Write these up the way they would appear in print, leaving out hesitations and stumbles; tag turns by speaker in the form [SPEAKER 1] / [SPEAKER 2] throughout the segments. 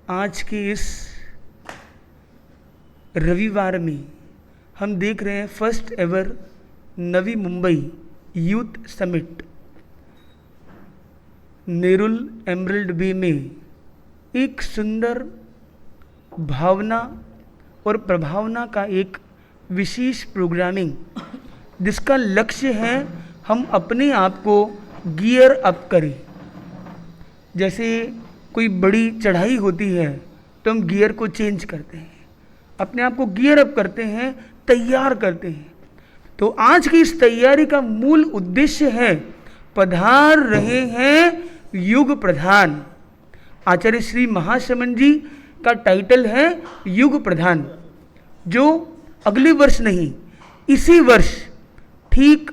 [SPEAKER 1] आज के इस रविवार में हम देख रहे हैं first ever Navi Mumbai youth summit Nerul Emerald Bay में एक सुंदर भावना और प्रभावना का एक विशेष प्रोग्रामिंग, जिसका लक्ष्य है हम अपने आप को गियर अप करें। जैसे कोई बड़ी चढ़ाई होती है तो हम गियर को चेंज करते हैं, अपने आप को गियर अप करते हैं, तैयार करते हैं। तो आज की इस तैयारी का मूल उद्देश्य है, पधार रहे हैं युग प्रधान। आचार्य श्री महाशमन जी का टाइटल है युग प्रधान, जो अगले वर्ष नहीं, इसी वर्ष ठीक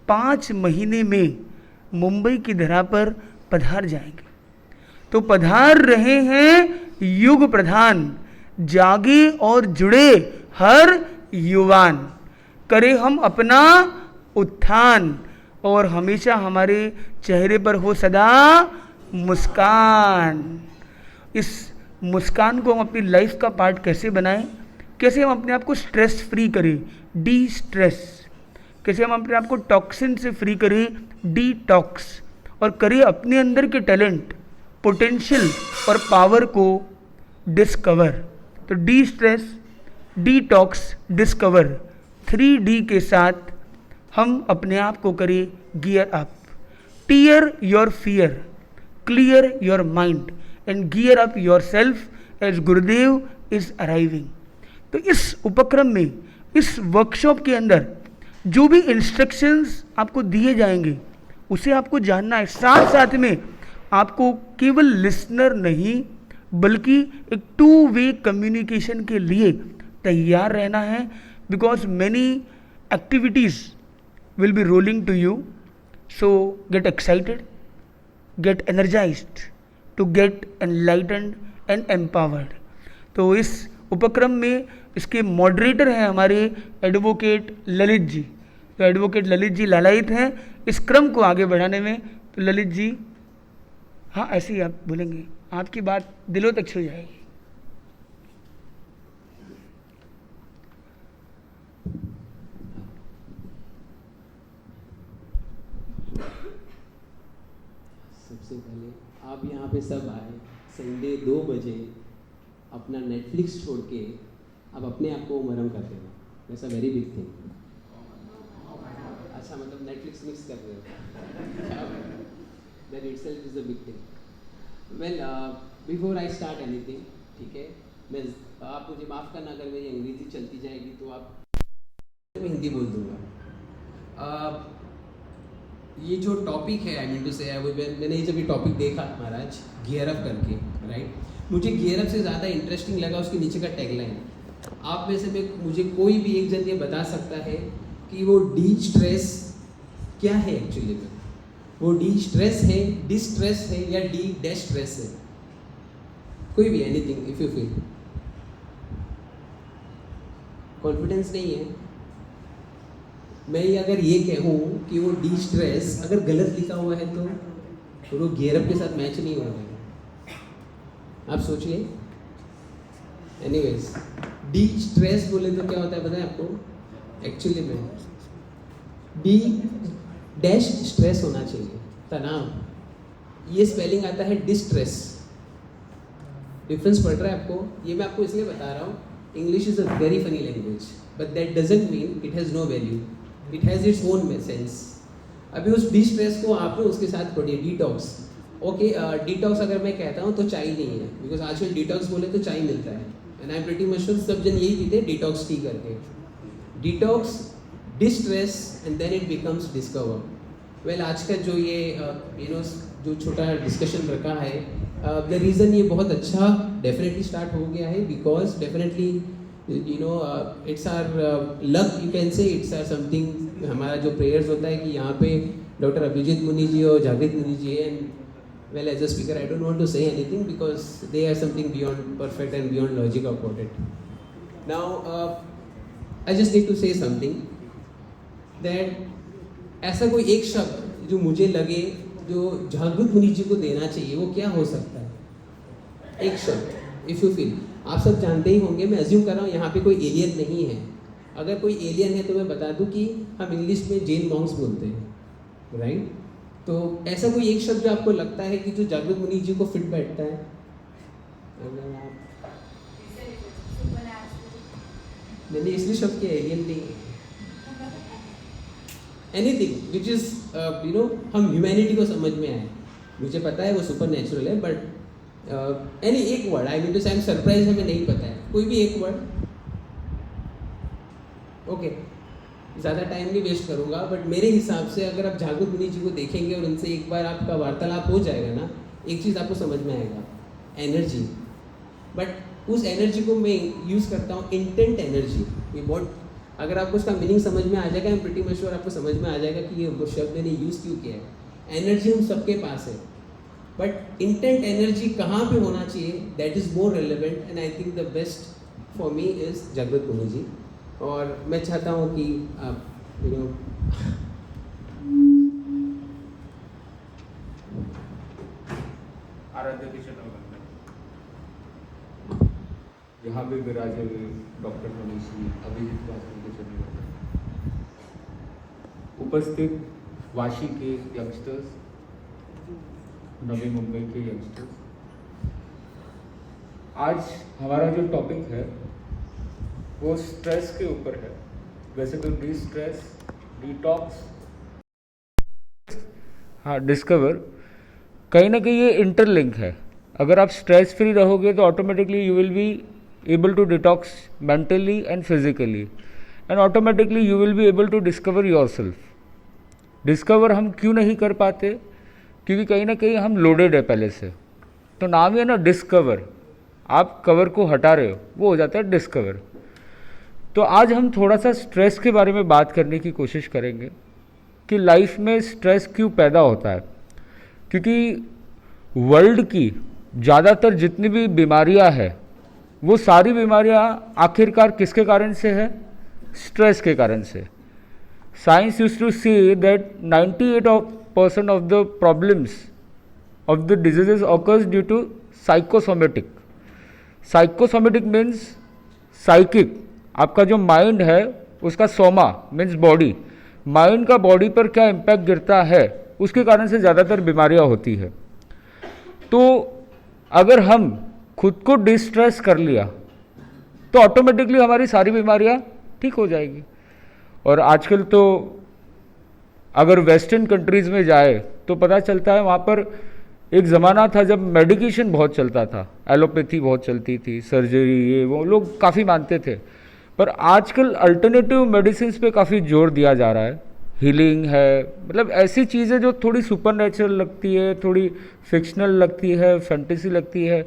[SPEAKER 1] 5 महीने में मुंबई की धरा पर पधार जाएंगे। तो पधार रहे हैं युग प्रधान, जागे और जुड़े हर युवान, करें हम अपना उत्थान और हमेशा हमारे चेहरे पर हो सदा मुस्कान। इस मुस्कान को हम अपनी लाइफ का पार्ट कैसे बनाएं, कैसे हम अपने आप को स्ट्रेस फ्री करें, डी स्ट्रेस, कैसे हम अपने आप को टॉक्सिन से फ्री करें, डिटॉक्स, और करें अपने अंदर के टैलेंट, पोटेंशियल और पावर को डिस्कवर। तो destress, detox, discover, 3D के साथ हम अपने आप को करें gear up. Tear your fear, clear your mind and gear up yourself as Gurudev is arriving. तो इस उपक्रम में, इस वर्कशॉप के अंदर जो भी इंस्ट्रक्शंस आपको दिए जाएंगे उसे आपको जानना है। साथ साथ में आपको केवल लिसनर नहीं बल्कि एक 2-वे कम्युनिकेशन के लिए तैयार रहना है, because many activities will be rolling to you, so get excited, get energized to get enlightened and empowered। तो इस उपक्रम में इसके मॉडरेटर हैं हमारे एडवोकेट ललित जी। तो एडवोकेट ललित जी लालायित हैं इस क्रम को आगे बढ़ाने में। तो ललित जी, हाँ ऐसे ही आप बोलेंगे, आपकी बात दिलों तक छू जाएगी।
[SPEAKER 2] सबसे पहले आप यहाँ पे सब आए, संडे 2 बजे अपना नेटफ्लिक्स छोड़ के आप अपने आप को मरम करते हो, that's a very big thing. अच्छा, मतलब नेटफ्लिक्स मिक्स कर रहे हो, that itself is a big thing. Well, before I start anything, ठीक है, मैं आप मुझे माफ़ करना अगर मेरी अंग्रेजी चलती जाएगी तो आप, मैं हिंदी बोल दूँगा। ये जो टॉपिक है, आई मीन टू से, मैंने जब ये टॉपिक देखा महाराज, गियर अप करके, राइट, मुझे गियर अप से ज़्यादा इंटरेस्टिंग लगा उसके नीचे का टैगलाइन। आप में से मुझे कोई भी एक जन ये बता सकता है कि वो डी स्ट्रेस क्या है एक्चुअली में? वो डी स्ट्रेस है, डिस्ट्रेस है, या डी डैश स्ट्रेस है? कोई भी, anything if you feel. Confidence नहीं है। मैं अगर ये कहूँ कि वो डी स्ट्रेस अगर गलत लिखा हुआ है तो वो गियर अप के साथ मैच नहीं हो रहा। आप सोचिए। एनीवेज, डी स्ट्रेस बोले तो क्या होता है पता है आपको? एक्चुअली में डी डैश स्ट्रेस होना चाहिए, तनाव। ये स्पेलिंग आता है डिस्ट्रेस। डिफरेंस पड़ रहा है आपको? ये मैं आपको इसलिए बता रहा हूँ, English is a very funny language, but that doesn't mean it has no value, it has its own sense. अभी उस डी स्ट्रेस को आपने उसके साथ पढ़िए, डिटॉक्स। ओके, डिटॉक्स अगर मैं कहता हूँ तो चाय नहीं है, बिकॉज आजकल डिटॉक्स बोले तो चाय मिलता है, and I am pretty much sure सब जन यही पीते, डिटॉक्स टी करके। Detox, distress, and then it becomes discover. Well, आज का जो ये जो छोटा डिस्कशन रखा है, द रीज़न ये बहुत अच्छा डेफिनेटली स्टार्ट हो गया है, because definitely it's our luck, you can say, it's our something. हमारा जो प्रेयर्स होता है कि यहाँ पे डॉक्टर अभिजीत मुनि जी और जागृत मुनि जी है, and well, as a speaker I don't want to say anything because they are something beyond perfect and beyond logic about it. Now I just need to say something that ऐसा कोई एक शब्द जो मुझे लगे जो जागृत मुनि जी को देना चाहिए, वो क्या हो सकता है? एक शब्द इफ़ यू फील, आप सब जानते ही होंगे, मैं अज्यूम कर रहा हूँ यहाँ पे कोई एलियन नहीं है। अगर कोई एलियन है तो मैं बता दूँ कि हम इंग्लिश में जैन मॉन्क्स बोलते हैं, राइट? तो ऐसा कोई एक शब्द जो आपको लगता है कि जो जागृत मुनि जी को फिट बैठता है? अगर आप मैंने इसलिए शब्द किया एलियन नहीं, एनीथिंग विच इज़ हम ह्यूमैनिटी को समझ में आए। मुझे पता है वो सुपर नेचुरल है, बट एनी एक वर्ड, आई मीन टू से आई एम सरप्राइज, हमें नहीं पता है, कोई भी एक वर्ड। ओके, ज़्यादा टाइम नहीं वेस्ट करूँगा, बट मेरे हिसाब से अगर आप जागृत मुनि जी को देखेंगे और उनसे एक बार आपका वार्तालाप हो जाएगा ना, एक चीज़ आपको समझ में आएगा, एनर्जी। बट उस एनर्जी को मैं यूज़ करता हूँ इंटेंट एनर्जी। ये बहुत, अगर आपको उसका मीनिंग समझ में आ जाएगा, I am pretty much sure आपको समझ में आ जाएगा कि ये शब्द मैंने यूज़ क्यों किया है। एनर्जी हम सबके पास है, बट इंटेंट एनर्जी कहाँ पे होना चाहिए, that is more relevant, and I think the best for me is जागृत मुनि जी। और मैं चाहता हूँ कि आप
[SPEAKER 3] आराध्य किशन यहाँ पे विराजे हुए डॉक्टर मनीषी अभिजीत भास्कर के चरण, उपस्थित वाशी के यंगस्टर्स, नवी मुंबई के यंगस्टर्स, आज हमारा जो टॉपिक है वो स्ट्रेस के ऊपर है। वैसे तो डी स्ट्रेस, डिटॉक्स,
[SPEAKER 1] हाँ, डिस्कवर, कहीं ना कहीं ये इंटरलिंक है। अगर आप स्ट्रेस फ्री रहोगे तो automatically you will be able to detox mentally and physically, and automatically you will be able to discover yourself. Discover हम क्यों नहीं कर पाते? क्योंकि कहीं ना कहीं हम लोडेड है पहले से। तो नाम ही है ना डिस्कवर, आप कवर को हटा रहे हो, वो हो जाता है डिस्कवर। तो आज हम थोड़ा सा स्ट्रेस के बारे में बात करने की कोशिश करेंगे कि लाइफ में स्ट्रेस क्यों पैदा होता है। क्योंकि वर्ल्ड की ज़्यादातर जितनी भी बीमारियां हैं, वो सारी बीमारियां आखिरकार किसके कारण से है? स्ट्रेस के कारण से। Science used to say that 98% of the problems of the diseases occurs due to psychosomatic. Psychosomatic means psychic, आपका जो माइंड है उसका सोमा मीन्स बॉडी, माइंड का बॉडी पर क्या इम्पैक्ट गिरता है, उसके कारण से ज़्यादातर बीमारियां होती है। तो अगर हम खुद को डिस्ट्रेस कर लिया तो ऑटोमेटिकली हमारी सारी बीमारियां ठीक हो जाएगी। और आजकल तो अगर वेस्टर्न कंट्रीज़ में जाए तो पता चलता है, वहाँ पर एक ज़माना था जब मेडिकेशन बहुत चलता था, एलोपैथी बहुत चलती थी, सर्जरी, ये वो लोग काफ़ी मानते थे। पर आजकल अल्टरनेटिव मेडिसिन पे काफ़ी जोर दिया जा रहा है। हीलिंग है, मतलब ऐसी चीज़ें जो थोड़ी सुपर नेचुरल लगती है, थोड़ी फिक्शनल लगती है, फैंटेसी लगती है,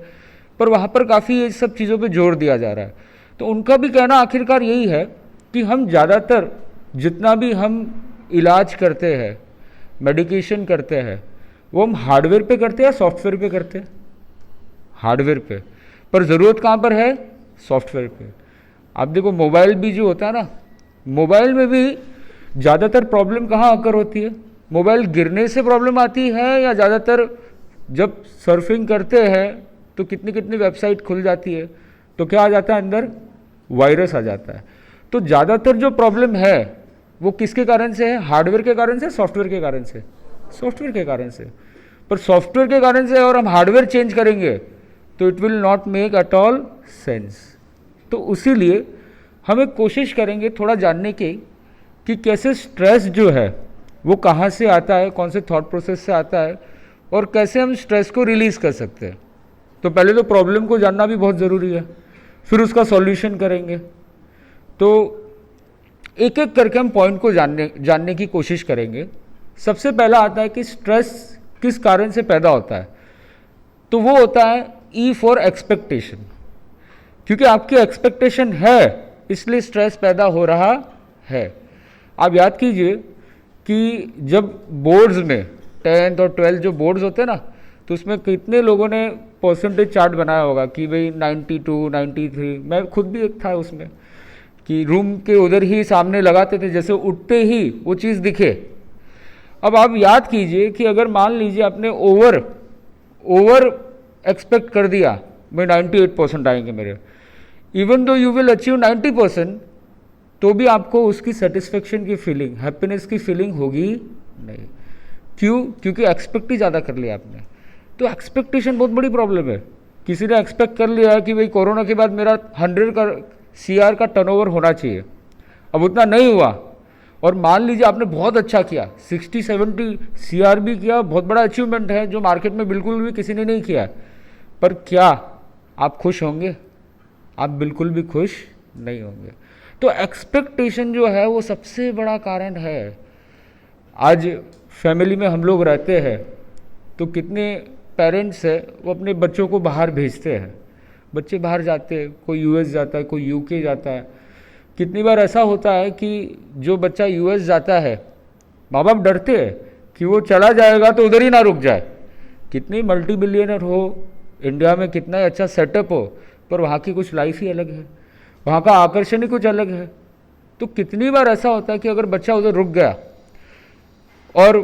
[SPEAKER 1] पर वहाँ पर काफ़ी ये सब चीज़ों पे जोर दिया जा रहा है। तो उनका भी कहना आखिरकार यही है कि हम ज़्यादातर जितना भी हम इलाज करते हैं, मेडिकेशन करते हैं, वो हम हार्डवेयर पे करते हैं या सॉफ्टवेयर पे करते हैं? हार्डवेयर पे। पर ज़रूरत कहाँ पर है? सॉफ्टवेयर पे। आप देखो मोबाइल भी जो होता है ना, मोबाइल में भी ज़्यादातर प्रॉब्लम कहाँ आकर होती है? मोबाइल गिरने से प्रॉब्लम आती है, या ज़्यादातर जब सर्फिंग करते हैं तो कितनी कितनी वेबसाइट खुल जाती है तो क्या आ जाता है अंदर? वायरस आ जाता है। तो ज़्यादातर जो प्रॉब्लम है वो किसके कारण से है? हार्डवेयर के कारण से, सॉफ्टवेयर के कारण से? सॉफ्टवेयर के कारण से। पर सॉफ्टवेयर के कारण से और हम हार्डवेयर चेंज करेंगे तो it will not make at all sense. तो इसीलिए हमें कोशिश करेंगे थोड़ा जानने की कि कैसे स्ट्रेस जो है वो कहाँ से आता है, कौन से थॉट प्रोसेस से आता है, और कैसे हम स्ट्रेस को रिलीज़ कर सकते हैं। तो पहले तो प्रॉब्लम को जानना भी बहुत ज़रूरी है, फिर उसका सॉल्यूशन करेंगे। तो एक एक करके हम पॉइंट को जानने की कोशिश करेंगे। सबसे पहला आता है कि स्ट्रेस किस कारण से पैदा होता है। तो वो होता है ई फॉर एक्सपेक्टेशन। क्योंकि आपकी एक्सपेक्टेशन है इसलिए स्ट्रेस पैदा हो रहा है। आप याद कीजिए कि जब बोर्ड्स में 10th और 12th जो बोर्ड्स होते हैं ना, तो उसमें कितने लोगों ने परसेंटेज चार्ट बनाया होगा कि भाई 92, 93, मैं खुद भी एक था उसमें, कि रूम के उधर ही सामने लगाते थे, जैसे उठते ही वो चीज़ दिखे। अब आप याद कीजिए कि अगर मान लीजिए आपने ओवर एक्सपेक्ट कर दिया
[SPEAKER 3] मैं 98% आएंगे मेरे। Even though you will achieve 90%, तो भी आपको उसकी सेटिस्फेक्शन की फीलिंग, हैप्पीनेस की फीलिंग होगी नहीं। क्यों? क्योंकि एक्सपेक्ट ही ज़्यादा कर लिया आपने। तो एक्सपेक्टेशन बहुत बड़ी प्रॉब्लम है। किसी ने एक्सपेक्ट कर लिया कि भाई कोरोना के बाद मेरा 100 का CR का टर्नओवर होना चाहिए, अब उतना नहीं हुआ, और मान लीजिए आपने बहुत अच्छा किया, 60-70 CR भी किया, बहुत बड़ा अचीवमेंट है जो मार्केट में बिल्कुल भी किसी ने नहीं किया, पर क्या आप खुश होंगे? आप बिल्कुल भी खुश नहीं होंगे। तो एक्सपेक्टेशन जो है वो सबसे बड़ा कारण है। आज फैमिली में हम लोग रहते हैं तो कितने पेरेंट्स हैं वो अपने बच्चों को बाहर भेजते हैं, बच्चे बाहर जाते हैं, कोई US जाता है, कोई UK जाता है। कितनी बार ऐसा होता है कि जो बच्चा US जाता है, माँ बाप डरते हैं कि वो चला जाएगा तो उधर ही ना रुक जाए। कितनी मल्टी बिलियनर हो, इंडिया में कितना अच्छा सेटअप हो, पर वहाँ की कुछ लाइफ ही अलग है, वहाँ का आकर्षण ही कुछ अलग है। तो कितनी बार ऐसा होता है कि अगर बच्चा उधर रुक गया, और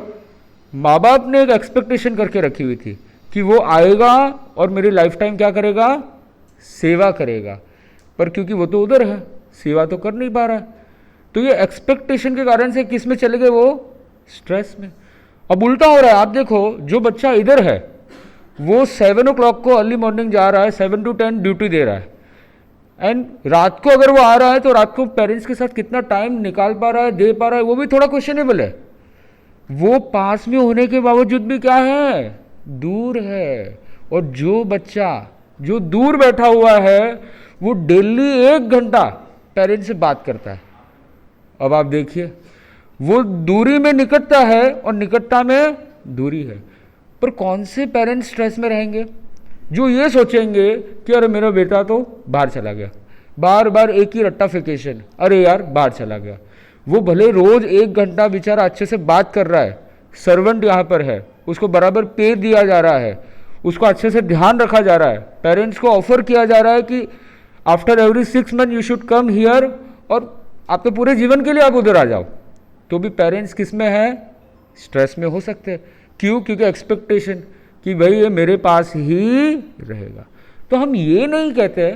[SPEAKER 3] माँ बाप ने एक एक्सपेक्टेशन करके रखी हुई थी कि वो आएगा और मेरी लाइफ टाइम क्या करेगा? सेवा करेगा, पर क्योंकि वो तो उधर है, सेवा तो कर नहीं पा रहा है, तो ये एक्सपेक्टेशन के कारण से किस में चले गए? वो स्ट्रेस में। अब उल्टा हो रहा है, आप देखो, जो बच्चा इधर है वो 7 o'clock को अर्ली मॉर्निंग जा रहा है, 7 to 10 ड्यूटी दे रहा है, एंड रात को अगर वो आ रहा है तो रात को पेरेंट्स के साथ कितना टाइम निकाल पा रहा है, दे पा रहा है, वो भी थोड़ा क्वेश्चनेबल है। वो पास में होने के बावजूद भी क्या है? दूर है। और जो बच्चा जो दूर बैठा हुआ है वो डेली 1 घंटा पेरेंट्स से बात करता है। अब आप देखिए, वो दूरी में निकटता है और निकटता में दूरी है। पर कौन से पेरेंट्स स्ट्रेस में रहेंगे? जो ये सोचेंगे कि अरे मेरा बेटा तो बाहर चला गया, बार बार एक ही रट्टाफिकेशन, अरे यार बाहर चला गया। वो भले रोज 1 घंटा बेचारा अच्छे से बात कर रहा है, सर्वेंट यहाँ पर है, उसको बराबर पे दिया जा रहा है, उसको अच्छे से ध्यान रखा जा रहा है, पेरेंट्स को ऑफर किया जा रहा है कि after every 6 month you should come here, और आप तो पूरे जीवन के लिए आप उधर आ जाओ। तो भी पेरेंट्स किस में है? स्ट्रेस में हो सकते हैं। क्यों? क्योंकि एक्सपेक्टेशन कि भाई ये मेरे पास ही रहेगा। तो हम ये नहीं कहते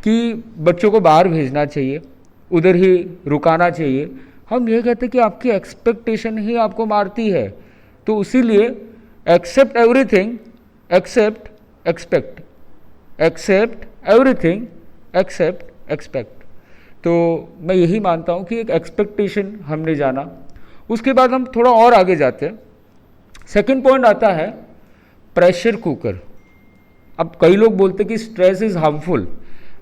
[SPEAKER 3] कि बच्चों को बाहर भेजना चाहिए, उधर ही रुकाना चाहिए। हम ये कहते कि आपकी एक्सपेक्टेशन ही आपको मारती है। तो इसीलिए accept everything except expect, accept everything except expect. तो मैं यही मानता हूँ कि एक एक्सपेक्टेशन हमने जाना, उसके बाद हम थोड़ा और आगे जाते हैं। सेकंड पॉइंट आता है प्रेशर कुकर। अब कई लोग बोलते कि स्ट्रेस इज़ हार्मफुल,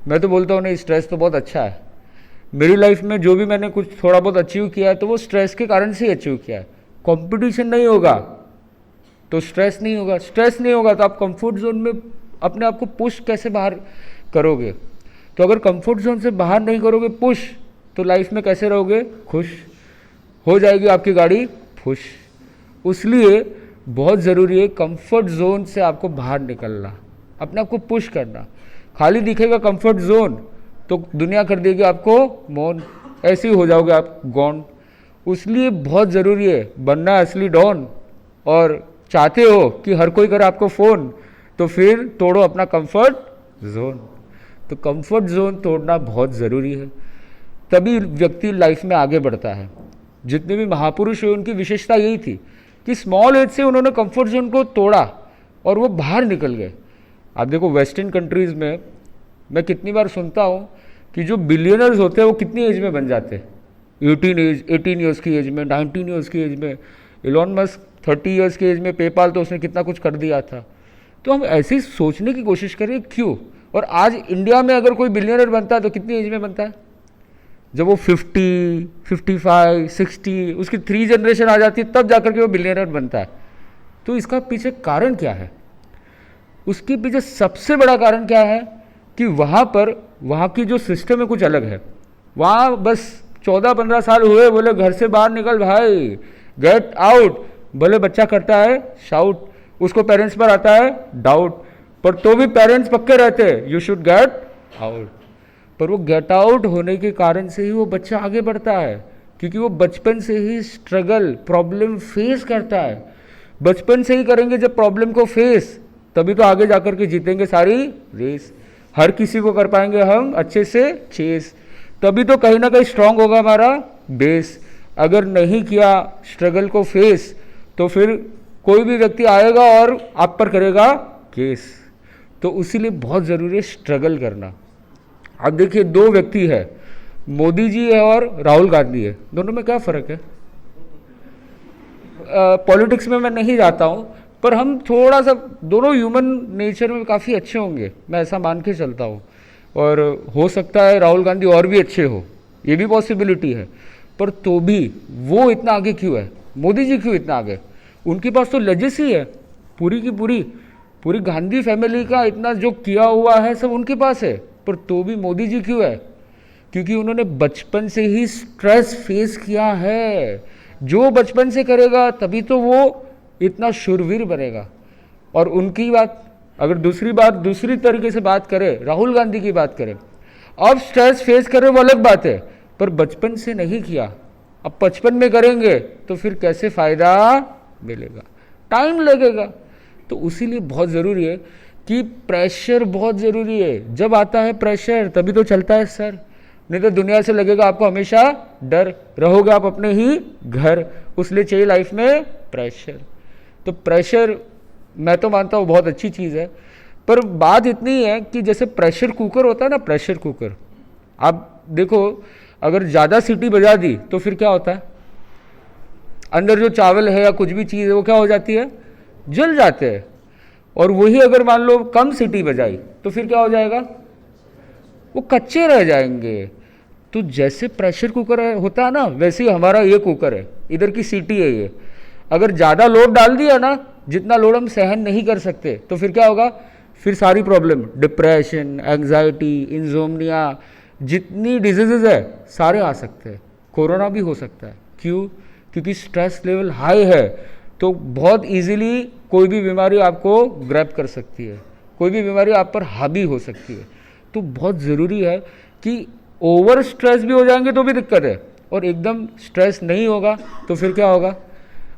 [SPEAKER 3] मैं तो बोलता हूँ नहीं, स्ट्रेस तो बहुत अच्छा है। मेरी लाइफ में जो भी मैंने कुछ थोड़ा बहुत अचीव किया है तो वो स्ट्रेस के कारण से ही अचीव किया है। कंपटीशन नहीं होगा तो स्ट्रेस नहीं होगा, स्ट्रेस नहीं होगा तो आप कंफर्ट जोन में अपने आप को पुश कैसे बाहर करोगे? तो अगर कंफर्ट जोन से बाहर नहीं करोगे पुश, तो लाइफ में कैसे रहोगे? खुश हो जाएगी आपकी गाड़ी, खुश। इसलिए बहुत ज़रूरी है कंफर्ट जोन से आपको बाहर निकलना, अपने आप को पुश करना। खाली दिखेगा कंफर्ट जोन तो दुनिया कर देगी आपको मौन, ऐसे ही हो जाओगे आप गॉन। इसलिए बहुत ज़रूरी है बनना असली डॉन। और चाहते हो कि हर कोई करे आपको फ़ोन, तो फिर तोड़ो अपना कंफर्ट जोन। तो कंफर्ट जोन तोड़ना बहुत ज़रूरी है, तभी व्यक्ति लाइफ में आगे बढ़ता है। जितने भी महापुरुष हुए उनकी विशेषता यही थी कि स्मॉल एज से उन्होंने कंफर्ट जोन को तोड़ा और वो बाहर निकल गए। आप देखो वेस्टर्न कंट्रीज़ में मैं कितनी बार सुनता हूँ कि जो बिलियनर्स होते हैं वो कितनी एज में बन जाते हैं? 18 ईयर्स की एज में, 19 ईयर्स की एज में। इलॉन मस्क 30 ईयर्स की एज में पेपाल तो उसने कितना कुछ कर दिया था। तो हम ऐसे ही सोचने की कोशिश करें क्यों? और आज इंडिया में अगर कोई बिलियनर बनता है तो कितनी एज में बनता है? जब वो 50, 55, 60 उसकी 3 जनरेशन आ जाती है तब जाकर के वो बिलियनर बनता है। तो इसका पीछे कारण क्या है? उसके पीछे सबसे बड़ा कारण क्या है कि वहाँ की जो सिस्टम है कुछ अलग है। वहाँ बस 14-15 साल हुए, बोले घर से बाहर निकल भाई, गेट आउट। भले बच्चा करता है शाउट, उसको पेरेंट्स पर आता है डाउट, पर तो भी पेरेंट्स पक्के रहते हैं यू शुड गेट आउट। पर वो गेट आउट होने के कारण से ही वो बच्चा आगे बढ़ता है, क्योंकि वो बचपन से ही स्ट्रगल प्रॉब्लम फेस करता है। बचपन से ही करेंगे जब प्रॉब्लम को फेस, तभी तो आगे जाकर के जीतेंगे सारी रेस। हर किसी को कर पाएंगे हम अच्छे से चेस, तभी तो कहीं ना कहीं स्ट्रांग होगा हमारा बेस। अगर नहीं किया स्ट्रगल को फेस, तो फिर कोई भी व्यक्ति आएगा और आप पर करेगा केस। तो उसीलिए बहुत ज़रूरी है स्ट्रगल करना। अब देखिए, दो व्यक्ति है, मोदी जी है और राहुल गांधी है, दोनों में क्या फ़र्क है? पॉलिटिक्स में मैं नहीं जाता हूँ, पर हम थोड़ा सा दोनों ह्यूमन नेचर में काफ़ी अच्छे होंगे, मैं ऐसा मान के चलता हूँ। और हो सकता है राहुल गांधी और भी अच्छे हो, ये भी पॉसिबिलिटी है। पर तो भी वो इतना आगे क्यों है? मोदी जी क्यों इतना आगे? उनके पास तो लेजेसी है, पूरी की पूरी गांधी फैमिली का इतना जो किया हुआ है सब उनके पास है। पर तो भी मोदी जी क्यों है? क्योंकि उन्होंने बचपन से ही स्ट्रेस फेस किया है। जो बचपन से करेगा तभी तो वो इतना शूरवीर बनेगा। और उनकी बात अगर दूसरी तरीके से बात करें, राहुल गांधी की बात करें, अब स्ट्रेस फेस करें वो अलग बात है, पर बचपन से नहीं किया, अब 55 में करेंगे तो फिर कैसे फ़ायदा मिलेगा? टाइम लगेगा। तो उसीलिए बहुत ज़रूरी है कि प्रेशर बहुत ज़रूरी है। जब आता है प्रेशर तभी तो चलता है सर, नहीं तो दुनिया से लगेगा आपको हमेशा डर, रहोगे आप अपने ही घर। उसलिए चाहिए लाइफ में प्रेशर। तो प्रेशर मैं तो मानता हूँ बहुत अच्छी चीज़ है, पर बात इतनी है कि जैसे प्रेशर कुकर होता है ना, प्रेशर कुकर, आप देखो अगर ज़्यादा सीटी बजा दी तो फिर क्या होता है? अंदर जो चावल है या कुछ भी चीज़ है वो क्या हो जाती है? जल जाते हैं। और वही अगर मान लो कम सीटी बजाई तो फिर क्या हो जाएगा? वो कच्चे रह जाएंगे। तो जैसे प्रेशर कुकर होता है ना, वैसे ही हमारा ये कुकर है, इधर की सीटी है ये। अगर ज़्यादा लोड डाल दिया ना, जितना लोड हम सहन नहीं कर सकते, तो फिर क्या होगा? फिर सारी प्रॉब्लम, डिप्रेशन, एंग्जाइटी, इंसोम्निया, जितनी डिजीजेज है सारे आ सकते हैं। कोरोना भी हो सकता है। क्यों? क्योंकि स्ट्रेस लेवल हाई है, तो बहुत इजीली कोई भी बीमारी आपको ग्रैब कर सकती है, कोई भी बीमारी आप पर हावी हो सकती है। तो बहुत ज़रूरी है कि ओवर स्ट्रेस भी हो जाएंगे तो भी दिक्कत है, और एकदम स्ट्रेस नहीं होगा तो फिर क्या होगा?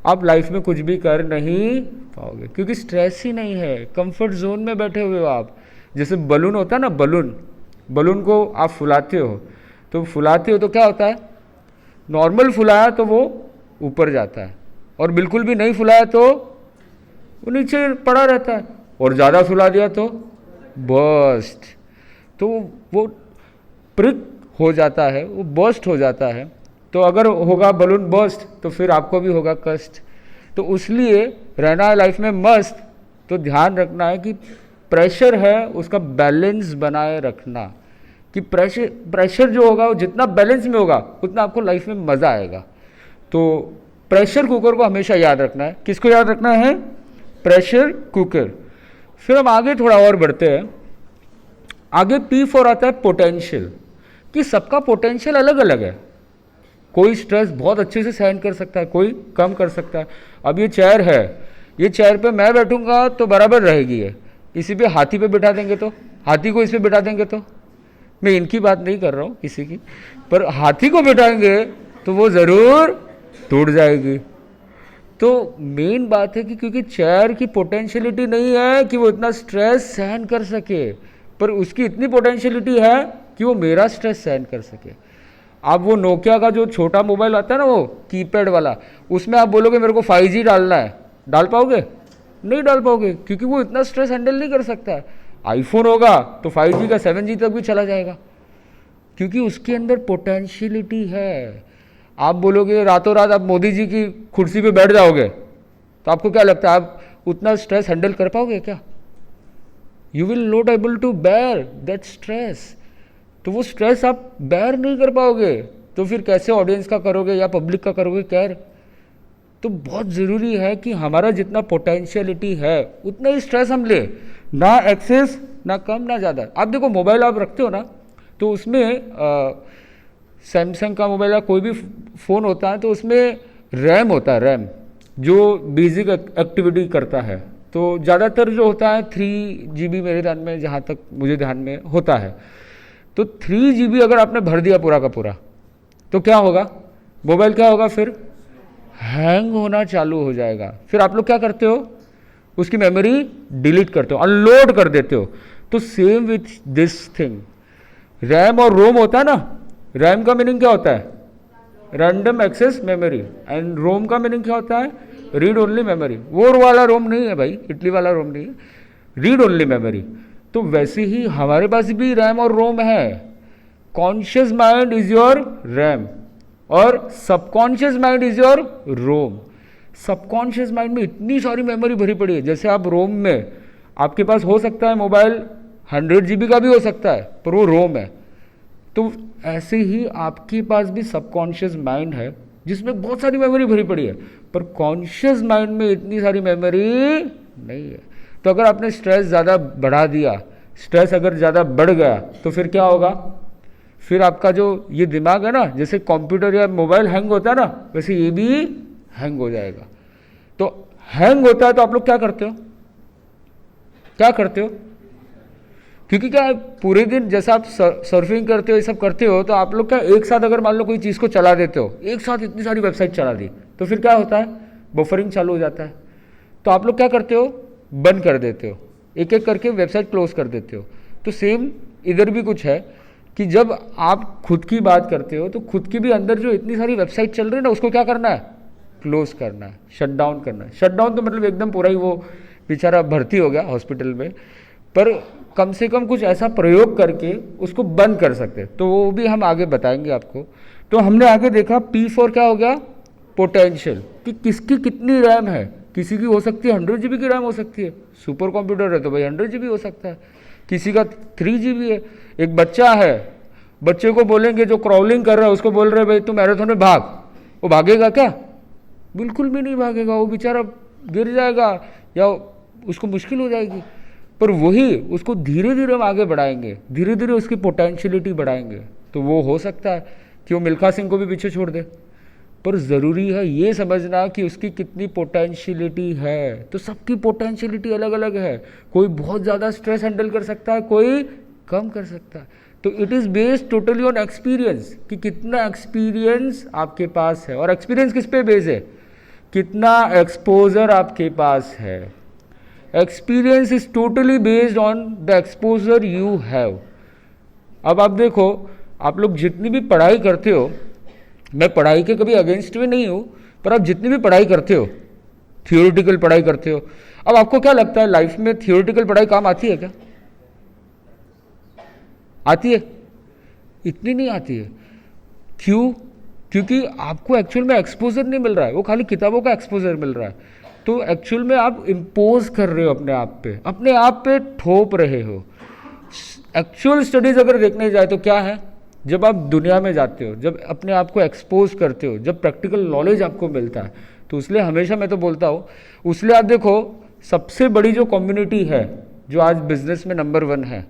[SPEAKER 3] आप लाइफ में कुछ भी कर नहीं पाओगे, क्योंकि स्ट्रेस ही नहीं है, कंफर्ट जोन में बैठे हुए हो आप। जैसे बलून होता है ना, बलून को आप फुलाते हो तो क्या होता है? नॉर्मल फुलाया तो वो ऊपर जाता है, और बिल्कुल भी नहीं फुलाया तो वो नीचे पड़ा रहता है, और ज़्यादा फुला दिया तो बर्स्ट, तो वो प्रिक हो जाता है, वो बर्स्ट हो जाता है। तो अगर होगा बलून बर्स्ट तो फिर आपको भी होगा कष्ट। तो इसलिए रहना है लाइफ में मस्त, तो ध्यान रखना है कि प्रेशर है उसका बैलेंस बनाए रखना, कि प्रेशर जो होगा वो जितना बैलेंस में होगा उतना आपको लाइफ में मज़ा आएगा। तो प्रेशर कुकर को हमेशा याद रखना है। किसको याद रखना है? Pressure cooker. फिर हम आगे थोड़ा और बढ़ते हैं। आगे P4 आता है पोटेंशियल, कि सबका पोटेंशियल अलग अलग है। कोई स्ट्रेस बहुत अच्छे से सहन कर सकता है, कोई कम कर सकता है। अब ये चेयर है, ये चेयर पे मैं बैठूंगा तो बराबर रहेगी है, इसी पे हाथी पे बिठा देंगे तो, हाथी को इस पे बिठा देंगे तो, मैं इनकी बात नहीं कर रहा हूँ किसी की, पर हाथी को बिठाएंगे तो वो ज़रूर टूट जाएगी। तो मेन बात है कि क्योंकि चेयर की पोटेंशियलिटी नहीं है कि वो इतना स्ट्रेस सहन कर सके, पर उसकी इतनी पोटेंशियलिटी है कि वो मेरा स्ट्रेस सहन कर सके। आप वो नोकिया का जो छोटा मोबाइल आता है ना, वो कीपैड वाला, उसमें आप बोलोगे मेरे को 5G डालना है, डाल पाओगे? नहीं डाल पाओगे, क्योंकि वो इतना स्ट्रेस हैंडल नहीं कर सकता। आईफोन होगा तो 5G का 7G तक भी चला जाएगा, क्योंकि उसके अंदर पोटेंशियलिटी है। आप बोलोगे रातों रात आप मोदी जी की कुर्सी पे बैठ जाओगे, तो आपको क्या लगता है आप उतना स्ट्रेस हैंडल कर पाओगे क्या? You will not able to bear that stress. तो वो स्ट्रेस आप बेयर नहीं कर पाओगे, तो फिर कैसे ऑडियंस का करोगे या पब्लिक का करोगे केयर? तो बहुत ज़रूरी है कि हमारा जितना पोटेंशियलिटी है उतना ही स्ट्रेस हम ले, ना एक्सेस ना कम ना ज़्यादा। आप देखो मोबाइल आप रखते हो ना, तो उसमें सैमसंग का मोबाइल या कोई भी फ़ोन होता है तो उसमें रैम होता है, रैम जो बेसिक एक्टिविटी करता है। तो ज़्यादातर जो होता है 3 GB मेरे ध्यान में, जहाँ तक मुझे ध्यान में होता है, तो 3 GB अगर आपने भर दिया पूरा का पूरा, तो क्या होगा? मोबाइल क्या होगा? फिर हैंग होना चालू हो जाएगा। फिर आप लोग क्या करते हो? उसकी मेमोरी डिलीट करते हो, अनलोड कर देते हो। तो same with this thing, RAM और रोम होता है ना, रैम का मीनिंग क्या होता है? रैंडम एक्सेस मेमोरी, एंड रोम का मीनिंग क्या होता है? Read only memory. वो वाला रोम नहीं है भाई, इटली वाला रोम नहीं है, रीड ओनली मेमोरी। तो वैसे ही हमारे पास भी रैम और रोम है। Conscious mind is your RAM और subconscious mind is your ROM. Subconscious mind में इतनी सारी मेमोरी भरी पड़ी है। जैसे आप रोम में, आपके पास हो सकता है मोबाइल 100 GB का भी हो सकता है, पर वो रोम है। तो ऐसे ही आपके पास भी सबकॉन्शियस माइंड है जिसमें बहुत सारी मेमोरी भरी पड़ी है, पर कॉन्शियस माइंड में इतनी सारी मेमोरी नहीं है। तो अगर आपने स्ट्रेस ज़्यादा बढ़ा दिया, स्ट्रेस अगर ज़्यादा बढ़ गया, तो फिर क्या होगा? फिर आपका जो ये दिमाग है ना, जैसे कंप्यूटर या मोबाइल हैंग होता है ना, वैसे ये भी हैंग हो जाएगा। तो हैंग होता है तो आप लोग क्या करते हो? क्या करते हो? क्योंकि क्या है, पूरे दिन जैसा आप सर्फिंग करते हो, ये सब करते हो, तो आप लोग क्या एक साथ अगर मान लो कोई चीज़ को चला देते हो, एक साथ इतनी सारी वेबसाइट चला दी, तो फिर क्या होता है? बफरिंग चालू हो जाता है। तो आप लोग क्या करते हो? बंद कर देते हो, एक एक करके वेबसाइट क्लोज कर देते हो। तो सेम इधर भी कुछ है कि जब आप खुद की बात करते हो, तो खुद के भी अंदर जो इतनी सारी वेबसाइट चल रही है ना, उसको क्या करना है? क्लोज करना है, शट डाउन करना है। शट डाउन तो मतलब एकदम पूरा ही वो बेचारा भर्ती हो गया हॉस्पिटल में, पर कम से कम कुछ ऐसा प्रयोग करके उसको बंद कर सकते हैं। तो वो भी हम आगे बताएंगे आपको। तो हमने आगे देखा P4 क्या हो गया? पोटेंशियल, कि किसकी कितनी रैम है। किसी की हो सकती है 100 GB की रैम हो सकती है, सुपर कंप्यूटर है तो भाई 100 GB हो सकता है, किसी का 3 GB है। एक बच्चा है, बच्चे को बोलेंगे जो क्रॉलिंग कर रहा है उसको बोल रहे भाई तू मैराथन में भाग, वो भागेगा क्या? बिल्कुल भी नहीं भागेगा, वो बेचारा गिर जाएगा या उसको मुश्किल हो जाएगी। पर वही उसको धीरे धीरे हम आगे बढ़ाएंगे, धीरे धीरे उसकी पोटेंशियलिटी बढ़ाएंगे, तो वो हो सकता है कि वो मिल्खा सिंह को भी पीछे छोड़ दे। पर ज़रूरी है ये समझना कि उसकी कितनी पोटेंशियलिटी है। तो सबकी पोटेंशियलिटी अलग अलग है, कोई बहुत ज़्यादा स्ट्रेस हैंडल कर सकता है, कोई कम कर सकता है। तो it is based totally on experience, कि कितना एक्सपीरियंस आपके पास है। और एक्सपीरियंस किस पे बेस है? कितना एक्सपोजर आपके पास है। Experience is totally based on the exposure you have. अब आप देखो, आप लोग जितनी भी पढ़ाई करते हो, मैं पढ़ाई के कभी अगेंस्ट में नहीं हूँ, पर आप जितनी भी पढ़ाई करते हो, थियोरिटिकल पढ़ाई करते हो, अब आपको क्या लगता है लाइफ में थियोरिटिकल पढ़ाई काम आती है क्या? आती है? इतनी नहीं आती है। क्यों? क्योंकि आपको एक्चुअल में एक्सपोजर नहीं मिल रहा है, वो खाली किताबों का एक्सपोजर मिल रहा है। तो एक्चुअल में आप इम्पोज कर रहे हो अपने आप पे थोप रहे हो। एक्चुअल स्टडीज अगर देखने जाए तो क्या है, जब आप दुनिया में जाते हो, जब अपने आप को एक्सपोज करते हो, जब प्रैक्टिकल नॉलेज आपको मिलता है, तो इसलिए हमेशा मैं तो बोलता हूँ, उसलिए आप देखो सबसे बड़ी जो कम्युनिटी है जो आज बिजनेस में नंबर 1 है,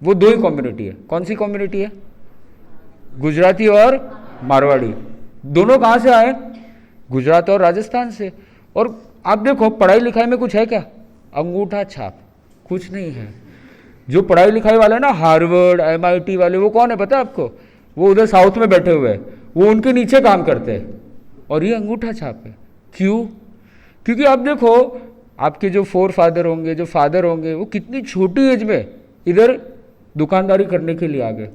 [SPEAKER 3] वो 2 ही कम्युनिटी है। कौन सी कम्युनिटी है? गुजराती और मारवाड़ी। दोनों कहाँ से आए? गुजरात और राजस्थान से। और आप देखो पढ़ाई लिखाई में कुछ है क्या? अंगूठा छाप, कुछ नहीं है। जो पढ़ाई लिखाई वाले ना, हार्वर्ड MIT वाले, वो कौन है पता है आपको? वो उधर साउथ में बैठे हुए हैं, वो उनके नीचे काम करते हैं, और ये अंगूठा छाप है। क्यों? क्योंकि आप देखो आपके जो फादर होंगे, जो फादर होंगे, वो कितनी छोटी एज में इधर दुकानदारी करने के लिए आ गए।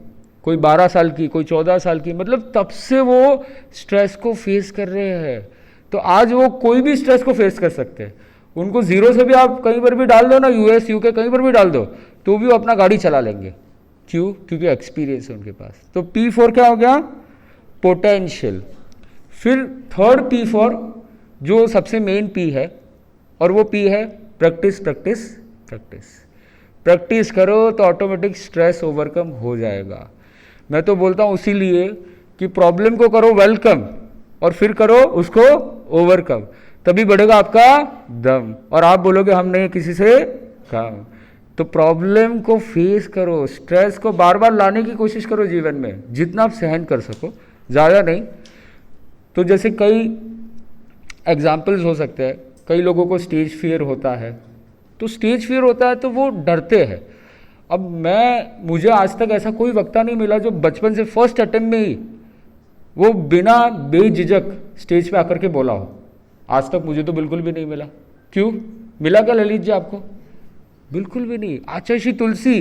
[SPEAKER 3] कोई 12 साल की, कोई 14 साल की, मतलब तब से वो स्ट्रेस को फेस कर रहे हैं। तो आज वो कोई भी स्ट्रेस को फेस कर सकते हैं। उनको जीरो से भी आप कहीं पर भी डाल दो ना, US UK कहीं पर भी डाल दो, तो भी वो अपना गाड़ी चला लेंगे। क्यों? क्योंकि एक्सपीरियंस है उनके पास। तो P4 क्या हो गया? पोटेंशियल। फिर थर्ड P4 जो सबसे मेन P है, और वो P है प्रैक्टिस प्रैक्टिस प्रैक्टिस। प्रैक्टिस करो तो ऑटोमेटिक स्ट्रेस ओवरकम हो जाएगा। मैं तो बोलता हूँ इसीलिए कि प्रॉब्लम को करो वेलकम, और फिर करो उसको ओवरकम, तभी बढ़ेगा आपका दम, और आप बोलोगे हम नहीं किसी से काम। तो प्रॉब्लम को फेस करो, स्ट्रेस को बार बार लाने की कोशिश करो जीवन में, जितना आप सहन कर सको, ज़्यादा नहीं। तो जैसे कई एग्जाम्पल्स हो सकते हैं, कई लोगों को स्टेज फियर होता है, तो स्टेज फियर होता है तो वो डरते हैं। अब मुझे आज तक ऐसा कोई वक्ता नहीं मिला जो बचपन से फर्स्ट अटेम्प्ट में ही वो बिना बेझिझक स्टेज पे आकर के बोला हो। आज तक मुझे तो बिल्कुल भी नहीं मिला। क्यों? मिला क्या ललित जी आपको? बिल्कुल भी नहीं। आचार्य तुलसी,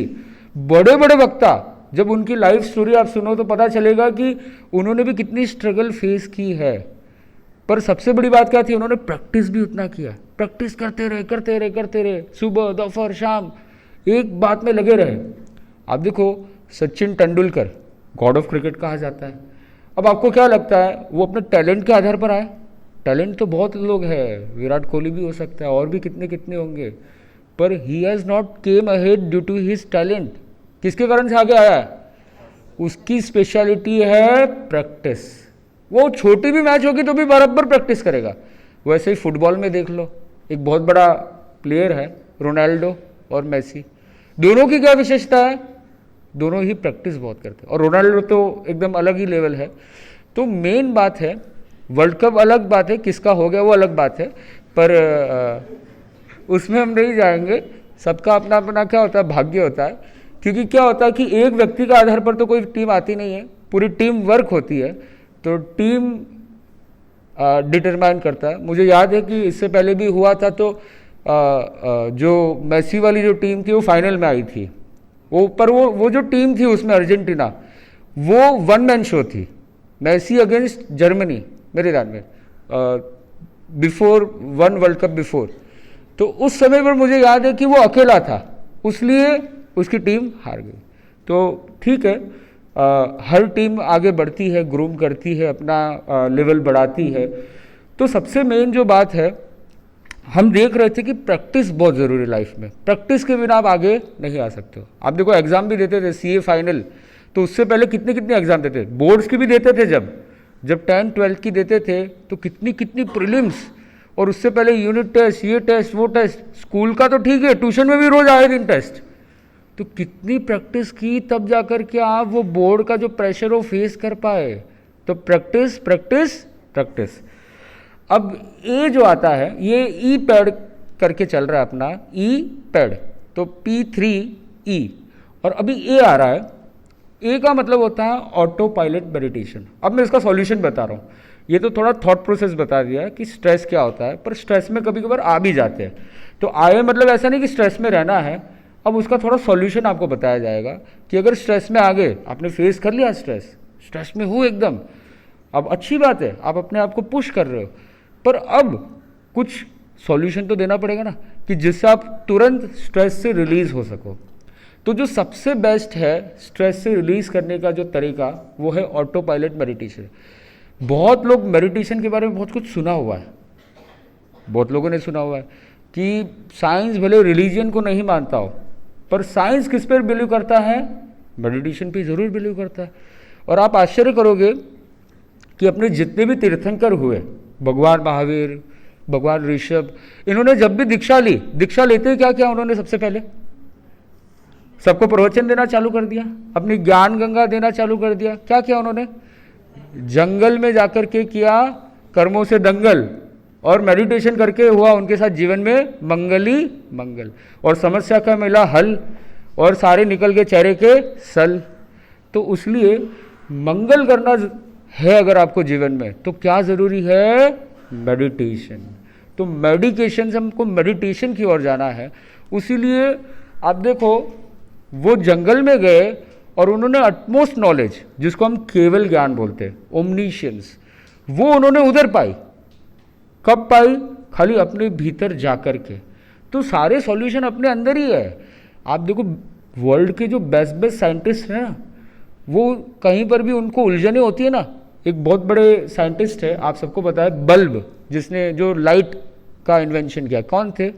[SPEAKER 3] बड़े बड़े वक्ता, जब उनकी लाइफ स्टोरी आप सुनो तो पता चलेगा कि उन्होंने भी कितनी स्ट्रगल फेस की है। पर सबसे बड़ी बात क्या थी, उन्होंने प्रैक्टिस भी उतना किया, प्रैक्टिस करते रहे करते रहे करते रहे, सुबह दोपहर शाम एक बात में लगे रहे। आप देखो Sachin Tendulkar God of cricket कहा जाता है। अब आपको क्या लगता है वो अपने टैलेंट के आधार पर आए? टैलेंट तो बहुत लोग हैं, विराट कोहली भी हो सकता है और भी कितने कितने होंगे, पर he has not came ahead due to his talent. किसके कारण से आगे आया है? उसकी स्पेशलिटी है प्रैक्टिस। वो छोटी भी मैच होगी तो भी बराबर प्रैक्टिस करेगा। वैसे ही फुटबॉल में देख लो, एक बहुत बड़ा प्लेयर है रोनाल्डो और मेसी, दोनों की क्या विशेषता है? दोनों ही प्रैक्टिस बहुत करते हैं, और रोनाल्डो तो एकदम अलग ही लेवल है। तो मेन बात है, वर्ल्ड कप अलग बात है, किसका हो गया वो अलग बात है, पर उसमें हम नहीं जाएंगे। सबका अपना अपना क्या होता है, भाग्य होता है। क्योंकि क्या होता है कि एक व्यक्ति का आधार पर तो कोई टीम आती नहीं है, पूरी टीम वर्क होती है। तो टीम डिटरमाइन करता है। मुझे याद है कि इससे पहले भी हुआ था, तो जो मेसी वाली जो टीम थी वो फाइनल में आई थी, वो जो टीम थी उसमें अर्जेंटीना, वो वन मैन शो थी, मेसी अगेंस्ट जर्मनी मेरे ध्यान में, before one world cup before. तो उस समय पर मुझे याद है कि वो अकेला था, इसलिए उसकी टीम हार गई। तो ठीक है, हर टीम आगे बढ़ती है, ग्रूम करती है, अपना लेवल बढ़ाती है। तो सबसे मेन जो बात है, हम देख रहे थे कि प्रैक्टिस बहुत ज़रूरी है लाइफ में। प्रैक्टिस के बिना आप आगे नहीं आ सकते हो। आप देखो एग्ज़ाम भी देते थे, सीए फाइनल, तो उससे पहले कितने कितने एग्ज़ाम देते थे, बोर्ड्स की भी देते थे। जब 10th 12th की देते थे तो कितनी कितनी प्रीलिम्स, और उससे पहले यूनिट टेस्ट, ये टेस्ट वो टेस्ट। स्कूल का तो ठीक है, ट्यूशन में भी रोज़ आए दिन टेस्ट। तो कितनी प्रैक्टिस की तब जाकर के आप वो बोर्ड का जो प्रेशर वो फेस कर पाए। तो प्रैक्टिस प्रैक्टिस प्रैक्टिस। अब ए जो आता है, ये ई पैड करके चल रहा है अपना, ई पैड, तो P3E, और अभी ए आ रहा है। ए का मतलब होता है ऑटो पायलट मेडिटेशन। अब मैं इसका सॉल्यूशन बता रहा हूँ। ये तो थोड़ा थॉट प्रोसेस बता दिया कि स्ट्रेस क्या होता है, पर स्ट्रेस में कभी कभार आ भी जाते हैं। तो आए मतलब ऐसा नहीं कि स्ट्रेस में रहना है। अब उसका थोड़ा सॉल्यूशन आपको बताया जाएगा कि अगर स्ट्रेस में आ गए, आपने फेस कर लिया स्ट्रेस में हो एकदम, अब अच्छी बात है, आप अपने आप को पुश कर रहे हो, पर अब कुछ सॉल्यूशन तो देना पड़ेगा ना, कि जिससे आप तुरंत स्ट्रेस से रिलीज हो सको। तो जो सबसे बेस्ट है स्ट्रेस से रिलीज करने का जो तरीका, वो है ऑटो पायलट मेडिटेशन। बहुत लोग मेडिटेशन के बारे में बहुत कुछ सुना हुआ है, बहुत लोगों ने सुना हुआ है कि साइंस भले रिलीजन को नहीं मानता हो, पर साइंस किस पर बिलीव करता है? मेडिटेशन पे ज़रूर बिलीव करता है। और आप आश्चर्य करोगे कि अपने जितने भी तीर्थंकर हुए, भगवान महावीर, भगवान ऋषभ, इन्होंने जब भी दीक्षा ली, दीक्षा लेते ही क्या किया उन्होंने? सबसे पहले सबको प्रवचन देना चालू कर दिया, अपनी ज्ञान गंगा देना चालू कर दिया। क्या किया उन्होंने? जंगल में जाकर के किया कर्मों से दंगल, और मेडिटेशन करके हुआ उनके साथ जीवन में मंगल ही मंगल, और समस्या का मिला हल, और सारे निकल गए चेहरे के सल। तो इसलिए मंगल करना है अगर आपको जीवन में, तो क्या ज़रूरी है? मेडिटेशन। तो मेडिटेशन से हमको मेडिटेशन की ओर जाना है। उसीलिए आप देखो, वो जंगल में गए और उन्होंने अटमोस्ट नॉलेज, जिसको हम केवल ज्ञान बोलते हैं, ओमनीशियंस, वो उन्होंने उधर पाई। कब पाई? खाली अपने भीतर जाकर के। तो सारे सॉल्यूशन अपने अंदर ही है। आप देखो वर्ल्ड के जो बेस्ट बेस्ट साइंटिस्ट हैं ना, वो कहीं पर भी उनको उलझने होती है ना। एक बहुत बड़े साइंटिस्ट है, आप सबको पता है, बल्ब, जिसने जो लाइट का इन्वेंशन किया, कौन थे?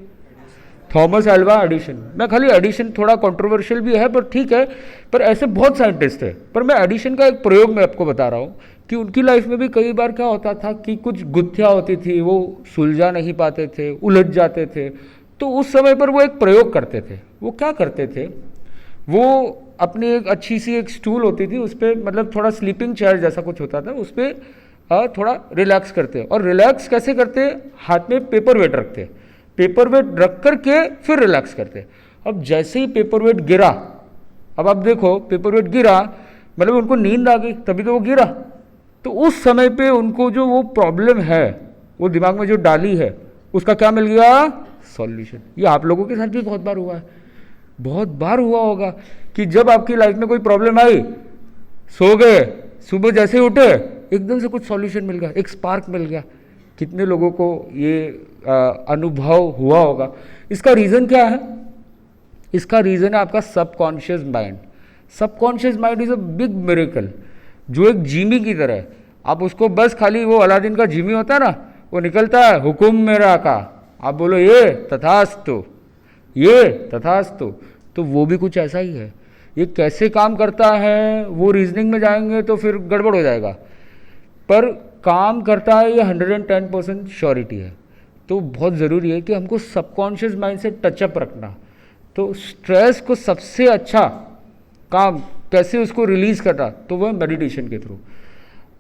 [SPEAKER 3] Thomas Alva Edison. मैं खाली एडिसन थोड़ा कंट्रोवर्शियल भी है, पर ठीक है, पर ऐसे बहुत साइंटिस्ट है। पर मैं एडिसन का एक प्रयोग मैं आपको बता रहा हूँ कि उनकी लाइफ में भी कई बार क्या होता था कि कुछ गुत्थियाँ होती थी, वो सुलझा नहीं पाते थे, उलझ जाते थे। तो उस समय पर वो एक प्रयोग करते थे। वो क्या करते थे? वो अपनी एक अच्छी सी एक स्टूल होती थी, उस पर मतलब थोड़ा स्लीपिंग चेयर जैसा कुछ होता था, उस पर थोड़ा रिलैक्स करते। और रिलैक्स कैसे करते? हाथ में पेपर वेट रखते, पेपर वेट रख करके फिर रिलैक्स करते। अब जैसे ही पेपर वेट गिरा, अब आप देखो पेपर वेट गिरा मतलब उनको नींद आ गई, तभी तो वो गिरा। तो उस समय पे उनको जो वो प्रॉब्लम है, वो दिमाग में जो डाली है, उसका क्या मिल गया? सॉल्यूशन। ये आप लोगों के साथ भी बहुत बार हुआ है, बहुत बार हुआ होगा कि जब आपकी लाइफ में कोई प्रॉब्लम आई, सो गए, सुबह जैसे ही उठे एकदम से कुछ सॉल्यूशन मिल गया, एक स्पार्क मिल गया। कितने लोगों को ये अनुभव हुआ होगा? इसका रीज़न क्या है? इसका रीज़न है आपका subconscious mind. Subconscious mind is a big miracle, जो एक जीनी की तरह है। आप उसको बस खाली, वो अलादीन का जीनी होता है ना, वो निकलता है हुकुम मेरा का, आप बोलो ये तथास्तु, ये तथास्तु, तो वो भी कुछ ऐसा ही है। ये कैसे काम करता है वो रीजनिंग में जाएंगे तो फिर गड़बड़ हो जाएगा, पर काम करता है ये 110% श्योरिटी है। तो बहुत ज़रूरी है कि हमको सबकॉन्शियस माइंड से टचअप रखना। तो स्ट्रेस को सबसे अच्छा काम कैसे उसको रिलीज़ करना, तो वह मेडिटेशन के थ्रू।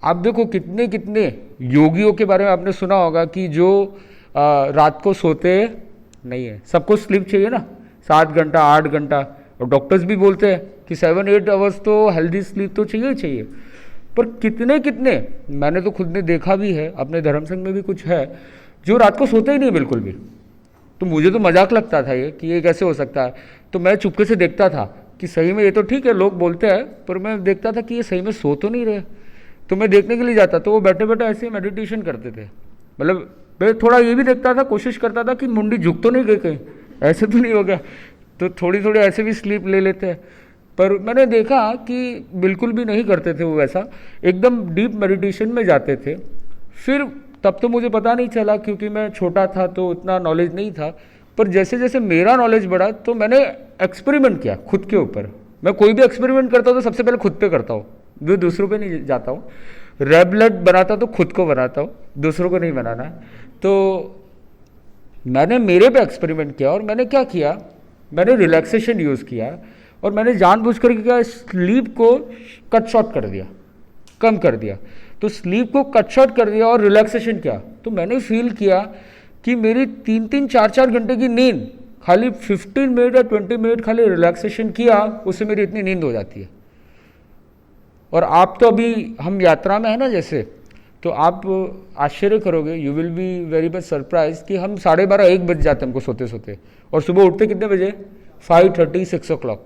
[SPEAKER 3] आप देखो कितने कितने योगियों के बारे में आपने सुना होगा कि जो रात को सोते नहीं है। सबको स्लीप चाहिए ना, 7 घंटा 8 घंटा, और डॉक्टर्स भी बोलते हैं कि 7-8 आवर्स तो हेल्दी स्लीप तो चाहिए ही चाहिए। पर कितने कितने, मैंने तो खुद ने देखा भी है, अपने धर्म संघ में भी कुछ है जो रात को सोते ही नहीं बिल्कुल भी। तो मुझे तो मजाक लगता था ये कि ये कैसे हो सकता है। तो मैं चुपके से देखता था कि सही में ये तो ठीक है लोग बोलते हैं, पर मैं देखता था कि ये सही में सो तो नहीं रहे। तो मैं देखने के लिए जाता, तो वो बैठे बैठे ऐसे मेडिटेशन करते थे। मतलब मैं थोड़ा ये भी देखता था, कोशिश करता था कि मुंडी झुक तो नहीं गई कहीं, ऐसे तो नहीं हो गया, तो थोड़ी थोड़ी ऐसे भी स्लीप ले लेते हैं। पर मैंने देखा कि बिल्कुल भी नहीं करते थे वो वैसा, एकदम डीप मेडिटेशन में जाते थे। फिर तब तो मुझे पता नहीं चला क्योंकि मैं छोटा था तो उतना नॉलेज नहीं था, पर जैसे जैसे मेरा नॉलेज बढ़ा तो मैंने एक्सपेरिमेंट किया खुद के ऊपर। मैं कोई भी एक्सपेरिमेंट करता हूँ तो सबसे पहले खुद पे करता हूँ, जो दूसरों पे नहीं जाता हूँ। रेड ब्लड बनाता तो खुद को बनाता हूँ, दूसरों को नहीं बनाना। तो मैंने मेरे पे एक्सपेरिमेंट किया और मैंने क्या किया, मैंने रिलैक्सेशन यूज़ किया और मैंने जानबूझ कर क्या, स्लीप को कट शॉर्ट कर दिया, कम कर दिया। तो स्लीप को कट शॉर्ट कर दिया और रिलैक्सेशन किया, तो मैंने फील किया कि मेरी 3-3, 4-4 घंटे की नींद खाली 15 मिनट या 20 मिनट खाली रिलैक्सेशन किया, उससे मेरी इतनी नींद हो जाती है। और आप तो अभी हम यात्रा में है ना जैसे, तो आप आश्चर्य करोगे, you will be very much surprise कि हम 12:30-1 बज जाते हैं हमको सोते सोते, और सुबह उठते कितने बजे? 5:30, 6 o'clock।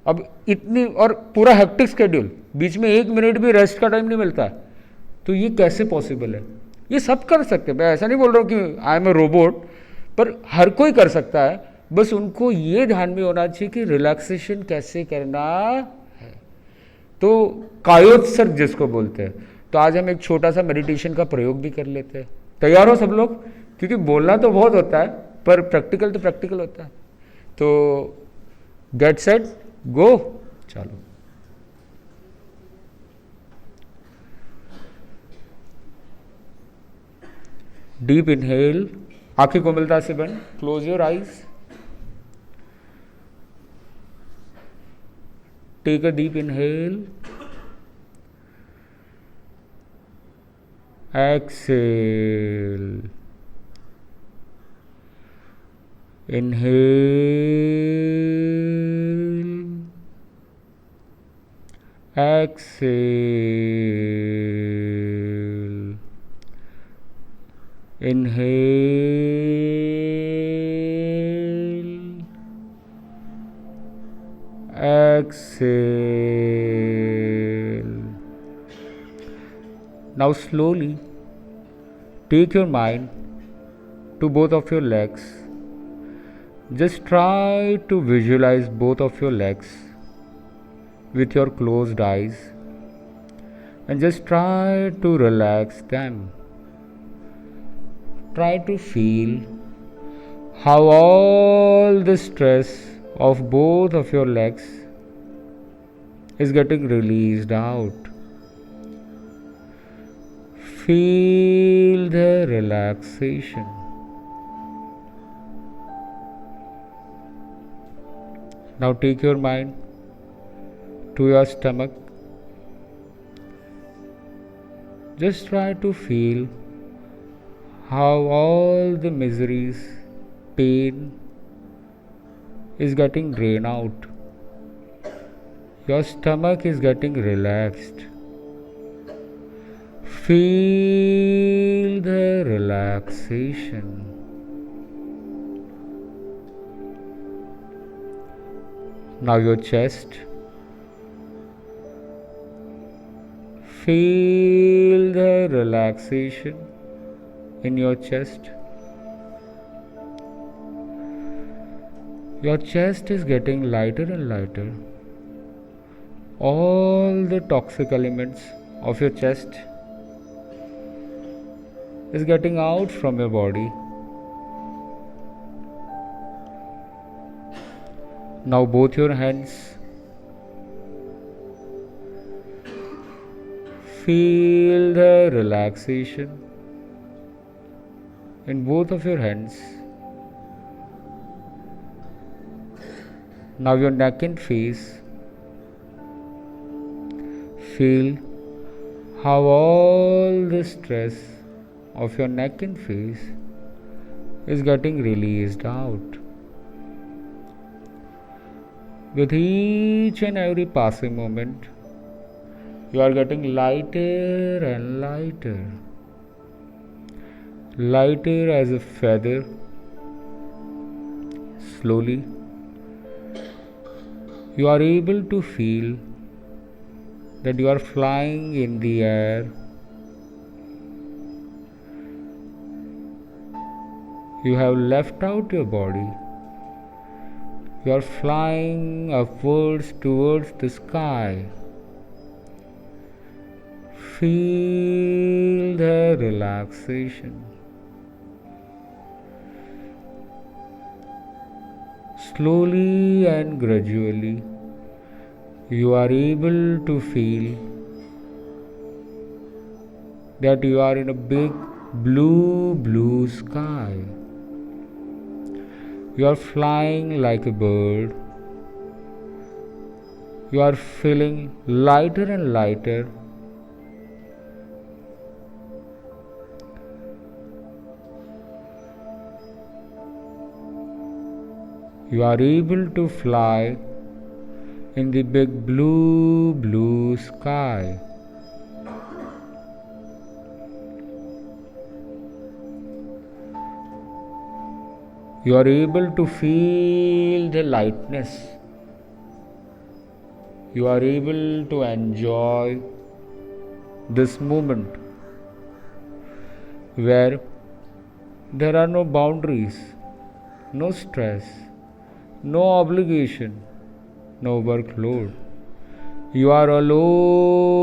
[SPEAKER 3] अब इतनी, और पूरा हेक्टिक स्केड्यूल, बीच में 1 मिनट भी रेस्ट का टाइम नहीं मिलता है। तो ये कैसे पॉसिबल है? ये सब कर सकते हैं, मैं ऐसा नहीं बोल रहा हूँ कि आई एम ए रोबोट, पर हर कोई कर सकता है। बस उनको ये ध्यान में होना चाहिए कि रिलैक्सेशन कैसे करना है। तो कायोत्सर्ग जिसको बोलते हैं, तो आज हम एक छोटा सा मेडिटेशन का प्रयोग भी कर लेते हैं। तैयार हो सब लोग? क्योंकि बोलना तो बहुत होता है पर प्रैक्टिकल तो प्रैक्टिकल होता है। तो गेट सेट गो, चलो। डीप इनहेल, आंखें कोमलता से बंद, close your eyes, take a deep inhale, exhale, inhale, exhale, inhale, exhale. Now slowly take your mind to both of your legs. Just try to visualize both of your legs with your closed eyes and just try to relax them. Try to feel how all the stress of both of your legs is getting released out. Feel the relaxation. Now take your mind to your stomach. Just try to feel how all the miseries, pain is getting drained out. Your stomach is getting relaxed. Feel the relaxation. Now your chest. Feel the relaxation in your chest. Your chest is getting lighter and lighter. All the toxic elements of your chest is getting out from your body. Now both your hands. Feel the relaxation in both of your hands. Now your neck and face. Feel how all the stress of your neck and face is getting released out. With each and every passing moment, you are getting lighter and lighter. Lighter as a feather. Slowly, you are able to feel that you are flying in the air. You have left out your body. You are flying upwards towards the sky. Feel the relaxation. Slowly and gradually, you are able to feel that you are in a big blue sky. You are flying like a bird. You are feeling lighter and lighter. You are able to fly in the big blue sky. You are able to feel the lightness. You are able to enjoy this moment where there are no boundaries, no stress, no obligation, no workload. You are alone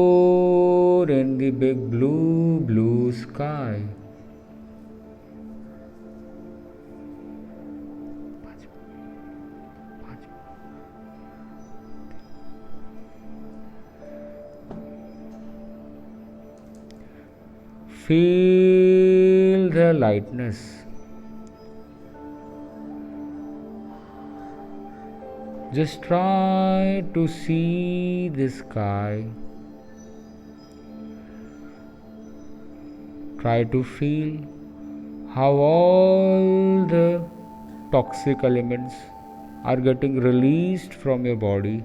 [SPEAKER 3] in the big blue sky. Feel the lightness. Just try to see the sky. Try to feel how all the toxic elements are getting released from your body.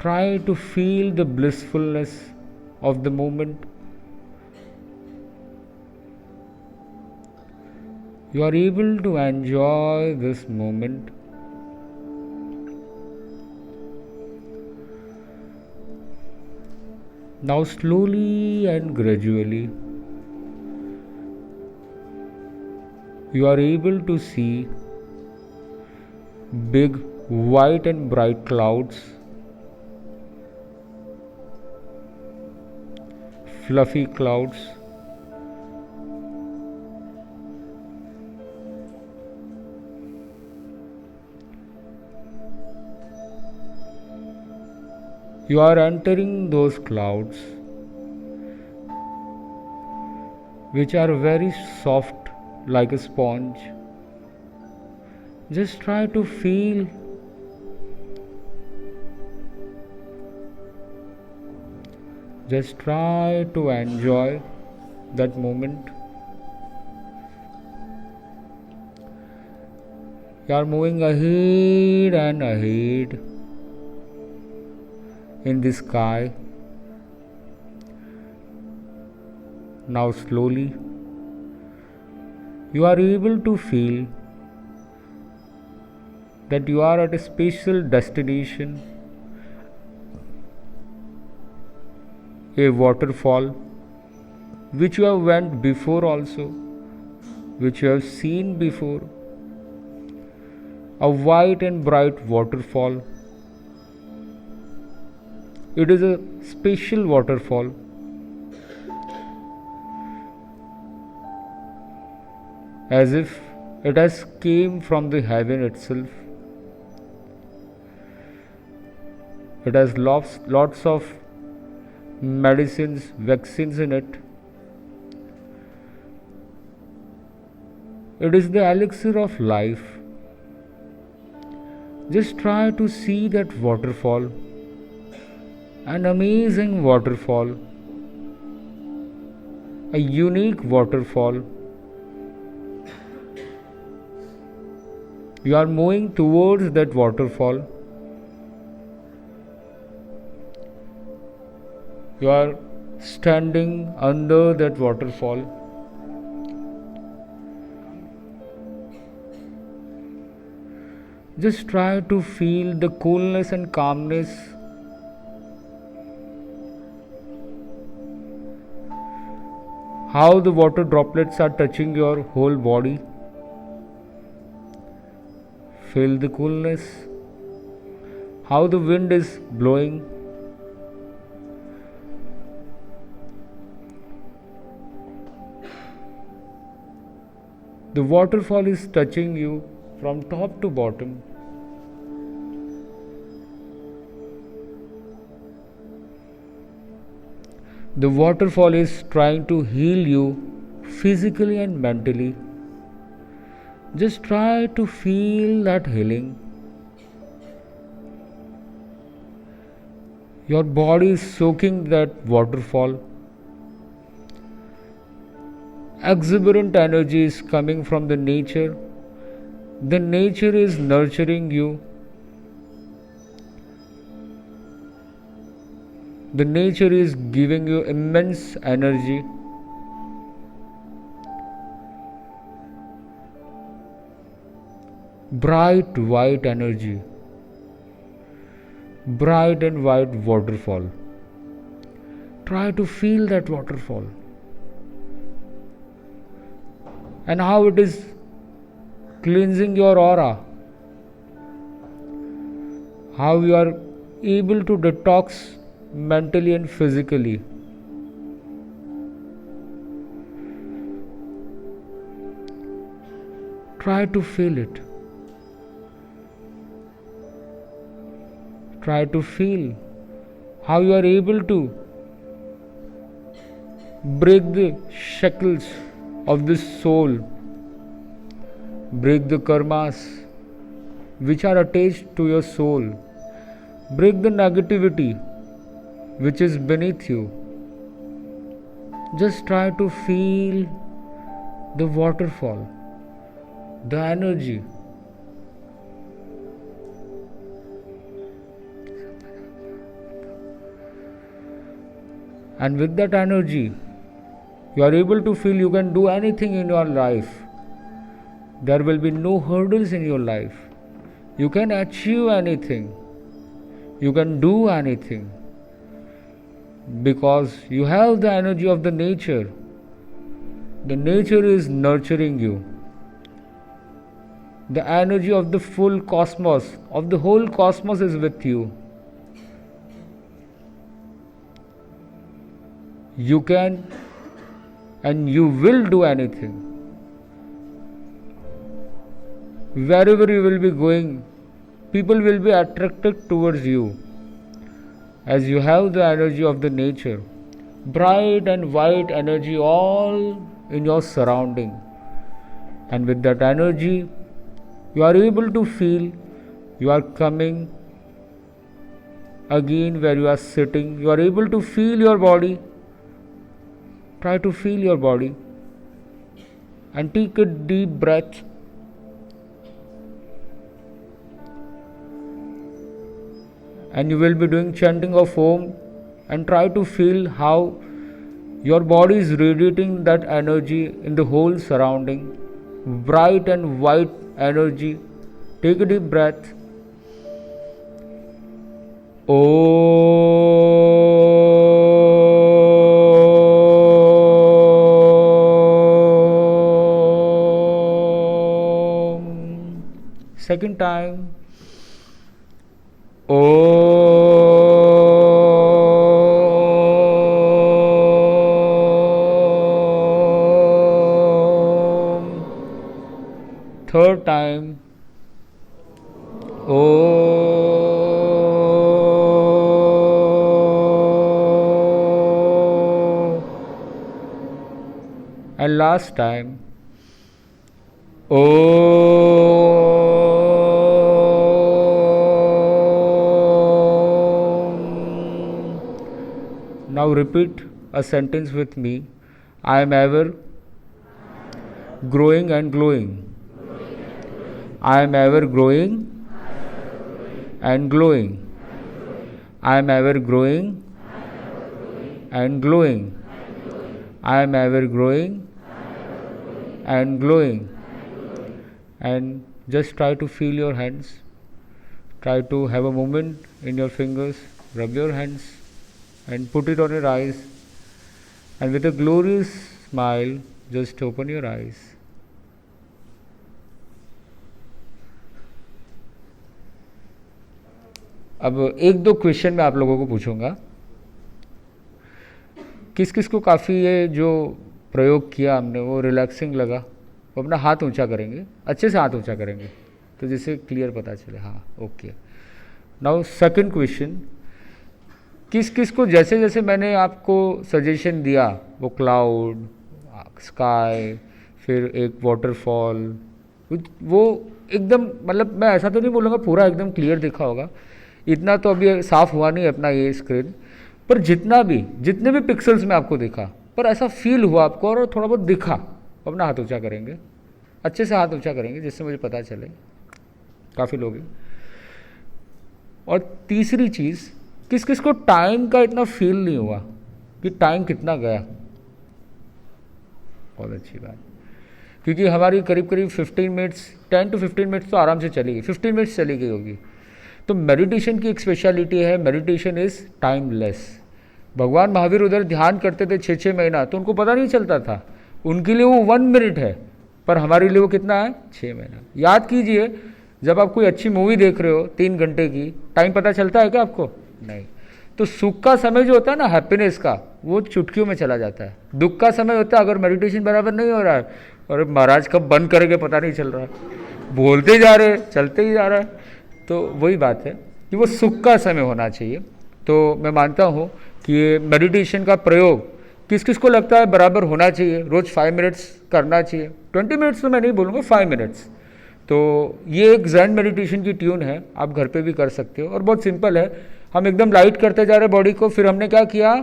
[SPEAKER 3] Try to feel the blissfulness of the moment. You are able to enjoy this moment. Now slowly and gradually, you are able to see big white and bright clouds, fluffy clouds. You are entering those clouds, which are very soft like a sponge. Just try to feel. Just try to enjoy that moment. You are moving ahead and ahead in the sky. Now slowly, you are able to feel that you are at a special destination, a waterfall which you have went before also, which you have seen before, a white and bright waterfall. It is a special waterfall. As if it has came from the heaven itself. It has lots of medicines, vaccines in it. It is the elixir of life. Just try to see that waterfall, an amazing waterfall, a unique waterfall. You are moving towards that waterfall. You are standing under that waterfall. Just try to feel the coolness and calmness. How the water droplets are touching your whole body. Feel the coolness. How the wind is blowing. The waterfall is touching you from top to bottom. The waterfall is trying to heal you physically and mentally. Just try to feel that healing. Your body is soaking that waterfall. Exuberant energy is coming from the nature. The nature is nurturing you. The nature is giving you immense energy. Bright white energy. Bright and white waterfall. Try to feel that waterfall. And how it is cleansing your aura. How you are able to detox mentally and physically. Try to feel it. Try to feel how you are able to break the shackles of the soul, break the karmas which are attached to your soul, break the negativity which is beneath you. Just try to feel the waterfall, the energy. And with that energy, you are able to feel you can do anything in your life. There will be no hurdles in your life. You can achieve anything. You can do anything. Because you have the energy of the nature. The nature is nurturing you. The energy of the full cosmos, of the whole cosmos is with you. You can and you will do anything. Wherever you will be going, people will be attracted towards you as you have the energy of the nature. Bright and white energy all in your surrounding. And with that energy, you are able to feel you are coming again where you are sitting. You are able to feel your body. Try to feel your body and take a deep breath. And you will be doing chanting of Om and try to feel how your body is radiating that energy in the whole surrounding. Bright and white energy take a deep breath. Second time. Third time. And last time. Now repeat a sentence with me. I am ever growing and glowing. I am ever growing and glowing. I am ever growing and glowing. I am ever growing and glowing. And just try to feel your hands. Try to have a moment in your fingers. Rub your hands and put it on your eyes. And with a glorious smile, just open your eyes. अब एक दो question मैं आप लोगों को पूछूंगा. किस किस को काफ़ी ये जो प्रयोग किया हमने वो रिलैक्सिंग लगा, वो अपना हाथ ऊंचा करेंगे, अच्छे से हाथ ऊंचा करेंगे तो जिससे क्लियर पता चले. हाँ, ओके. Now second question. किस किस को जैसे जैसे मैंने आपको सजेशन दिया, वो क्लाउड, स्काई, फिर एक वाटरफॉल, वो एकदम, मतलब मैं ऐसा तो नहीं बोलूँगा पूरा एकदम क्लियर दिखा होगा, इतना तो अभी साफ़ हुआ नहीं अपना ये स्क्रीन, पर जितना भी, जितने भी पिक्सल्स में आपको दिखा, पर ऐसा फील हुआ आपको और थोड़ा बहुत दिखा, अपना हाथ ऊंचा करेंगे, अच्छे से हाथ ऊंचा करेंगे जिससे मुझे पता चले. काफ़ी लोग हैं. और तीसरी चीज़, किस किस को टाइम का इतना फील नहीं हुआ कि टाइम कितना गया. बहुत अच्छी बात, क्योंकि हमारी करीब करीब 15 मिनट्स, 10 to 15 मिनट्स तो आराम से चली गई, 15 मिनट्स चली गई होगी. तो मेडिटेशन की एक स्पेशलिटी है, मेडिटेशन इज़ टाइमलेस. भगवान महावीर उधर ध्यान करते थे 6-6 महीना, तो उनको पता नहीं चलता था. उनके लिए वो 1 मिनट है, पर हमारे लिए वो कितना है, 6 महीना. याद कीजिए, जब आप कोई अच्छी मूवी देख रहे हो 3 घंटे की, टाइम पता चलता है क्या आपको? नहीं. तो सुख का समय जो होता है ना, हैप्पीनेस का, वो चुटकियों में चला जाता है. दुख का समय होता है अगर मेडिटेशन बराबर नहीं हो रहा है, और महाराज कब बंद करेंगे पता नहीं चल रहा है, बोलते जा रहे, चलते ही जा रहा है. तो वही बात है कि वो सुख का समय होना चाहिए. तो मैं मानता हूँ कि ये मेडिटेशन का प्रयोग किस किस को लगता है बराबर होना चाहिए, रोज़ 5 मिनट्स करना चाहिए. 20 मिनट्स तो मैं नहीं बोलूँगा, 5 मिनट्स. तो ये एक जैन मेडिटेशन की ट्यून है, आप घर पे भी कर सकते हो और बहुत सिंपल है. हम एकदम लाइट करते जा रहे बॉडी को, फिर हमने क्या किया,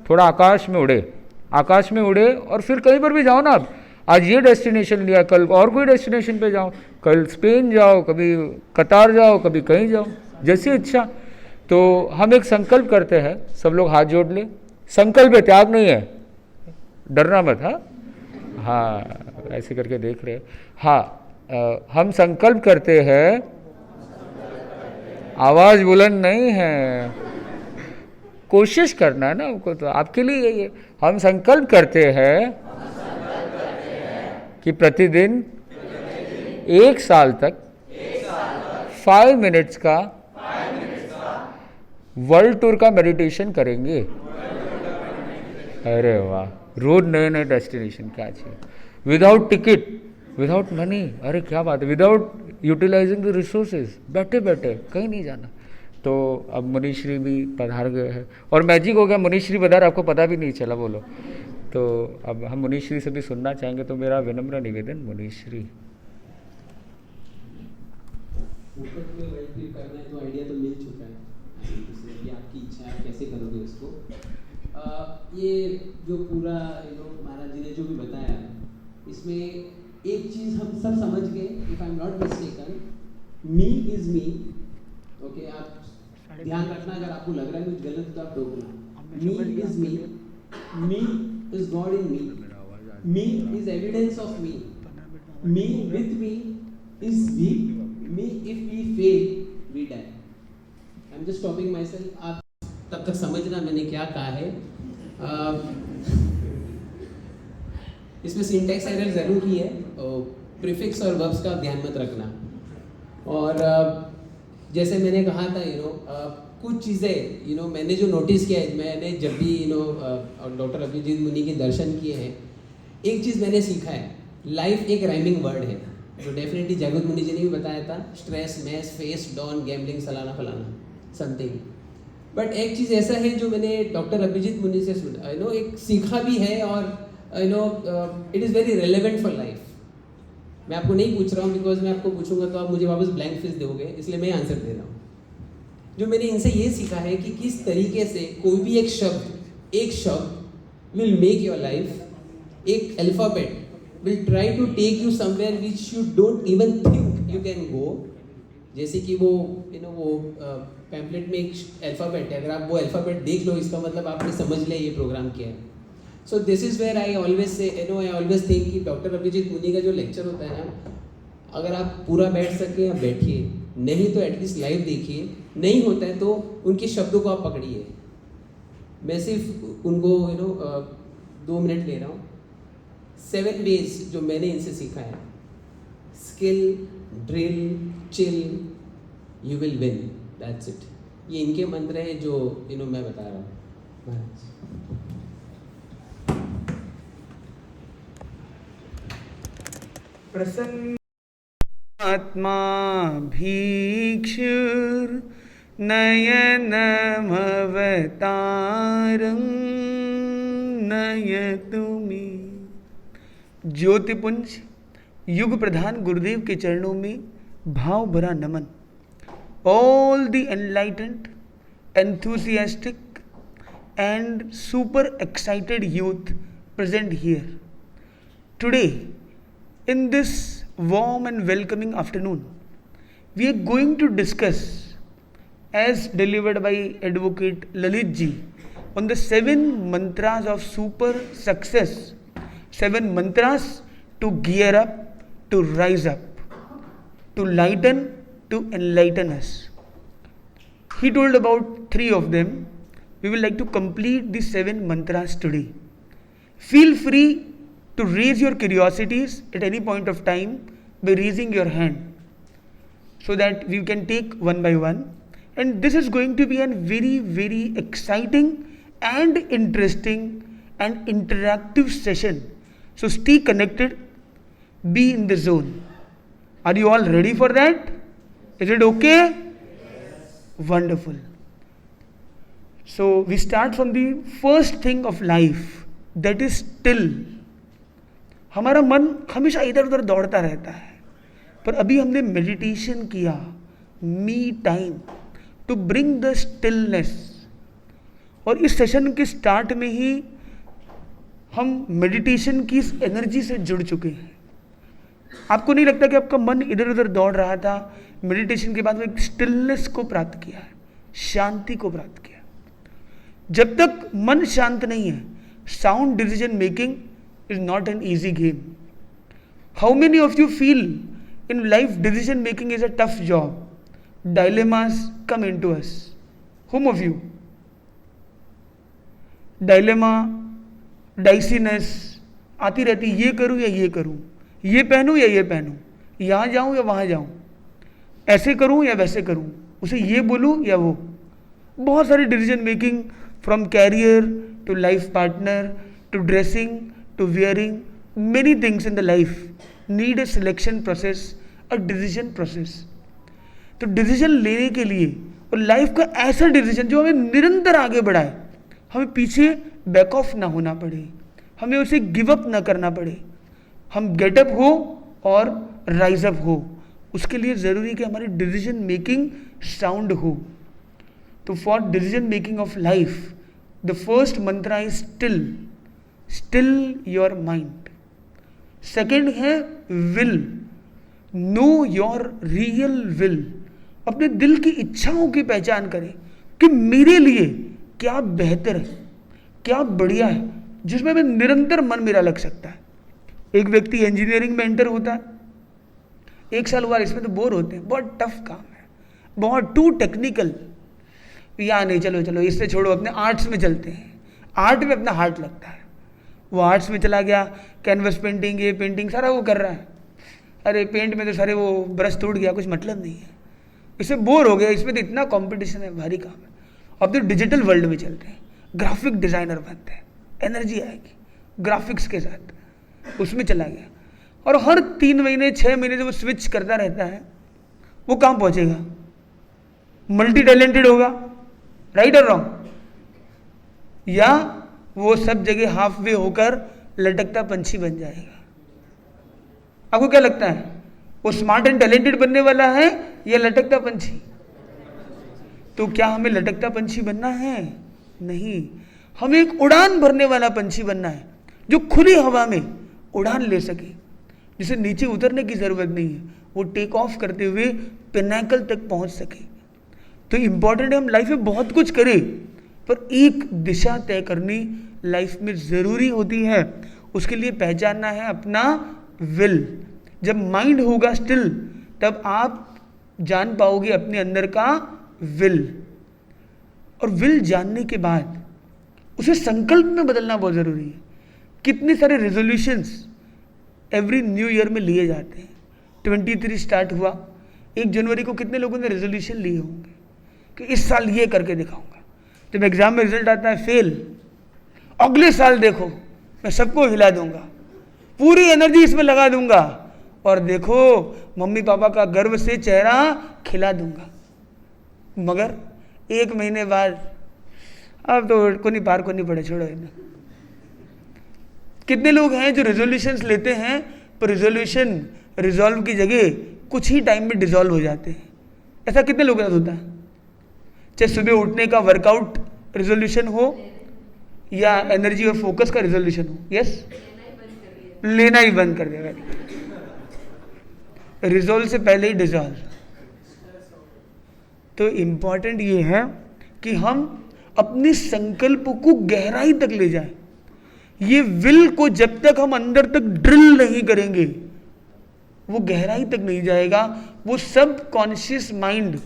[SPEAKER 3] थोड़ा आकाश में उड़े, आकाश में उड़े, और फिर कहीं पर भी जाओ ना आप, आज ये डेस्टिनेशन लिया, कल और कोई डेस्टिनेशन पे जाओ, कल स्पेन जाओ, कभी कतार जाओ, कभी कहीं जाओ, जैसी इच्छा. तो हम एक संकल्प करते हैं, सब लोग हाथ जोड़ ले. संकल्प है, त्याग नहीं है, डरना मत. हाँ हाँ, ऐसे करके देख रहे. हाँ, हम संकल्प करते हैं, आवाज़ बुलंद नहीं है, कोशिश करना है ना हमको, तो आपके लिए यही है. हम संकल्प करते हैं कि प्रतिदिन 1 साल तक 5 मिनट्स का वर्ल्ड टूर का मेडिटेशन करेंगे. अरे वाह, रोज नए नए डेस्टिनेशन, क्या चाहिए, विदाउट टिकट, विदाउट मनी. अरे क्या बात है, विदाउट यूटिलाइजिंग द रिसोर्सेज, बैठे बैठे कहीं नहीं जाना. तो अब मुनीश्री भी पधार गए हैं, और मैजिक हो गया, मुनीश्री पधार, आपको पता भी नहीं चला. बोलो. तो अब हम मुनीश्री से भी सुनना चाहेंगे, तो मेरा विनम्र निवेदन, मुनीश्री.
[SPEAKER 2] करना है तो आइडिया तो मिल चुका है, कि आपकी इच्छा है कैसे करोगे उसको. ये जो पूरा महाराज जी ने जो भी बताया, इसमें एक चीज़ हम सब समझ गए, if I am not mistaken, me is me. Okay, आप ध्यान रखना, अगर आपको लग रहा है कुछ गलत तो आप टोकना. Me is me, me is God in me, me is evidence of me, me with me is we, fail, we die. I'm just stopping myself. आप तब तक समझना मैंने क्या कहा है. इसमें सिंटैक्स एरर ज़रूर की है, प्रीफिक्स और वर्ब्स का ध्यान मत रखना. और जैसे मैंने कहा था कुछ चीज़ें मैंने जो नोटिस किया है, मैंने जब भी डॉक्टर अभिजीत मुनि के दर्शन किए हैं, एक चीज़ मैंने सीखा है, लाइफ एक राइमिंग वर्ड है. जो डेफिनेटली जागृत मुनि जी ने भी बताया था, stress, mess, face, don, gambling, फलाना फलाना समथिंग. बट एक चीज़ ऐसा है जो मैंने डॉक्टर अभिजीत मुनि से सुना, एक सीखा भी है, और it is very relevant for life. मैं आपको नहीं पूछ रहा हूँ, बिकॉज मैं आपको पूछूंगा तो आप मुझे वापस ब्लैंक फेस दोगे, इसलिए मैं आंसर दे रहा हूँ. जो मैंने इनसे ये सीखा है कि किस तरीके से कोई भी एक शब्द विल मेक योर लाइफ. एक alphabet will try to take you somewhere which you don't even think you can go. जैसे कि वो पैम्पलेट में एक अल्फ़ाबेट है, अगर आप वो अल्फ़ाबेट देख लो, इसका मतलब आपने समझ लिया ये प्रोग्राम क्या है. So this is where I always say I always think कि डॉक्टर अभिजीत मुनि का जो लेक्चर होता है ना, अगर आप पूरा बैठ सके या बैठिए, नहीं तो एटलीस्ट लाइव देखिए, नहीं होता है तो उनके शब्दों को आप पकड़िए. मैं सिर्फ उनको 2 मिनट ले रहा हूँ. 7 ways जो मैंने इनसे सीखा है: skill, drill, chill, you will win. That's it. ये इनके मंत्र हैं जो मैं बता रहा हूँ.
[SPEAKER 1] प्रसन्न आत्मा भीक्षुर नयनमवतारं नयतुमी. ज्योतिपुंज युग प्रधान गुरुदेव के चरणों में भाव भरा नमन. All the enlightened, enthusiastic and super excited youth present here today in this warm and welcoming afternoon. We are going to discuss, as delivered by Advocate Lalit ji, on the 7 mantras of super success. 7 mantras to gear up, to rise up, to lighten, to enlighten us. He told about 3 of them. We will like to complete the 7 mantras today. Feel free to raise your curiosities at any point of time by raising your hand, so that we can take one by one. And this is going to be a very, very exciting and interesting and interactive session. So stay connected, be in the zone. Are you all ready for that? Is it okay? Yes. Wonderful. So we start from the first thing of life, that is still. हमारा मन हमेशा इधर उधर दौड़ता रहता है, पर अभी हमने मेडिटेशन किया, me time, to bring the stillness. और इस सेशन के स्टार्ट में ही हम मेडिटेशन की इस एनर्जी से जुड़ चुके हैं. आपको नहीं लगता कि आपका मन इधर उधर दौड़ रहा था? मेडिटेशन के बाद में एक स्टिलनेस को प्राप्त किया है, शांति को प्राप्त किया. जब तक मन शांत नहीं है, sound decision making is not an easy game. How many of you feel in life decision making is a tough job? dilemmas come into us. Whom of you? Dilemma, डाइसीनेस आती रहती, ये करूं या ये करूं, ये पहनूं या ये पहनूं, यहाँ जाऊं या वहाँ जाऊं, ऐसे करूं या वैसे करूं, उसे ये बोलूं या वो. बहुत सारी decision making, from career to life partner to dressing to wearing, many things in the life need a selection process, a decision process. तो डिसीजन लेने के लिए, और लाइफ का ऐसा डिसीजन जो हमें निरंतर आगे बढ़ाए, हमें पीछे बैक ऑफ ना होना पड़े, हमें उसे गिव अप ना करना पड़े, हम गेट अप हो और राइज अप हो, उसके लिए ज़रूरी है कि हमारी डिसीजन मेकिंग साउंड हो. तो for decision making of life the first mantra is still, still your mind. Second है will, know your real will. अपने दिल की इच्छाओं की पहचान करें कि मेरे लिए क्या बेहतर है, क्या बढ़िया है, जिसमें मैं निरंतर मन मेरा लग सकता है. एक व्यक्ति इंजीनियरिंग में एंटर होता है, 1 साल हुआ, इसमें तो बोर होते हैं, बहुत टफ काम है, बहुत टू टेक्निकल, या नहीं चलो चलो इससे छोड़ो, अपने आर्ट्स में चलते हैं, आर्ट में अपना हार्ट लगता है, वो आर्ट्स में चला गया, कैनवस पेंटिंग ये पेंटिंग सारा वो कर रहा है, अरे पेंट में तो सारे वो ब्रश टूट गया, कुछ मतलब नहीं है, इससे बोर हो गया, इसमें तो इतना कंपटीशन है, भारी काम है। अब तो डिजिटल वर्ल्ड में चलते हैं, ग्राफिक डिज़ाइनर बनते हैं, एनर्जी आएगी ग्राफिक्स के साथ, उसमें चला गया, और हर 3 महीने 6 महीने से वो स्विच करता रहता है, वो कहाँ पहुँचेगा? मल्टी टैलेंटेड होगा, राइट और रॉन्ग? या वो सब जगह हाफ वे होकर लटकता पंछी बन जाएगा? आपको क्या लगता है, वो स्मार्ट एंड टैलेंटेड बनने वाला है या लटकता पंछी? तो क्या हमें लटकता पंछी बनना है? नहीं, हमें एक उड़ान भरने वाला पंछी बनना है, जो खुली हवा में उड़ान ले सके, जिसे नीचे उतरने की जरूरत नहीं है, वो टेक ऑफ करते हुए पिनाकल तक पहुंच सके। तो इंपॉर्टेंट है हम लाइफ में बहुत कुछ करें, पर एक दिशा तय करनी लाइफ में ज़रूरी होती है। उसके लिए पहचानना है अपना विल। जब माइंड होगा स्टिल, तब आप जान पाओगे अपने अंदर का विल, और विल जानने के बाद उसे संकल्प में बदलना बहुत ज़रूरी है। कितने सारे रेजोल्यूशंस एवरी न्यू ईयर में लिए जाते हैं। 23 स्टार्ट हुआ, 1 जनवरी को कितने लोगों ने रेजोल्यूशन लिए होंगे कि इस साल ये करके दिखाऊंगा। जब एग्जाम में रिजल्ट आता है फेल, अगले साल देखो मैं सबको हिला दूंगा, पूरी एनर्जी इसमें लगा दूंगा, और देखो मम्मी पापा का गर्व से चेहरा खिला दूंगा। मगर 1 महीने बाद अब तो को नहीं पार को नहीं पड़े, छोड़ो इन्हें। कितने लोग हैं जो रेजोल्यूशंस लेते हैं, पर रेजोल्यूशन रिजॉल्व की जगह कुछ ही टाइम में डिजॉल्व हो जाते हैं? ऐसा कितने लोगों के साथ होता है? चाहे सुबह उठने का वर्कआउट रेजोल्यूशन हो या एनर्जी और फोकस का रेजोल्यूशन हो, यस, लेना ही बंद कर देगा। रिजॉल्व से पहले ही डिजॉल्व। तो इंपॉर्टेंट ये है कि हम अपने संकल्प को गहराई तक ले जाएं। ये विल को जब तक हम अंदर तक ड्रिल नहीं करेंगे, वो गहराई तक नहीं जाएगा। वो सब कॉन्शियस माइंड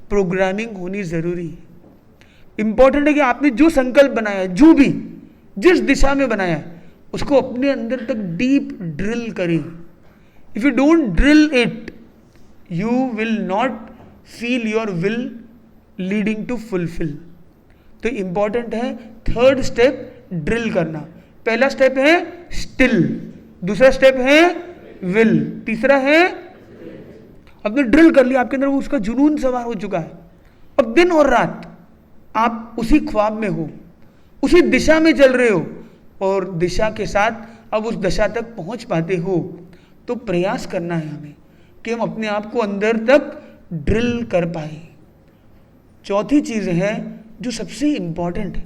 [SPEAKER 1] प्रोग्रामिंग होनी जरूरी है। इंपॉर्टेंट है कि आपने जो संकल्प बनाया है, जो भी जिस दिशा में बनाया है, उसको अपने अंदर तक डीप ड्रिल करें। If you don't drill it, you will not feel your will leading to fulfil. तो इंपॉर्टेंट है 3rd स्टेप ड्रिल करना। पहला स्टेप है स्टिल, दूसरा स्टेप है विल, तीसरा है आपने ड्रिल कर लिया, आपके अंदर वो उसका जुनून सवार हो चुका है। अब दिन और रात आप उसी ख्वाब में हो, उसी दिशा में चल रहे हो, और दिशा के साथ अब उस दशा तक पहुंच पाते हो। तो प्रयास करना है हमें कि हम अपने आप को अंदर तक ड्रिल कर पाए। चौथी चीज़ है जो सबसे इंपॉर्टेंट है,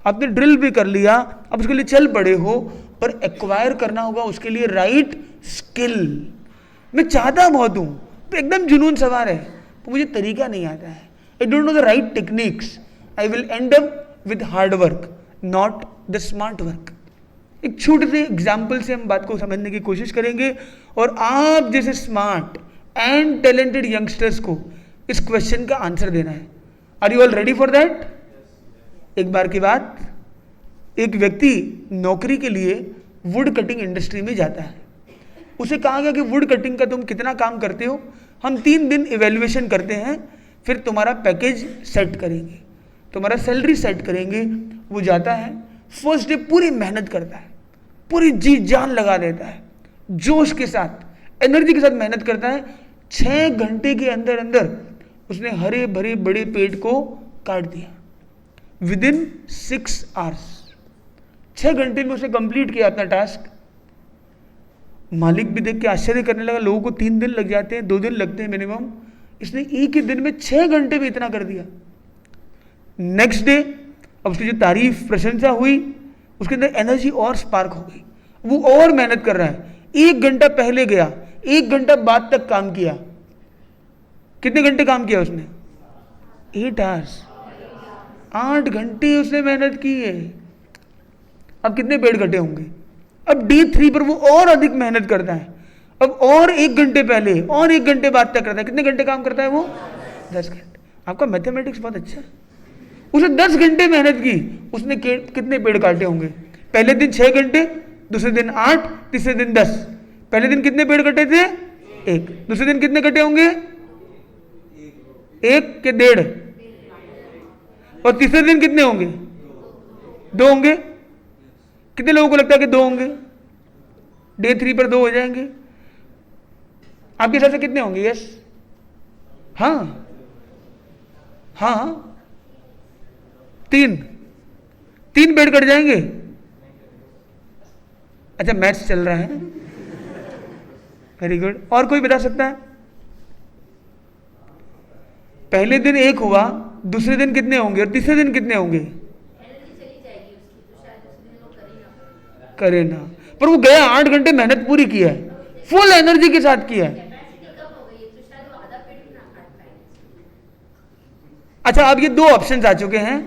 [SPEAKER 1] आपने ड्रिल भी कर लिया, अब उसके लिए चल पड़े हो, पर एक्वायर करना होगा उसके लिए राइट स्किल। मैं चाहता बहुत हूँ, तो एकदम जुनून सवार है, तो मुझे तरीका नहीं आता है, आई don't know the right techniques, I will and up with hard work not the smart work. एक छोटे से एग्जाम्पल से हम बात को समझने की कोशिश करेंगे, और आप जैसे स्मार्ट एंड टैलेंटेड यंगस्टर्स को इस क्वेश्चन का आंसर देना है। Are you all ready for that? एक बार की बात, एक व्यक्ति नौकरी के लिए वुड कटिंग इंडस्ट्री में जाता है। उसे कहा गया कि वुड कटिंग का तुम कितना काम करते हो, हम 3 दिन इवेल्युएशन करते हैं, फिर तुम्हारा पैकेज सेट करेंगे, तुम्हारा सैलरी सेट करेंगे। वो जाता है, फर्स्ट डे पूरी मेहनत करता है, पूरी जी जान लगा देता है, जोश के साथ एनर्जी के साथ मेहनत करता है। 6 घंटे के अंदर अंदर उसने हरे भरे बड़े पेड़ को काट दिया, विदिन 6 आवर्स। 6 घंटे में उसने कंप्लीट किया अपना टास्क। मालिक भी देख के आश्चर्य करने लगा, लोगों को 3 दिन लग जाते हैं, 2 दिन लगते हैं मिनिमम, इसने एक ही दिन में 6 घंटे में इतना कर दिया। नेक्स्ट डे अब उसकी जो तारीफ प्रशंसा हुई, उसके अंदर एनर्जी और स्पार्क हो गई, वो और मेहनत कर रहा है। 1 घंटा पहले गया, 1 घंटा बाद तक काम किया। कितने घंटे काम किया उसने? 8 आवर्स, 8 घंटे उसने मेहनत की है। अब कितने पेड़ कटे होंगे? अब डे 3 पर वो और अधिक मेहनत करता है, अब और 1 घंटे पहले और 1 घंटे बाद तक करता है। कितने घंटे काम करता है वो? 10 घंटे। आपका मैथमेटिक्स बहुत अच्छा है। उसने 10 घंटे मेहनत की, उसने कितने पेड़ काटे होंगे? पहले दिन 6 घंटे, दूसरे दिन 8, तीसरे दिन 10। पहले दिन कितने पेड़ कटे थे? 1। दूसरे दिन कितने कटे होंगे? 1 के 1.5। और तीसरे दिन कितने होंगे? 2 होंगे। कितने लोगों को लगता है कि 2 होंगे? डे 3 पर 2 हो जाएंगे। आपके हिसाब से कितने होंगे? यस, हाँ हाँ, 3 पेड़ कट जाएंगे। अच्छा, मैथ्स चल रहा है, वेरी गुड। और कोई बता सकता है? पहले दिन 1 हुआ, दूसरे दिन कितने होंगे और तीसरे दिन कितने होंगे? करे ना, पर वो गया 8 घंटे मेहनत पूरी किया है, फुल एनर्जी के साथ किया है। अच्छा, अब ये 2 ऑप्शंस आ चुके हैं।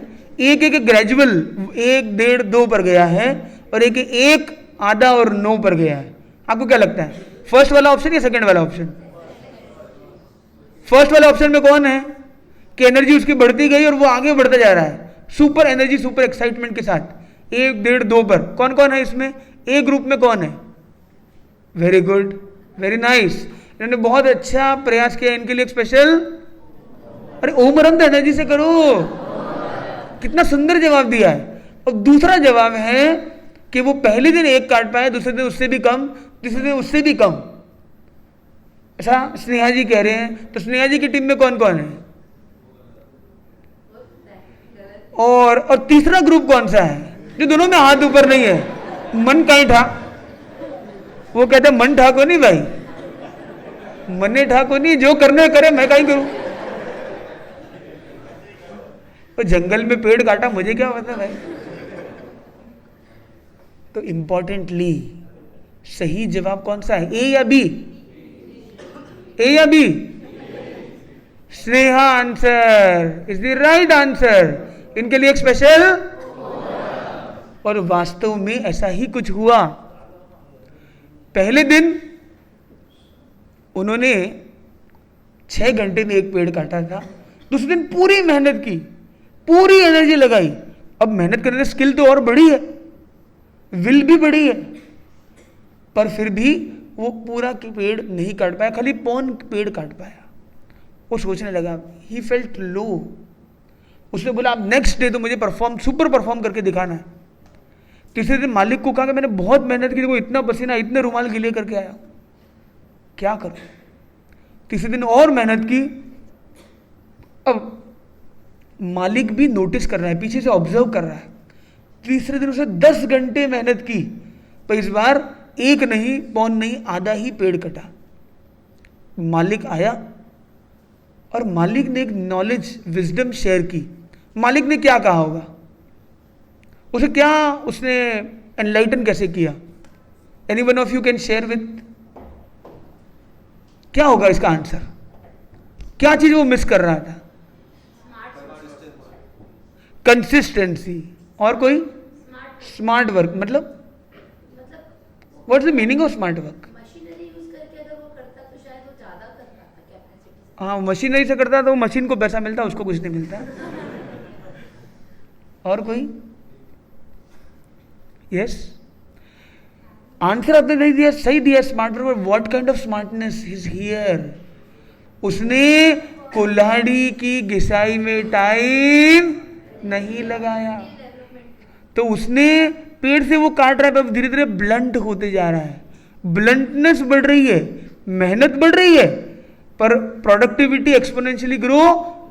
[SPEAKER 1] एक ग्रेजुअल 1, 1.5, 2 पर गया है, और एक आधा और 9 पर गया है। आपको क्या लगता है, फर्स्ट वाला ऑप्शन या सेकंड वाला ऑप्शन? फर्स्ट वाला ऑप्शन में कौन है कि एनर्जी उसकी बढ़ती गई और वो आगे बढ़ता जा रहा है सुपर एनर्जी, सुपर एक्साइटमेंट के साथ। 1, 1.5, 2 पर कौन कौन है इसमें? ए ग्रुप में कौन है? Very good, very nice. इन्होंने बहुत अच्छा प्रयास किया। इनके लिए एक स्पेशल, अरे ओम अनंत एनर्जी से करो। कितना सुंदर जवाब दिया है। और दूसरा जवाब है कि वो पहले दिन 1 काट पाए, दूसरे दिन उससे भी कम, तीसरे दिन उससे भी कम। ऐसा स्नेहा जी कह रहे हैं। तो स्नेहा जी की टीम में कौन कौन है? और तीसरा ग्रुप कौन सा है जो दोनों में हाथ ऊपर नहीं है? मन कहीं ठा, वो कहते हैं मन ठाको नहीं भाई, मने ठाको नहीं, जो करना है करे, मैं कहीं करूं। तो जंगल में पेड़ काटा, मुझे क्या पता भाई। तो इंपॉर्टेंटली सही जवाब कौन सा है? ए या बी? ए या B? Sneha answer is the right answer. इनके लिए एक स्पेशल। और वास्तव में ऐसा ही कुछ हुआ। पहले दिन उन्होंने 6 घंटे में 1 पेड़ काटा था, दूसरे दिन पूरी मेहनत की, पूरी एनर्जी लगाई। अब मेहनत करने से स्किल तो और बढ़ी है, विल भी बढ़ी है, पर फिर भी वो पूरा पेड़ नहीं काट पाया, खाली पौन पेड़ काट पाया। वो सोचने लगा, ही फेल्ट लो। उसने बोला अब नेक्स्ट डे तो मुझे सुपर परफॉर्म करके दिखाना है। तीसरे दिन मालिक को कहा कि मैंने बहुत मेहनत की, देखो इतना पसीना, इतने रुमाल गीले करके आया, क्या करूं। तीसरे दिन और मेहनत की। अब मालिक भी नोटिस कर रहा है, पीछे से ऑब्जर्व कर रहा है। तीसरे दिन उसने 10 घंटे मेहनत की, पर इस बार 1 नहीं, पौन नहीं, आधा ही पेड़ कटा। मालिक आया और मालिक ने एक नॉलेज, विजडम शेयर की। मालिक ने क्या कहा होगा? उसने एनलाइटन कैसे किया? Any one of you can share with? क्या होगा इसका आंसर? क्या चीज वो मिस कर रहा था? कंसिस्टेंसी। और कोई? Smart work. मतलब what's the meaning of smart work?
[SPEAKER 4] Machinery use करके अगर वो करता तो शायद वो ज्यादा कर पाता कैपेसिटी।
[SPEAKER 1] हाँ, मशीनरी से करता तो वो मशीन को पैसा मिलता, उसको कुछ नहीं मिलता। और कोई? यस, आंसर आपने नहीं दिया, सही दिया। Smart work. What kind of smartness is here? उसने कुल्हाड़ी की घिसाई में टाइम नहीं लगाया। तो उसने पेड़ से वो काट रहा है, धीरे धीरे ब्लंट होते जा रहा है, ब्लंटनेस बढ़ रही है, मेहनत बढ़ रही है, पर प्रोडक्टिविटी एक्सपोनेंशियली ग्रो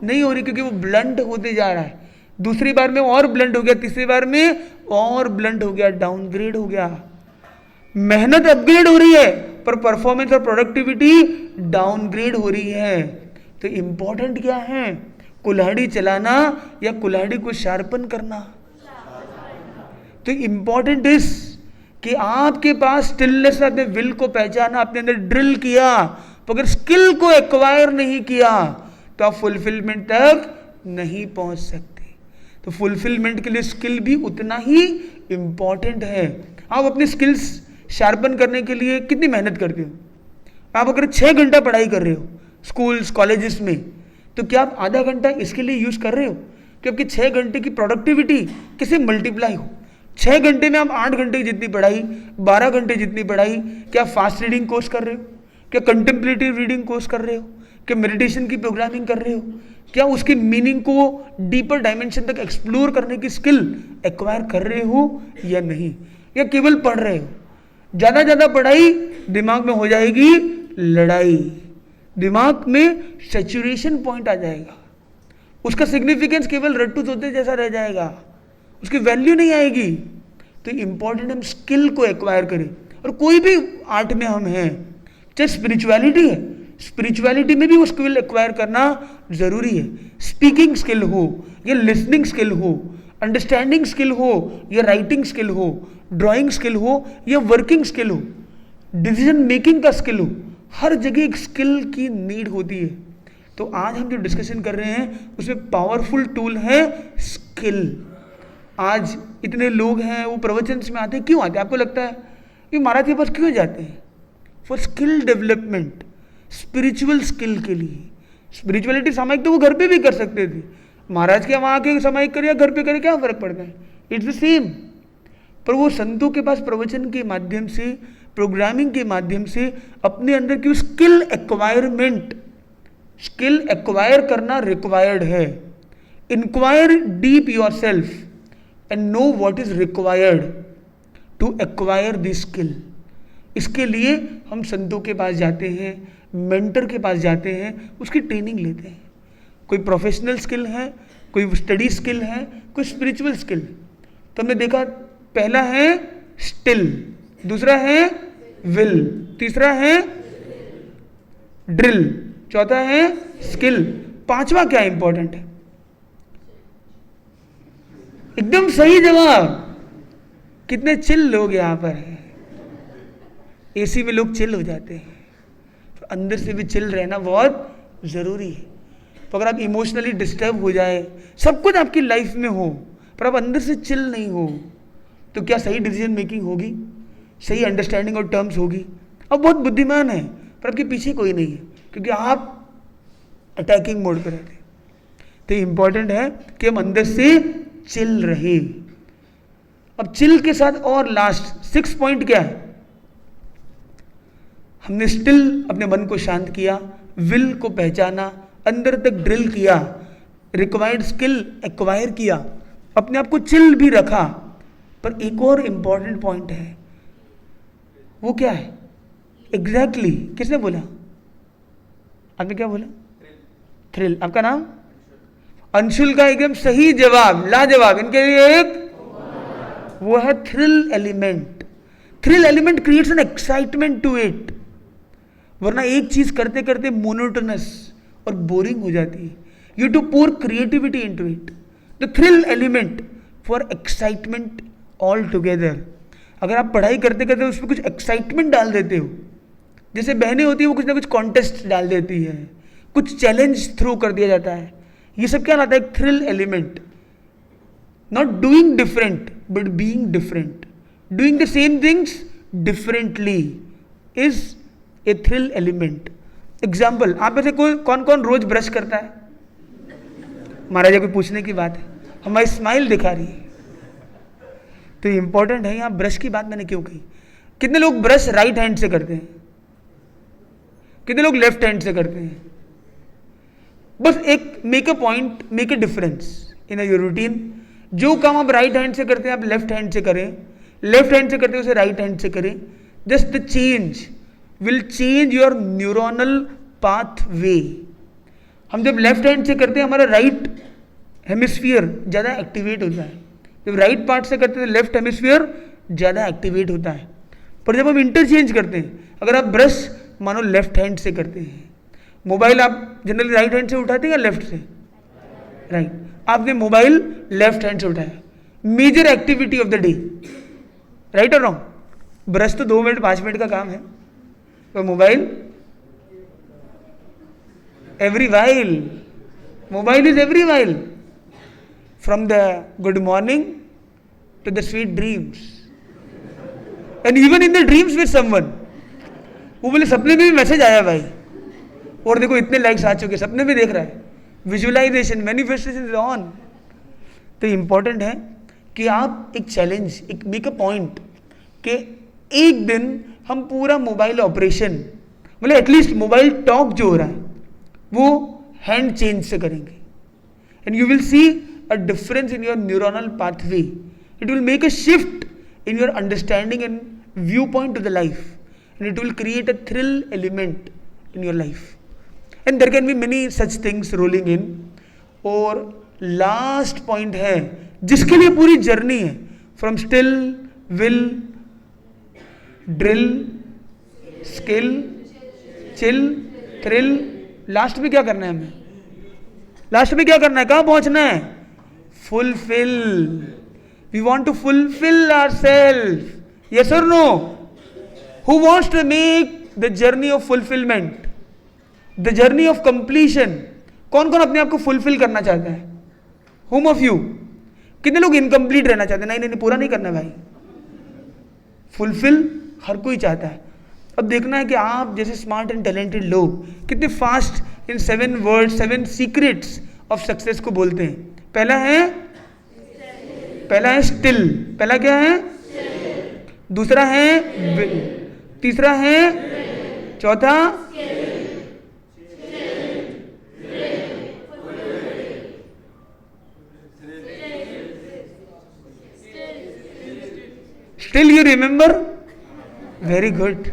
[SPEAKER 1] नहीं हो रही, क्योंकि वो ब्लंट होते जा रहा है। दूसरी बार में और ब्लंट हो गया, तीसरी बार में और ब्लंट हो गया, डाउनग्रेड हो गया। मेहनत अपग्रेड हो रही है, पर परफॉर्मेंस और प्रोडक्टिविटी डाउनग्रेड हो रही है। तो इंपॉर्टेंट क्या है? कुल्हाड़ी चलाना या कुल्हाड़ी को शार्पन करना? तो इंपॉर्टेंट इस कि आपके पास स्टिलनेस, अपने विल को पहचाना, अपने अंदर ड्रिल किया, तो अगर स्किल को एक्वायर नहीं किया तो आप फुलफिलमेंट तक नहीं पहुंच सकते। तो फुलफिलमेंट के लिए स्किल भी उतना ही इंपॉर्टेंट है। आप अपने स्किल्स शार्पन करने के लिए कितनी मेहनत करते हो? आप अगर 6 घंटा पढ़ाई कर रहे हो स्कूल्स कॉलेजेस में, तो क्या आप आधा घंटा इसके लिए यूज़ कर रहे हो कि आपकी 6 घंटे की प्रोडक्टिविटी कैसे मल्टीप्लाई हो? 6 घंटे में आप 8 घंटे जितनी पढ़ाई, 12 घंटे जितनी पढ़ाई, क्या फास्ट रीडिंग कोर्स कर रहे हो, क्या कंटेम्पलेटिव रीडिंग कोर्स कर रहे हो, क्या मेडिटेशन की प्रोग्रामिंग कर रहे हो, क्या उसकी मीनिंग को डीपर डायमेंशन तक एक्सप्लोर करने की स्किल एक्वायर कर रहे हो या नहीं, या केवल पढ़ रहे हो? ज़्यादा पढ़ाई दिमाग में हो जाएगी लड़ाई, दिमाग में सैचुरेशन पॉइंट आ जाएगा, उसका सिग्निफिकेंस केवल रट्टू तोते जैसा रह जाएगा, उसकी वैल्यू नहीं आएगी। तो इम्पॉर्टेंट हम स्किल को एक्वायर करें। और कोई भी आर्ट में हम हैं, चाहे स्पिरिचुअलिटी है, स्पिरिचुअलिटी में भी वो स्किल एक्वायर करना जरूरी है। स्पीकिंग स्किल हो या लिसनिंग स्किल हो, अंडरस्टैंडिंग स्किल हो या राइटिंग स्किल हो, ड्राइंग स्किल हो या वर्किंग स्किल हो, डिसीजन मेकिंग का स्किल हो, हर जगह एक स्किल की नीड होती है। तो आज हम जो डिस्कशन कर रहे हैं उसमें पावरफुल टूल है स्किल। आज इतने लोग हैं वो प्रवचन में आते हैं, क्यों आते हैं? आपको लगता है कि महाराज के पास क्यों जाते हैं? For skill development, spiritual skill के लिए। स्पिरिचुअलिटी सामायिक तो वो घर पे भी कर सकते थे, महाराज के वहाँ आके सामायिक करे या घर पे करे, क्या फर्क पड़ता है? It's the same. पर वो संतों के पास प्रवचन के माध्यम से, प्रोग्रामिंग के माध्यम से अपने अंदर की स्किल एक्वायरमेंट, स्किल एक्वायर करना रिक्वायर्ड है। Inquire deep yourself and know what is required to acquire this skill. इसके लिए हम संतों के पास जाते हैं, मेंटर के पास जाते हैं, उसकी ट्रेनिंग लेते हैं। कोई प्रोफेशनल स्किल है, कोई स्टडी स्किल है, कोई स्पिरिचुअल स्किल। तो हमने देखा पहला है स्टिल, दूसरा है विल, तीसरा है ड्रिल, चौथा है स्किल, पांचवा क्या इंपॉर्टेंट है? एकदम सही जवाब। कितने चिल लोग यहां पर हैं। एसी में लोग चिल हो जाते हैं, तो अंदर से भी चिल रहना बहुत जरूरी है। तो अगर आप इमोशनली डिस्टर्ब हो जाए, सब कुछ आपकी लाइफ में हो, पर आप अंदर से चिल नहीं हो, तो क्या सही डिसीजन मेकिंग होगी? सही अंडरस्टैंडिंग और टर्म्स होगी? आप बहुत बुद्धिमान हैं पर आपके पीछे कोई नहीं है, क्योंकि आप अटैकिंग मोड पर रहते हैं। तो इम्पॉर्टेंट है कि हम अंदर से चिल रहे। अब चिल के साथ और लास्ट 6 पॉइंट क्या है? हमने स्टिल अपने मन को शांत किया, विल को पहचाना, अंदर तक ड्रिल किया, रिक्वायर्ड स्किल एक्वायर किया, अपने आप को चिल भी रखा। पर एक और इंपॉर्टेंट पॉइंट है, वो क्या है? एग्जैक्टली किसने बोला? आपने क्या बोला? थ्रिल। आपका नाम? अंशुल का एकदम सही जवाब, लाजवाब। इनके लिए एक वो है thrill element. Thrill element creates an excitement to it, वरना एक चीज करते करते मोनोटोनस और बोरिंग हो जाती है। You to pour creativity into it, the thrill element for excitement all together. अगर आप पढ़ाई करते करते उसमें कुछ एक्साइटमेंट डाल देते हो, जैसे बहनें होती है वो कुछ ना कुछ कॉन्टेस्ट डाल देती है, कुछ चैलेंज थ्रो कर दिया जाता है, ये सब क्या लाता है? एक thrill element. Not doing different but being different, doing the same things differently is a thrill element. Example, आप में से कोई कौन कौन रोज ब्रश करता है? महाराजा कोई पूछने की बात है, हमारी स्माइल दिखा रही है। तो इंपॉर्टेंट है यहाँ ब्रश की बात मैंने क्यों कही। कितने लोग ब्रश राइट हैंड से करते हैं, कितने लोग लेफ्ट हैंड से करते हैं? बस एक make a point, make a difference in your routine. जो काम आप राइट हैंड से करते हैं आप लेफ्ट हैंड से करें, लेफ्ट हैंड से करते हैं उसे राइट हैंड से करें। Just the change will change your neuronal pathway. हम जब लेफ्ट हैंड से करते हैं हमारा राइट हेमिस्फीयर ज़्यादा एक्टिवेट होता है, जब राइट पार्ट से करते हैं तो लेफ्ट हेमिस्फीयर ज़्यादा एक्टिवेट होता है। पर जब हम इंटरचेंज करते हैं, अगर आप ब्रश मानो लेफ्ट हैंड से करते हैं, मोबाइल आप जनरली राइट हैंड से उठाते हैं या लेफ्ट से? राइट। आपने मोबाइल लेफ्ट हैंड से उठाया, major activity of the day, right और रॉन्ग? ब्रश तो 2 मिनट 5 मिनट का काम है, तो mobile every while, mobile is every while, from the good morning to the sweet dreams and even in the dreams with someone. वो बोले सपने में भी मैसेज आया भाई, और देखो इतने लाइक्स आ चुके, सपने में देख रहा है, विजुअलाइजेशन, मैनिफेस्टेशन इज ऑन। तो इम्पॉर्टेंट है कि आप एक चैलेंज, एक मेक अ पॉइंट कि एक दिन हम पूरा मोबाइल ऑपरेशन, मतलब एटलीस्ट मोबाइल टॉक जो हो रहा है वो हैंड चेंज से करेंगे, and you will see a difference in your neuronal pathway. It will make a shift in your understanding and viewpoint to the life, and it will create a thrill element in your life, and there can be many such things rolling in। और last point है जिसके लिए पूरी journey है, from still, will, drill, skill, chill, thrill, last में क्या करना है हमें? लास्ट में क्या करना है? कहां पहुंचना है? Fulfil. We want to fulfill ourselves. Yes or no? Who wants to make the journey of fulfillment, the journey of completion? कौन कौन अपने आप को फुलफिल करना चाहता है? Whom of you? कितने लोग इनकम्प्लीट रहना चाहते हैं? नहीं नहीं नहीं, पूरा नहीं करना भाई। फुलफिल हर कोई चाहता है। अब देखना है कि आप जैसे स्मार्ट एंड टैलेंटेड लोग कितने fast in 7 words, 7 secrets of success को बोलते हैं। पहला है स्टिल। पहला क्या है? दूसरा है विल, तीसरा है, चौथा still. You remember? Very good.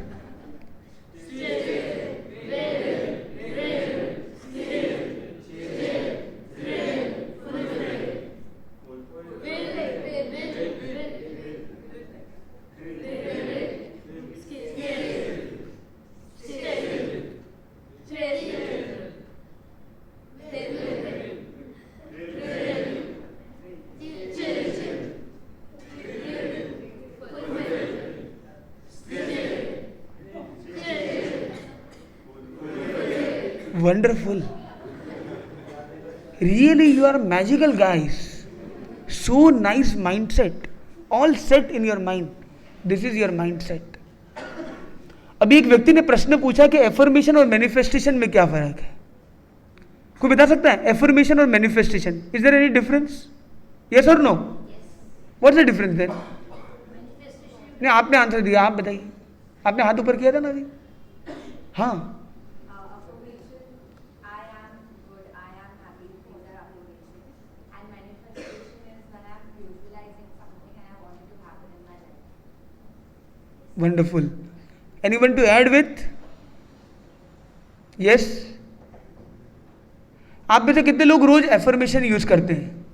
[SPEAKER 1] Wonderful. Really, you are magical guys. So nice mindset. All set in your mind. This is your mindset. अभी एक व्यक्ति ने प्रश्न पूछा कि एफर्मेशन और मैनिफेस्टेशन में क्या फर्क है? कोई बता सकता है? एफर्मेशन और manifestation, is there any difference? Yes और no? What's the difference then? नहीं, आपने आंसर दिया, आप बताइए। आपने हाथ ऊपर किया था ना अभी? हाँ, wonderful. Anyone to add with? Yes? आप में से कितने लोग रोज एफर्मेशन यूज करते हैं?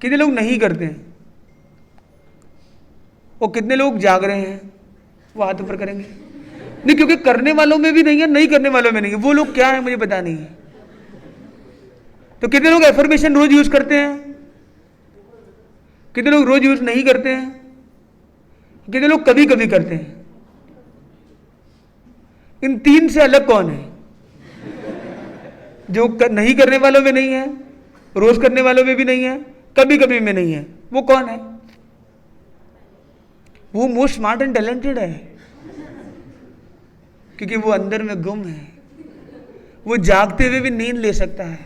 [SPEAKER 1] कितने लोग नहीं करते हैं? और कितने लोग जाग रहे हैं? वो हाथ ऊपर करेंगे। नहीं, क्योंकि करने वालों में भी नहीं है, नहीं करने वालों में नहीं है। वो लोग क्या है मुझे पता नहीं है। तो कितने लोग एफर्मेशन रोज यूज करते हैं? कितने लोग रोज यूज नहीं करते हैं? कितने लोग कभी कभी करते हैं? इन 3 से अलग कौन है? जो नहीं करने वालों में नहीं है, रोज करने वालों में भी नहीं है, कभी कभी में नहीं है, वो कौन है? वो मोस्ट स्मार्ट एंड टैलेंटेड है, क्योंकि वो अंदर में गुम है। वो जागते हुए भी नींद ले सकता है,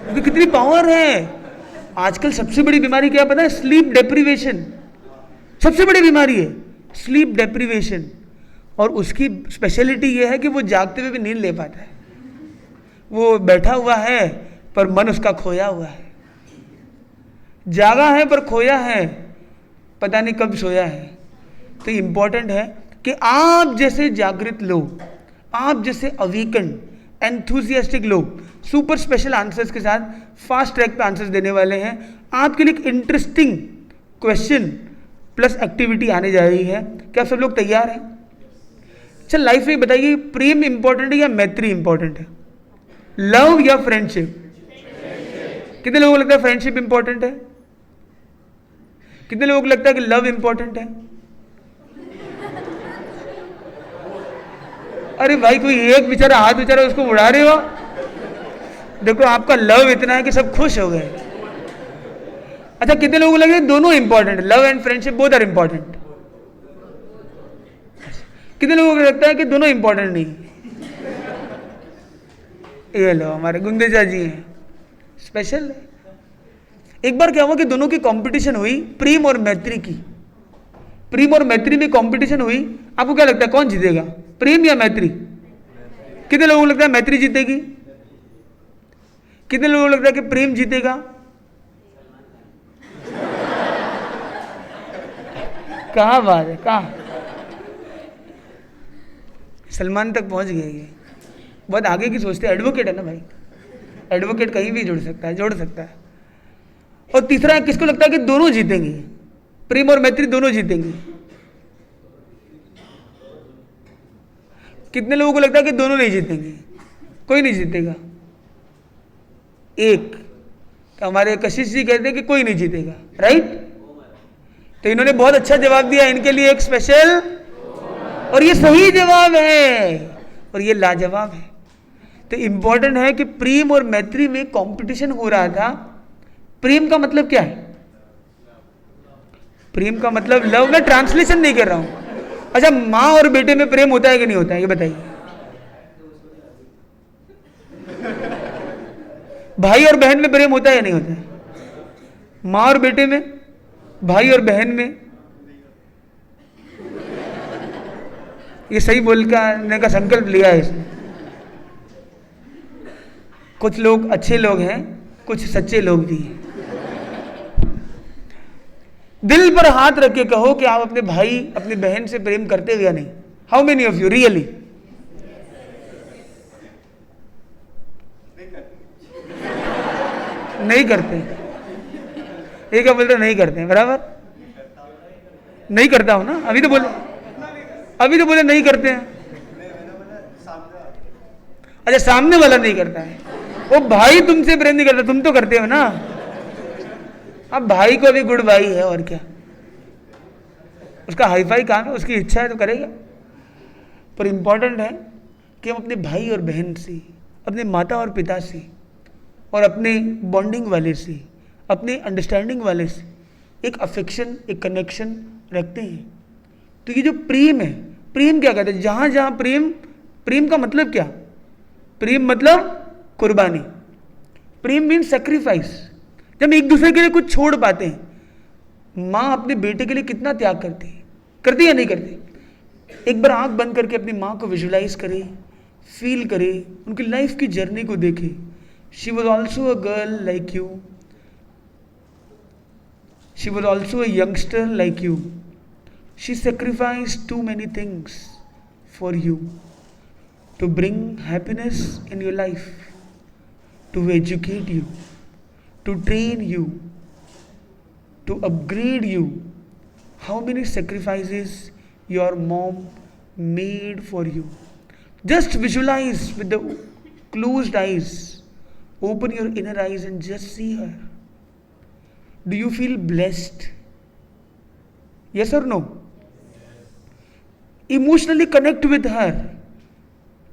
[SPEAKER 1] क्योंकि कितनी पावर है। आजकल सबसे बड़ी बीमारी क्या पता है? Sleep deprivation. सबसे बड़ी बीमारी है स्लीप डेप्रीवेशन, और उसकी स्पेशलिटी ये है कि वो जागते हुए भी नींद ले पाता है। वो बैठा हुआ है पर मन उसका खोया हुआ है, जागा है पर खोया है, पता नहीं कब सोया है। तो इम्पॉर्टेंट है कि आप जैसे जागृत लोग, आप जैसे अवीकन एंथुजियास्टिक लोग सुपर स्पेशल आंसर्स के साथ फास्ट ट्रैक पे आंसर्स देने वाले हैं। आपके लिए एक इंटरेस्टिंग क्वेश्चन प्लस एक्टिविटी आने जा रही है। क्या आप सब लोग तैयार हैं? चल, लाइफ में बताइए, प्रेम इंपॉर्टेंट है या मैत्री इंपॉर्टेंट है? लव या फ्रेंडशिप? कितने लोगों को लगता है फ्रेंडशिप इंपॉर्टेंट है? कितने लोगों को लगता है कि लव इंपॉर्टेंट है? अरे भाई, कोई एक बेचारा हाथ बेचारा उसको उड़ा रहे हो। देखो, आपका लव इतना है कि सब खुश हो गए। अच्छा, कितने लोगों को लगे दोनों इंपॉर्टेंट है? Love and friendship both are important. कितने लोगों को लगता है कि दोनों इंपॉर्टेंट नहीं? ये लो हमारे गुंदेजा जी हैं, स्पेशल है। एक बार क्या हुआ कि दोनों की कंपटीशन हुई, प्रेम और मैत्री की। प्रेम और मैत्री में कंपटीशन हुई। आपको क्या लगता है कौन जीतेगा, प्रेम या मैत्री? कितने लोगों को लगता है मैत्री जीतेगी? कितने लोगों को लगता है कि प्रेम जीतेगा? कहाँ बात है, कहाँ? सलमान तक पहुंच गए ये, बहुत आगे की सोचते हैं। एडवोकेट है ना भाई, एडवोकेट कहीं भी जुड़ सकता है, जोड़ सकता है। और तीसरा किसको लगता है कि दोनों जीतेंगे, प्रेम और मैत्री दोनों जीतेंगे? कितने लोगों को लगता है कि दोनों नहीं जीतेंगे? कोई नहीं जीतेगा। एक तो हमारे कशिश जी कहते हैं कि कोई नहीं जीतेगा, राइट? तो इन्होंने बहुत अच्छा जवाब दिया, इनके लिए एक स्पेशल, और ये सही जवाब है और ये लाजवाब है। तो इंपॉर्टेंट है कि प्रेम और मैत्री में कंपटीशन हो रहा था। प्रेम का मतलब क्या है? प्रेम का मतलब लव। मैं ट्रांसलेशन नहीं कर रहा हूं। अच्छा, माँ और बेटे में प्रेम होता है कि नहीं होता है, ये बताइए। भाई और बहन में प्रेम होता है या नहीं होता है? माँ और बेटे में, भाई और बहन में। ये सही बोलने का संकल्प लिया है इसने। कुछ लोग अच्छे लोग हैं, कुछ सच्चे लोग भी हैं। दिल पर हाथ रख के कहो कि आप अपने भाई अपनी बहन से प्रेम करते हो या नहीं? How many of you really? नहीं करते। एक क्या बोलते नहीं करते हैं, बराबर? नहीं करता हूं ना, अभी तो बोले नहीं करते हैं। अच्छा, सामने वाला नहीं करता है। वो भाई तुमसे प्रेम नहीं करता, तुम तो करते हो ना। अब भाई को भी गुड भाई है, और क्या, उसका हाईफाई काम है, उसकी इच्छा है तो करेगा। पर इंपॉर्टेंट है कि हम अपने भाई और बहन से, अपने माता और पिता से, और अपने बॉन्डिंग वाले से, अपने अंडरस्टैंडिंग वाले से एक अफेक्शन, एक कनेक्शन रखते हैं। तो ये जो प्रेम है, प्रेम क्या कहते हैं? जहां जहां प्रेम, प्रेम का मतलब क्या? प्रेम मतलब कुर्बानी। प्रेम मीन सेक्रीफाइस। जब हम एक दूसरे के लिए कुछ छोड़ पाते हैं। माँ अपने बेटे के लिए कितना त्याग करती है, करती या नहीं करती? एक बार आंख बंद करके अपनी माँ को विजुलाइज करे, फील करे, उनकी लाइफ की जर्नी को देखे। She was also a girl like you, she was also a youngster like you. She sacrificed too many things for you to bring happiness in your life, to educate you, to train you, to upgrade you. How many sacrifices your mom made for you? Just visualize with the closed eyes. Open your inner eyes and just see her. Do you feel blessed? Yes or no? Emotionally connect with her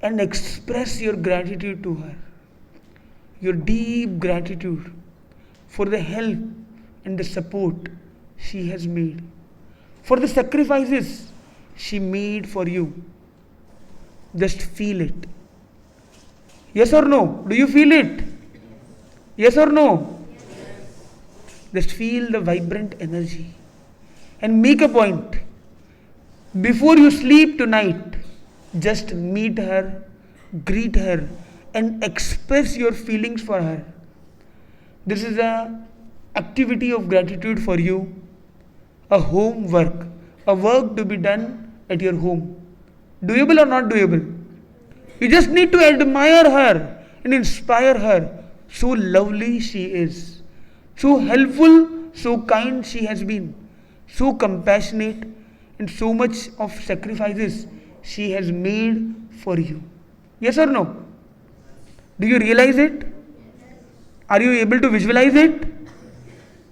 [SPEAKER 1] and express your gratitude to her. Your deep gratitude for the help and the support she has made, for the sacrifices she made for you. Just feel it. Yes or no? Do you feel it? Yes or no? Just feel the vibrant energy and make a point. Before you sleep tonight, just meet her, greet her, and express your feelings for her. This is a activity of gratitude for you, a homework, a work to be done at your home. Doable or not doable? You just need to admire her and inspire her. So lovely she is, so helpful, so kind she has been, so compassionate, and so much of sacrifices she has made for you. Yes or no? Do you realize it? Are you able to visualize it?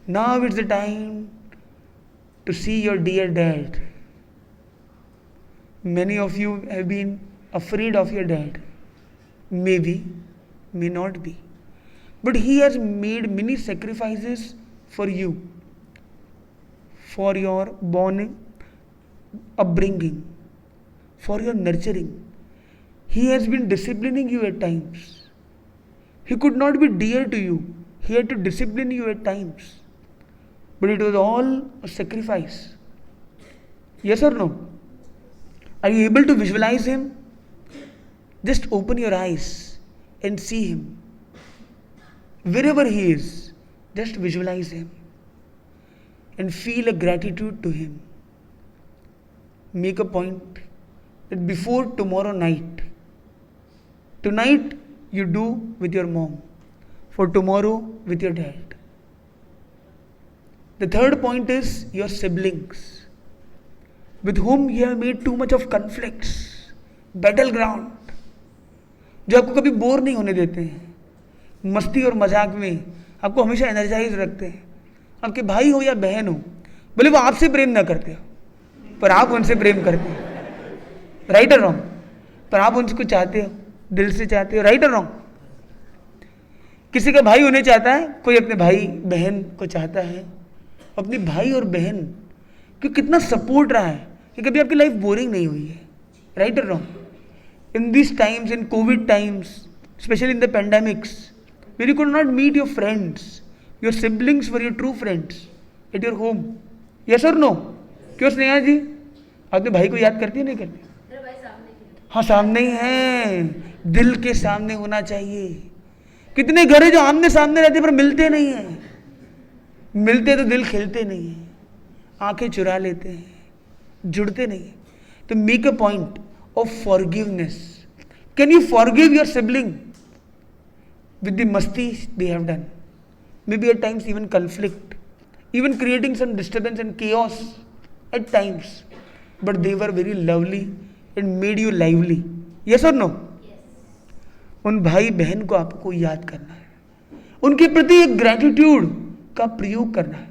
[SPEAKER 1] Now it's the time to see your dear dad. Many of you have been afraid of your dad. Maybe, may not be. But he has made many sacrifices for you, for your born upbringing, for your nurturing. He has been disciplining you at times. He could not be dear to you. He had to discipline you at times. But it was all a sacrifice. Yes or no? Are you able to visualize him? Just open your eyes and see him. Wherever he is, just visualize him and feel a gratitude to him. Make a point that before tomorrow night, tonight you do with your mom, for tomorrow with your dad. The third point is your siblings, with whom you have made too much of conflicts, battleground, जो आपको कभी bore नहीं होने देते हैं, मस्ती और मजाक में आपको हमेशा एनर्जाइज रखते हैं. आपके भाई हो या बहन हो, बोले वो आपसे प्रेम ना करते हो पर आप उनसे प्रेम करते हो. राइट और रॉन्ग? पर आप उनको चाहते हो, दिल से चाहते हो. राइट और रॉन्ग? किसी का भाई होने चाहता है, कोई अपने भाई बहन को चाहता है. अपने भाई और बहन क्यों कितना सपोर्ट रहा है कि कभी आपकी लाइफ बोरिंग नहीं हुई है. राइट और wrong? In this times, in Covid times, specially in the pandemics, where you could not meet your friends, your siblings were your true friends at your home. Yes और no? क्यों स्नेहा जी, अपने भाई को याद करती है नहीं करती?
[SPEAKER 4] मेरा भाई सामने ही है।
[SPEAKER 1] हाँ सामने ही है, दिल के सामने होना चाहिए. कितने घर है जो आमने सामने रहते पर मिलते नहीं है. मिलते तो दिल खिलते नहीं है, आंखें चुरा लेते हैं, जुड़ते नहीं है. तो make a point of forgiveness. Can you forgive your sibling with the masti they have done? Maybe at times even conflict, even creating some disturbance and chaos at times, but they were very lovely and made you lively. Yes or no? उन भाई बहन को आपको याद करना है, उनके प्रति एक ग्रैटिट्यूड का प्रयोग करना है.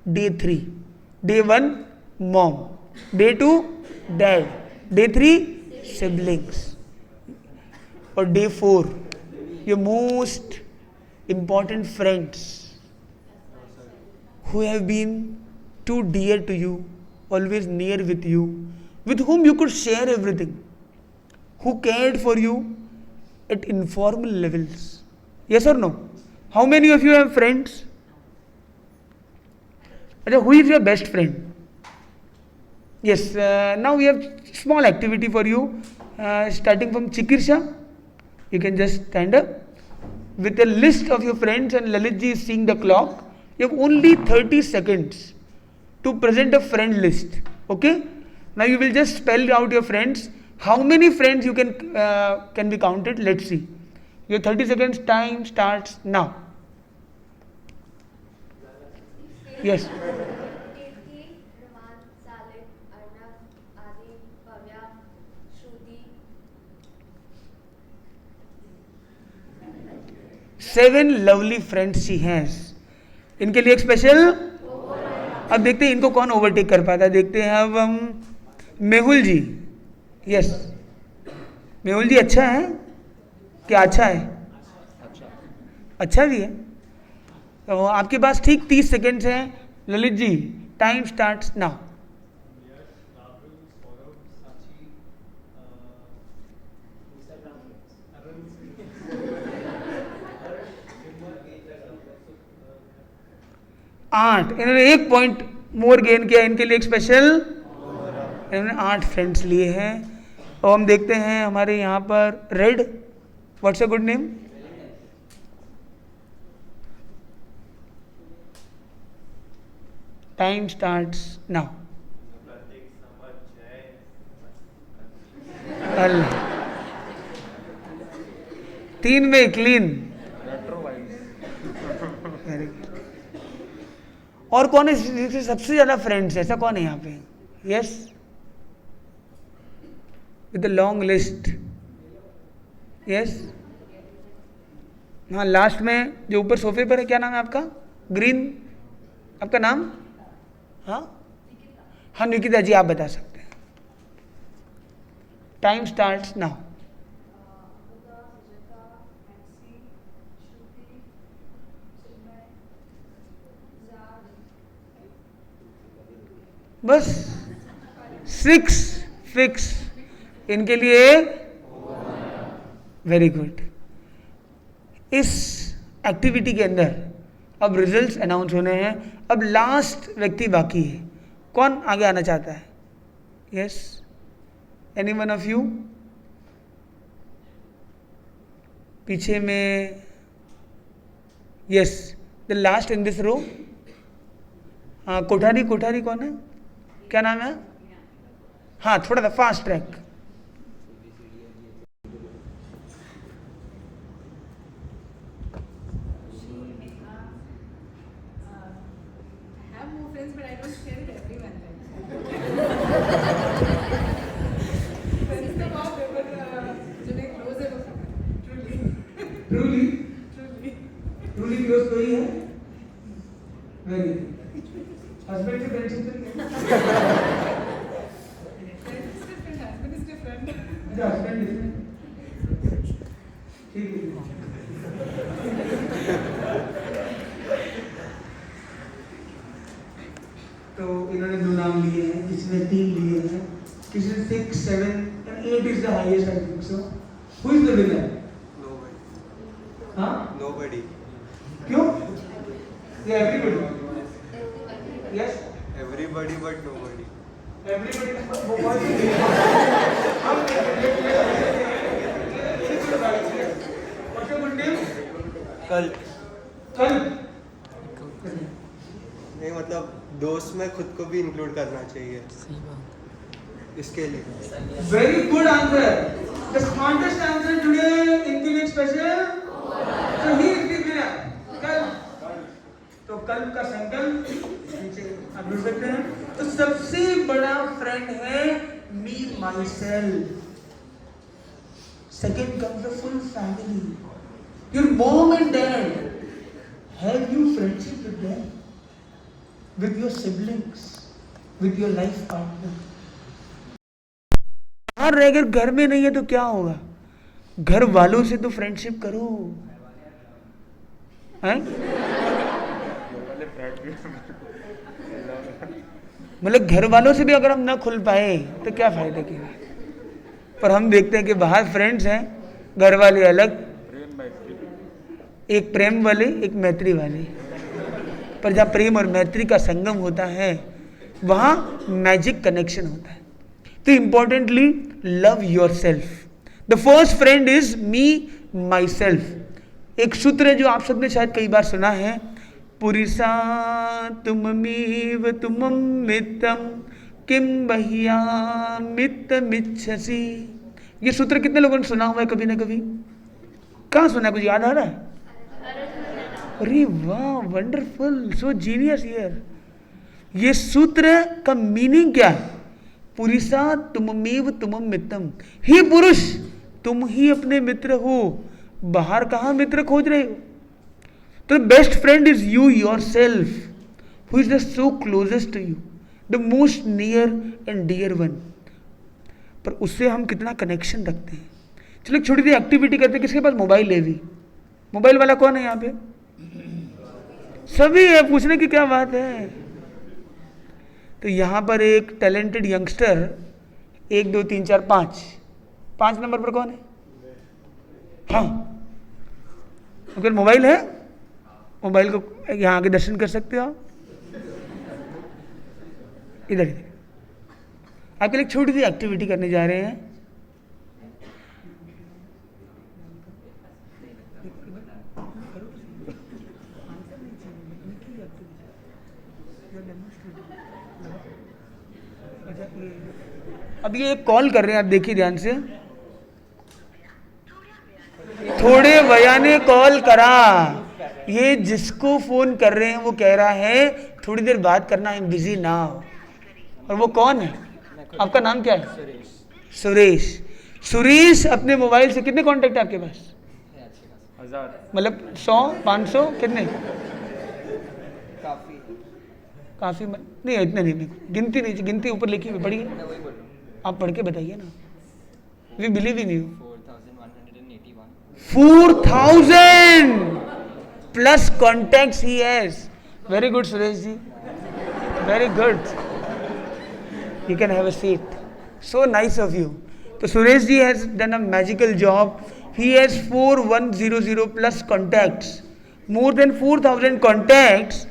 [SPEAKER 1] Day 3, day 1 mom, day 2 dad, day 3 siblings, और day 4 your most important friends who have been too dear to you, always near with you, with whom you could share everything, who cared for you at informal levels. Yes or no? How many of you have friends? Who is your best friend? Yes, now we have small activity for you, starting from Chikirsha. You can just stand up with a list of your friends, and Lalit ji is seeing the clock. You have only 30 seconds to present a friend list. Okay? Now you will just spell out your friends. How many friends you can be counted? Let's see. Your 30 seconds time starts now. Yes.
[SPEAKER 4] कीर्ति, रमान, सालिक, अर्नव, आदि, भव्या, श्रुति.
[SPEAKER 1] 7 lovely friends she has. इनके लिए एक special. अब देखते हैं इनको कौन overtake कर पाता है. देखते हैं अब हम मेहुल जी. यस, मेहुल जी अच्छा है क्या? अच्छा है, अच्छा भी है. तो आपके पास ठीक 30 सेकेंड्स हैं. Lalit ji, time starts now. आठ. इन्होंने 1 पॉइंट मोर गेन किया. इनके लिए एक स्पेशल. इन्होंने 8 फ्रेंड्स लिए हैं. और हम देखते हैं हमारे यहाँ पर red. What's a good name? Time starts now. अल्लाह, 3 में क्लीन. Very good. और कौन है जिससे सबसे ज्यादा फ्रेंड्स? ऐसा कौन है यहाँ पे? Yes, with the long list. Yes, हाँ लास्ट में जो ऊपर सोफे पर है, क्या नाम है आपका? ग्रीन, आपका नाम? हाँ हाँ निकिता जी, आप बता सकते हैं. Time starts now. बस 6 फिक्स. इनके लिए वेरी गुड. इस एक्टिविटी के अंदर अब रिजल्ट्स अनाउंस होने हैं। अब लास्ट व्यक्ति बाकी है, कौन आगे आना चाहता है? Yes, any one of you? पीछे में, yes, the last in this row. हाँ, कोठारी, कोठारी कौन है, क्या नाम है? हाँ, थोड़ा सा फास्ट ट्रैक। ट्रूली क्लोज कोई है? Very good. हस्बैंड से फ्रेंडशिप करिए। हस्बैंड डिफरेंट, ठीक है। तो इन्होंने 2 नाम लिए हैं, जिसमें 3 लिए हैं, किसी ने 6, 7 and 8 is the highest, I think so. Who is the winner?
[SPEAKER 5] Nobody.
[SPEAKER 1] हाँ?
[SPEAKER 5] Nobody.
[SPEAKER 1] क्यों? Yeah, everybody. Yes?
[SPEAKER 5] Everybody but nobody.
[SPEAKER 1] Everybody. वो कौन सी? What's your good name?
[SPEAKER 5] कल
[SPEAKER 1] कल।
[SPEAKER 5] नहीं, मतलब दोस्त में खुद को भी इंक्लूड करना चाहिए इसके लिए।
[SPEAKER 1] Very good answer. The smartest answer today in the special. So he is the winner. कल। तो कल का संकल्प नीचे आप ढूंढ सकते हैं। तो सबसे बड़ा फ्रेंड है me myself. Second comes the full family. Your mom and dad. Have you friendship with them? With your siblings? With your life partner? बाहर रहकर घर में नहीं है तो क्या होगा? घर वालों से तो फ्रेंडशिप करो, हैं? मतलब घर वालों से भी अगर हम ना खुल पाए तो क्या फायदा की? पर हम देखते हैं कि बाहर फ्रेंड्स हैं, घर वाले अलग, एक प्रेम वाले, एक मैत्री वाले। पर जहाँ प्रेम और मैत्री का संगम होता है वहाँ मैजिक कनेक्शन होता है। तो importantly love your self. The first friend is me my self. एक सूत्र है जो आप सबने शायद कई बार सुना है, पुरिसा तुममेव तुमं मित्रं किम बह्या मित्रमिच्छसि। ये सूत्र कितने लोगों ने सुना हुआ है कभी ना कभी? कहाँ सुना है, कुछ याद आ रहा है? अरे वाह, वंडरफुल, सो जीनियस हियर। ये सूत्र का मीनिंग क्या है? पुरुषा तुममेव तुमं मित्रम। हे पुरुष, तुम ही अपने मित्र हो, बाहर कहाँ मित्र खोज रहे हो? तो best friend is you yourself, who is the so closest to you, the most near and dear one. पर उससे हम कितना कनेक्शन रखते हैं। चलो एक छोटी सी एक्टिविटी करते हैं। किसके पास मोबाइल है? भी मोबाइल वाला कौन है यहाँ पे? सभी है, पूछने की क्या बात है। तो यहाँ पर एक टैलेंटेड यंगस्टर, 1 2 3 4 5 नंबर पर कौन है? हाँ, अगर मोबाइल है, मोबाइल को यहाँ आके दर्शन कर सकते हो आप। इधर आपके लिए एक छोटी सी एक्टिविटी करने जा रहे हैं। अब ये एक कॉल कर रहे हैं, आप देखिए ध्यान से। थोड़े भैया ने कॉल करा, ये जिसको फोन कर रहे हैं वो कह रहा है थोड़ी देर बात करना, आई एम बिजी नाउ। और वो कौन है? आपका नाम क्या है? सुरेश। सुरेश, अपने मोबाइल से कितने कांटेक्ट है आपके पास? 1000, मतलब 100 500 कितने? काफी नहीं, इतने नहीं, गिनती नहीं, गिनती ऊपर लिखी हुई पढ़िए, आप पढ़ के बताइए ना। We believe in you. 4000 plus contacts ही has. Very good Suresh ji, very good. You can have a seat. So nice of you. तो Suresh ji has done a magical job. he has 4100 plus contacts, more than 4000 contacts.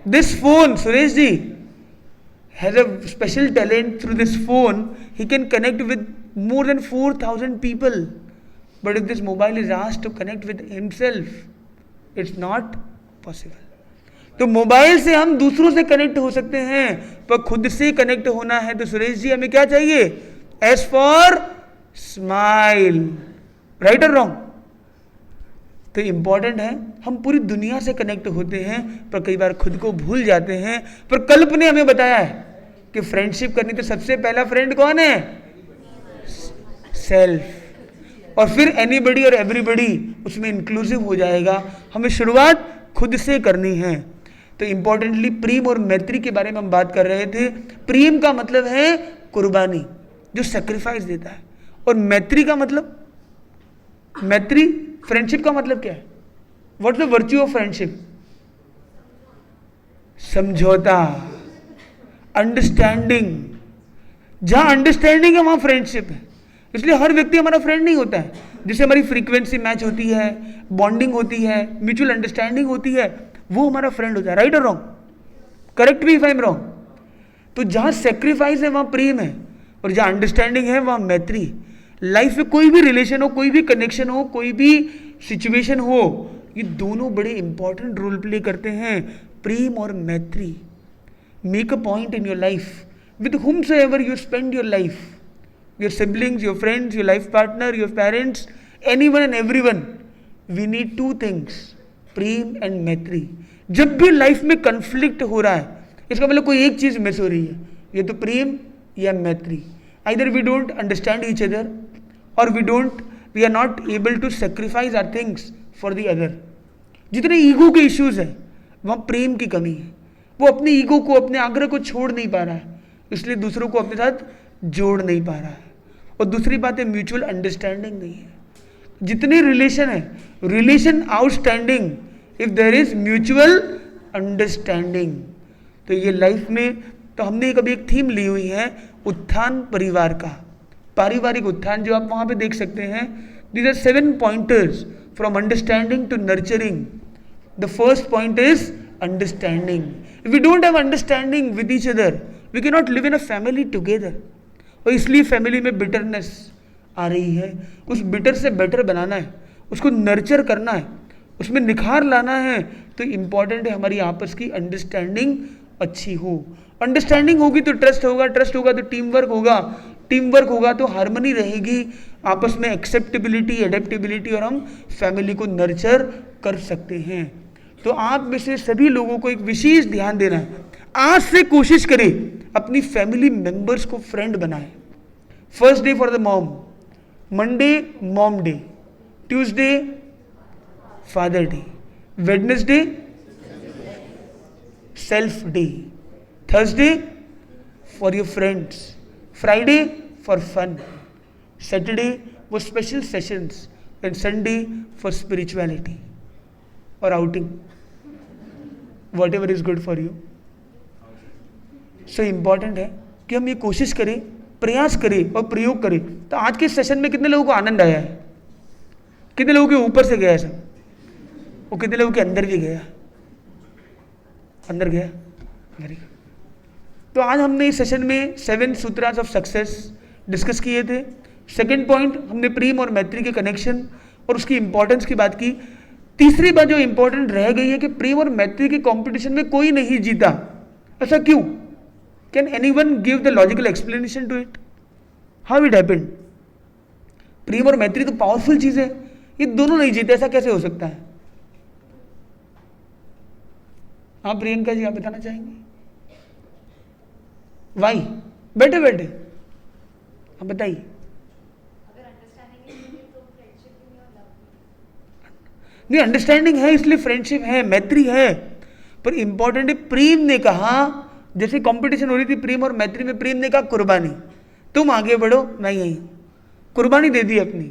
[SPEAKER 1] This phone, Suresh ji, has a special talent. Through this phone he can connect with more than 4000 people. But if this mobile is asked to connect with himself, it's not possible. तो mobile से हम दूसरों से connect हो सकते हैं, पर खुद से कनेक्ट होना है तो सुरेश जी हमें क्या चाहिए? S for smile. राइट और रॉन्ग? तो इंपॉर्टेंट है, हम पूरी दुनिया से कनेक्ट होते हैं पर कई बार खुद को भूल जाते हैं. पर कल्प ने हमें बताया है कि फ्रेंडशिप करनी तो सबसे पहला फ्रेंड कौन है? सेल्फ. और फिर एनीबडी और एवरीबडी उसमें इंक्लूसिव हो जाएगा. हमें शुरुआत खुद से करनी है. तो इंपॉर्टेंटली प्रेम और मैत्री के बारे में हम बात कर रहे थे. प्रेम का मतलब है कुर्बानी, जो सेक्रीफाइस देता है. और मैत्री का मतलब, मैत्री फ्रेंडशिप का मतलब क्या है? What is the virtue of friendship? समझौता, अंडरस्टैंडिंग. जहां अंडरस्टैंडिंग है वहां फ्रेंडशिप है. इसलिए हर व्यक्ति हमारा फ्रेंड नहीं होता है. जिससे हमारी फ्रीक्वेंसी मैच होती है, बॉन्डिंग होती है, म्यूचुअल अंडरस्टैंडिंग होती है, वो हमारा फ्रेंड होता है. राइट और wrong? Correct me if I am wrong. तो जहां सेक्रीफाइस है वहां प्रेम है, और जहां अंडरस्टैंडिंग है वहां मैत्री. लाइफ में कोई भी रिलेशन हो, कोई भी कनेक्शन हो, कोई भी सिचुएशन हो, ये दोनों बड़े इंपॉर्टेंट रोल प्ले करते हैं, प्रेम और मैत्री. Make a point in your life with whomsoever you spend your life, your siblings, your friends, your life partner, your parents, anyone and everyone. We need two things, Prem and मैत्री. जब भी life में conflict हो रहा है, इसका मतलब कोई एक चीज मिस हो रही है, ये तो प्रेम या मैत्री. Either we don't understand each other or we are not able to sacrifice our things for the other. जितने ईगो के इश्यूज हैं वहां प्रेम की कमी है. वो अपने ईगो को, अपने आग्रह को छोड़ नहीं पा रहा है, इसलिए दूसरों को अपने साथ जोड़ नहीं पा रहा है. और दूसरी बात है म्यूचुअल अंडरस्टैंडिंग नहीं है. जितने रिलेशन है, relation outstanding if there is mutual understanding. तो ये लाइफ में, तो हमने कभी एक थीम ली हुई है उत्थान परिवार का, पारिवारिक उत्थान, जो आप वहां पे देख सकते हैं. These are 7 pointers from understanding to nurturing. The first point is understanding. If we don't have understanding with each other, we can not live in a family together. और इसलिए फैमिली में बिटरनेस आ रही है. उस बिटर से better बनाना है, उसको nurture करना है, उसमें निखार लाना है. तो इंपॉर्टेंट है हमारी आपस की अंडरस्टैंडिंग अच्छी हो. अंडरस्टैंडिंग होगी तो ट्रस्ट होगा, ट्रस्ट होगा तो टीम वर्क होगा, टीम वर्क होगा तो हार्मनी रहेगी, आपस में एक्सेप्टेबिलिटी, एडेप्टेबिलिटी, और हम फैमिली को नर्चर कर सकते हैं. तो आप में से सभी लोगों को एक विशेष ध्यान देना है. आज से कोशिश करें अपनी फैमिली मेंबर्स को फ्रेंड बनाएं. First day for the mom, Monday mom day, Tuesday father day, Wednesday self day, Thursday for your friends, Friday for fun, Saturday वो special sessions, and Sunday for spirituality और outing, whatever is good for you. So important है कि हम ये कोशिश करें, प्रयास करें और प्रयोग करें. तो आज के सेशन में कितने लोगों को आनंद आया है? कितने लोगों के ऊपर से गया सब, और कितने लोगों के अंदर भी गया? अंदर गया. Very good. तो आज हमने इस सेशन में 7 सूत्रास ऑफ सक्सेस डिस्कस किए थे. सेकंड पॉइंट हमने प्रेम और मैत्री के कनेक्शन और उसकी इंपॉर्टेंस की बात की. तीसरी बात जो इंपॉर्टेंट रह गई है कि प्रेम और मैत्री के कंपटीशन में कोई नहीं जीता. ऐसा क्यों? Can anyone give the logical explanation to it? How it happened? प्रेम और मैत्री तो पावरफुल चीज है, ये दोनों नहीं जीते, ऐसा कैसे हो सकता है? हाँ प्रियंका जी, आप बताना चाहेंगे? वाई? बैठे बैठे आप बताइए. नहीं, अंडरस्टैंडिंग है इसलिए फ्रेंडशिप है, मैत्री है. पर इंपॉर्टेंट है, प्रेम ने कहा, जैसे कंपटीशन हो रही थी प्रेम और मैत्री में, प्रेम ने कहा कुर्बानी, तुम आगे बढ़ो मैं यहीं, कुर्बानी दे दी अपनी.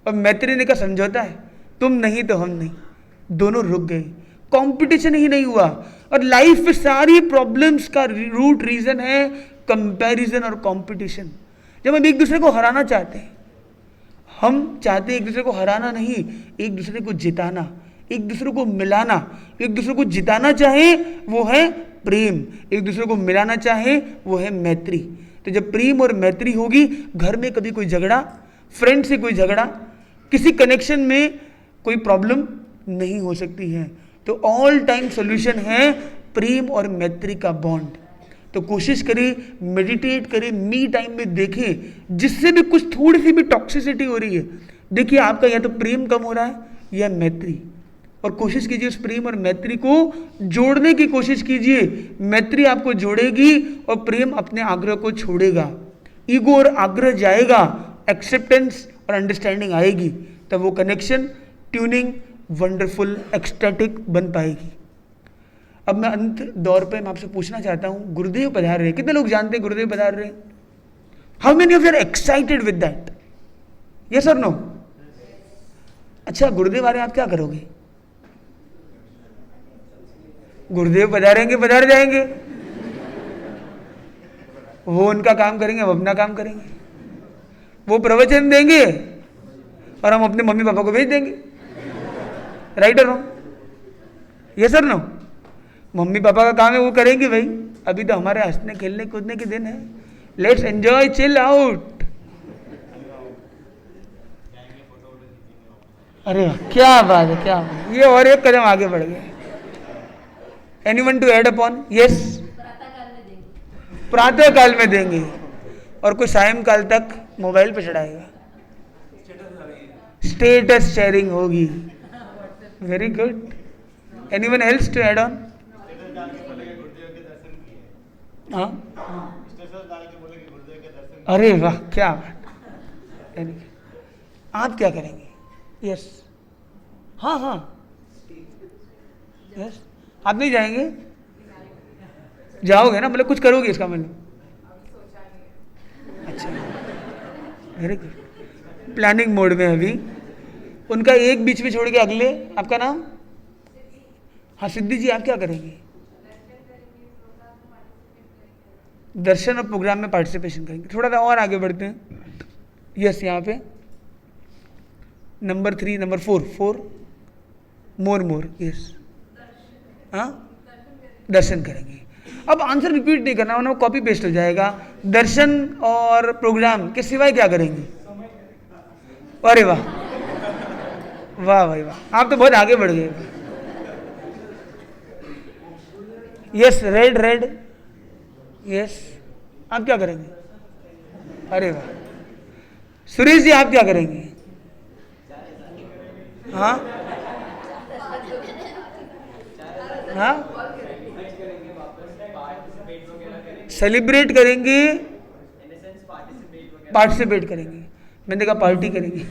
[SPEAKER 1] और मैत्री ने कहा समझौता है, तुम नहीं तो हम नहीं. दोनों रुक गए, कंपटीशन ही नहीं हुआ. और लाइफ में सारी प्रॉब्लम्स का रूट रीजन है कंपैरिजन और कंपटीशन. जब हम एक दूसरे को हराना चाहते हैं, हम चाहते हैं एक दूसरे को हराना नहीं, एक दूसरे को जिताना, एक दूसरे को मिलाना। एक दूसरे को जिताना चाहे वो है प्रेम, एक दूसरे को मिलाना चाहे वो है मैत्री। तो जब प्रेम और मैत्री होगी, घर में कभी कोई झगड़ा, फ्रेंड से कोई झगड़ा, किसी कनेक्शन में कोई प्रॉब्लम नहीं हो सकती है। तो ऑल टाइम सॉल्यूशन है प्रेम और मैत्री का बॉन्ड। तो कोशिश करें, मेडिटेट करें, मी टाइम में देखें, जिससे भी कुछ थोड़ी सी भी टॉक्सिसिटी हो रही है, देखिए आपका या तो प्रेम कम हो रहा है या मैत्री, और कोशिश कीजिए उस प्रेम और मैत्री को जोड़ने की कोशिश कीजिए। मैत्री आपको जोड़ेगी और प्रेम अपने आग्रह को छोड़ेगा, ईगो और आग्रह जाएगा, एक्सेप्टेंस और अंडरस्टैंडिंग आएगी, तब वो कनेक्शन ट्यूनिंग वंडरफुल एक्सटैटिक बन पाएगी। अब मैं अंत दौर पे मैं आपसे पूछना चाहता हूँ, गुरुदेव पधार रहे हैं, कितने लोग जानते हैं गुरुदेव पधार रहे हैं? How many of you are excited with that? Yes और नो? अच्छा, गुरुदेव आ रहे हैं, आप क्या करोगे? गुरुदेव पधारेंगे, पधार जाएंगे, वो उनका काम करेंगे, हम अपना काम करेंगे। वो प्रवचन देंगे और हम अपने मम्मी पापा को भेज देंगे। राइट और नो? यस और नो? मम्मी पापा का काम है, वो करेंगे भाई। अभी तो हमारे हंसने खेलने कूदने के दिन है। Let's enjoy, chill out. अरे क्या बात है, क्या बात है। ये और एक कदम आगे बढ़ गया। Anyone to add upon? Yes, प्रातः काल में देंगे और कुछ सायंकाल तक मोबाइल पे चढ़ाएगा, स्टेटस शेयरिंग होगी। Very good. Anyone else to add on? हाँ, अरे वाह, क्या बात। आप क्या करेंगे? यस, हाँ हाँ, यस। आप नहीं जाएंगे? जाओगे ना, मतलब कुछ करोगे इसका मतलब? अच्छा, वेरी गुड। प्लानिंग मोड में अभी। उनका एक बीच में छोड़ के अगले, आपका नाम? हाँ सिद्धि जी, आप क्या करेंगे? दर्शन और प्रोग्राम में पार्टिसिपेशन करेंगे। थोड़ा सा और आगे बढ़ते हैं। यस, यहाँ पे नंबर 3, नंबर 4 मोर। यस, हाँ, दर्शन करेंगे। अब आंसर रिपीट नहीं करना, वरना वो कॉपी पेस्ट हो जाएगा। दर्शन और प्रोग्राम के सिवाय क्या करेंगे? अरे वाह वाह भाई वाह, आप तो बहुत आगे बढ़ गए। Yes, red. यस, आप क्या करेंगे? अरे वाह। सुरेश जी, आप क्या करेंगे? हाँ हाँ, सेलिब्रेट करेंगे, पार्टिसिपेट करेंगे। मैंने देखा पार्टी करेंगे,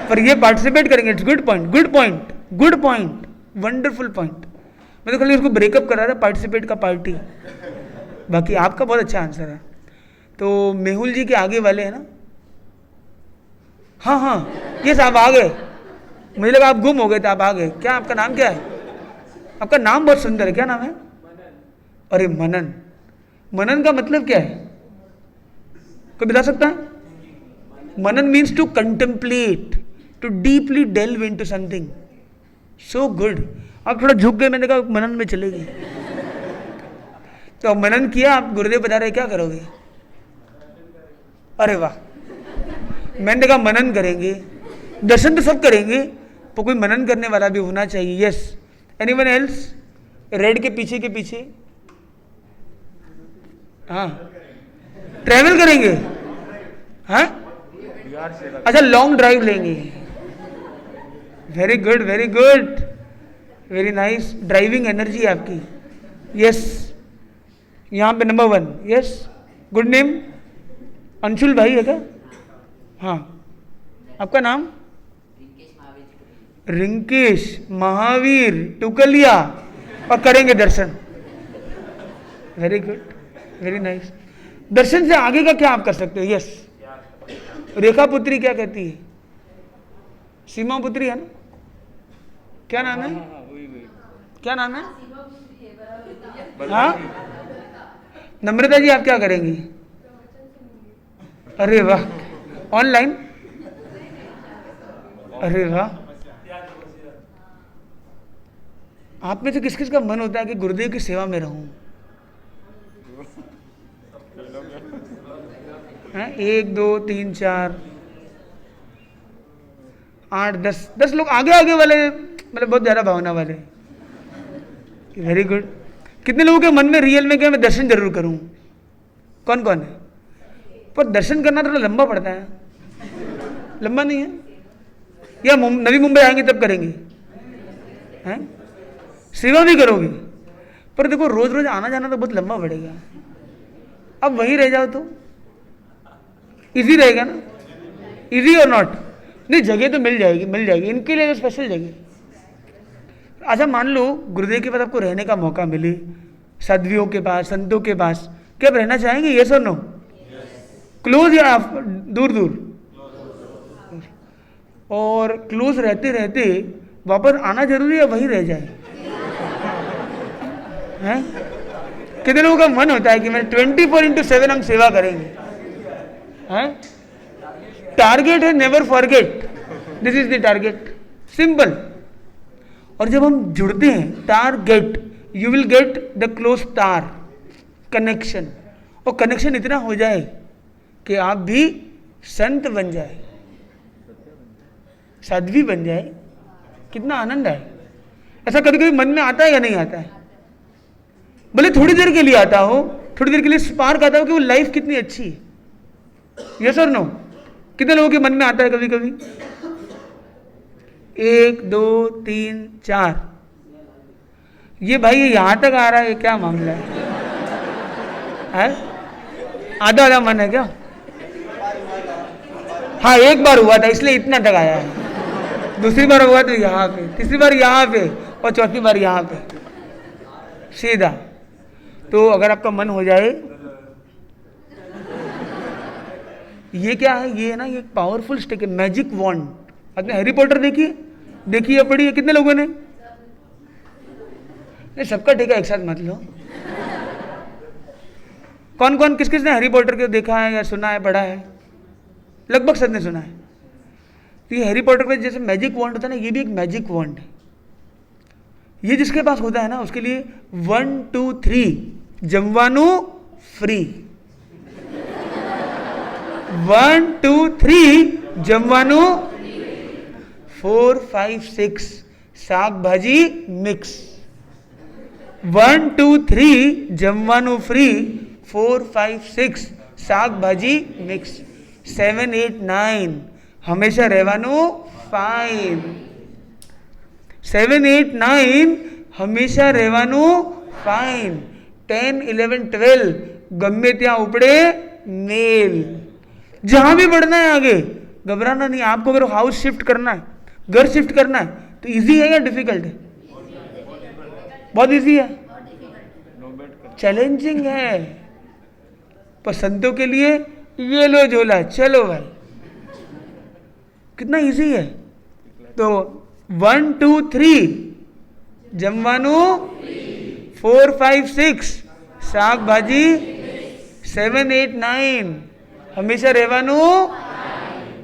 [SPEAKER 1] पर ये पार्टिसिपेट करेंगे। It's good point, wonderful point. मैं तो खाली उसको ब्रेकअप करा था, पार्टिसिपेट का पार्टी। बाकी आपका बहुत अच्छा आंसर है। तो मेहुल जी के आगे वाले हैं ना? हाँ, ये साहब आ गए। मुझे लगा आप गुम हो गए थे, आप आ गए। क्या आपका नाम क्या है? आपका नाम बहुत सुंदर है, क्या नाम है? अरे मनन का मतलब क्या है? कोई बता सकता है? मनन means to contemplate, to deeply delve into something. So good. आप थोड़ा झुक गए, मैंने कहा मनन में चले गए। तो मनन किया, आप गुरुदेव बता रहे, क्या करोगे? अरे वाह। मैंने कहा मनन करेंगे। दर्शन तो सब करेंगे, पर कोई मनन करने वाला भी होना चाहिए। Yes, anyone else? रेड के पीछे हाँ, ट्रैवल करेंगे। हाँ, अच्छा, लॉन्ग ड्राइव लेंगे। Very good, very nice. Driving energy है आपकी। यस, यहाँ पे number 1। Yes, good name? Anshul भाई है क्या? हाँ, आपका नाम? रिंकेश महावीर टुकलिया। और करेंगे Darshan. Very good, very nice. Darshan से आगे का क्या आप कर सकते हो? यस, रेखा पुत्री क्या कहती है? सीमा पुत्री है ना? क्या नाम है? क्या नाम है? हाँ, नम्रता जी, आप क्या करेंगी? अरे वाह, ऑनलाइन? अरे वाह, आप में से किस किस का मन होता है कि गुरुदेव की सेवा में रहूं? हैं? 1 2 3 4 8 10 लोग आगे आगे वाले, मतलब बहुत ज़्यादा भावना वाले। Very good. कितने लोगों के मन में रियल में क्या मैं दर्शन जरूर करूं? कौन कौन है? पर दर्शन करना थोड़ा लंबा पड़ता है, लंबा नहीं है? या नवी मुंबई आएंगे तब करेंगे? हैं? सेवा भी करोगे, पर देखो रोज रोज आना जाना तो बहुत लंबा पड़ेगा। अब वहीं रह जाओ तो इजी रहेगा ना? इजी और नॉट? नहीं, जगह तो मिल जाएगी, मिल जाएगी, इनके लिए स्पेशल जगह। अच्छा मान लो गुरुदेव के पास आपको रहने का मौका मिले, साध्वियों के पास, संतों के पास, क्या आप रहना चाहेंगे? यस और नो? क्लोज या दूर दूर? और क्लोज रहते रहते वापस आना जरूरी है, वहीं रह जाए? हैं? कितने लोगों का मन होता है कि मैं 24/7 हम सेवा करेंगे? हैं? टारगेट है never forget, this is the target, simple. और जब हम जुड़ते हैं, target, you will get the close तार कनेक्शन, और कनेक्शन इतना हो जाए कि आप भी संत बन जाए, साध्वी बन जाए। कितना आनंद है। ऐसा कभी कभी मन में आता है या नहीं आता है? भले थोड़ी देर के लिए आता हो, थोड़ी देर के लिए स्पार्क आता हो कि वो लाइफ कितनी अच्छी है। यस और नो? कितने लोगों के मन में आता है कभी कभी? 1 2 3 4। ये भाई ये यहां तक आ रहा है, क्या मामला है? आधा आधा मन है क्या? हाँ, एक बार हुआ था इसलिए इतना तक आया है, दूसरी बार हुआ तो यहाँ पे, तीसरी बार यहाँ पे, और चौथी बार यहाँ पे सीधा। तो अगर आपका मन हो जाए, ये क्या है? ये है ना, ये एक पावरफुल स्टिक है, मैजिक वॉन्ड। आपने हैरी पॉटर देखी है, पढ़ी है? कितने लोगों ने? नहीं, सबका ठेका एक साथ मत लो। कौन कौन किस किस ने हैरी पॉटर को देखा है या सुना है, पढ़ा है? लगभग सबने सुना है। तो ये हैरी पॉटर में जैसे मैजिक वॉन्ड होता है ना, ये भी एक मैजिक वॉन्ड है। ये जिसके पास होता है ना, उसके लिए 1 2 3 जमवानु फ्री, 1 2 3 जमवानु, 4 5 6 साग भाजी मिक्स, 1 2 3 जमवानु फ्री, 4 5 6 साग भाजी मिक्स, 7 8 9 हमेशा રહેવાનું ફાઇન, 7 8 9 હંમેશા રહેવાનું ફાઇન, 10 11 12 ગમે ત્યાં ઉપડે मेल। जहां भी बढ़ना है आगे, घबराना नहीं। आपको अगर हाउस शिफ्ट करना है, घर शिफ्ट करना है, तो इजी है या डिफिकल्ट है? बहुत इजी है, चैलेंजिंग है। पर संतों के लिए ये लो झोला, चलो भाई, कितना इजी है। तो 1 2 3 जमवानु, 4 5 6 શાક ભાજી, 7 8 9 હંમેશા રહેવાનું,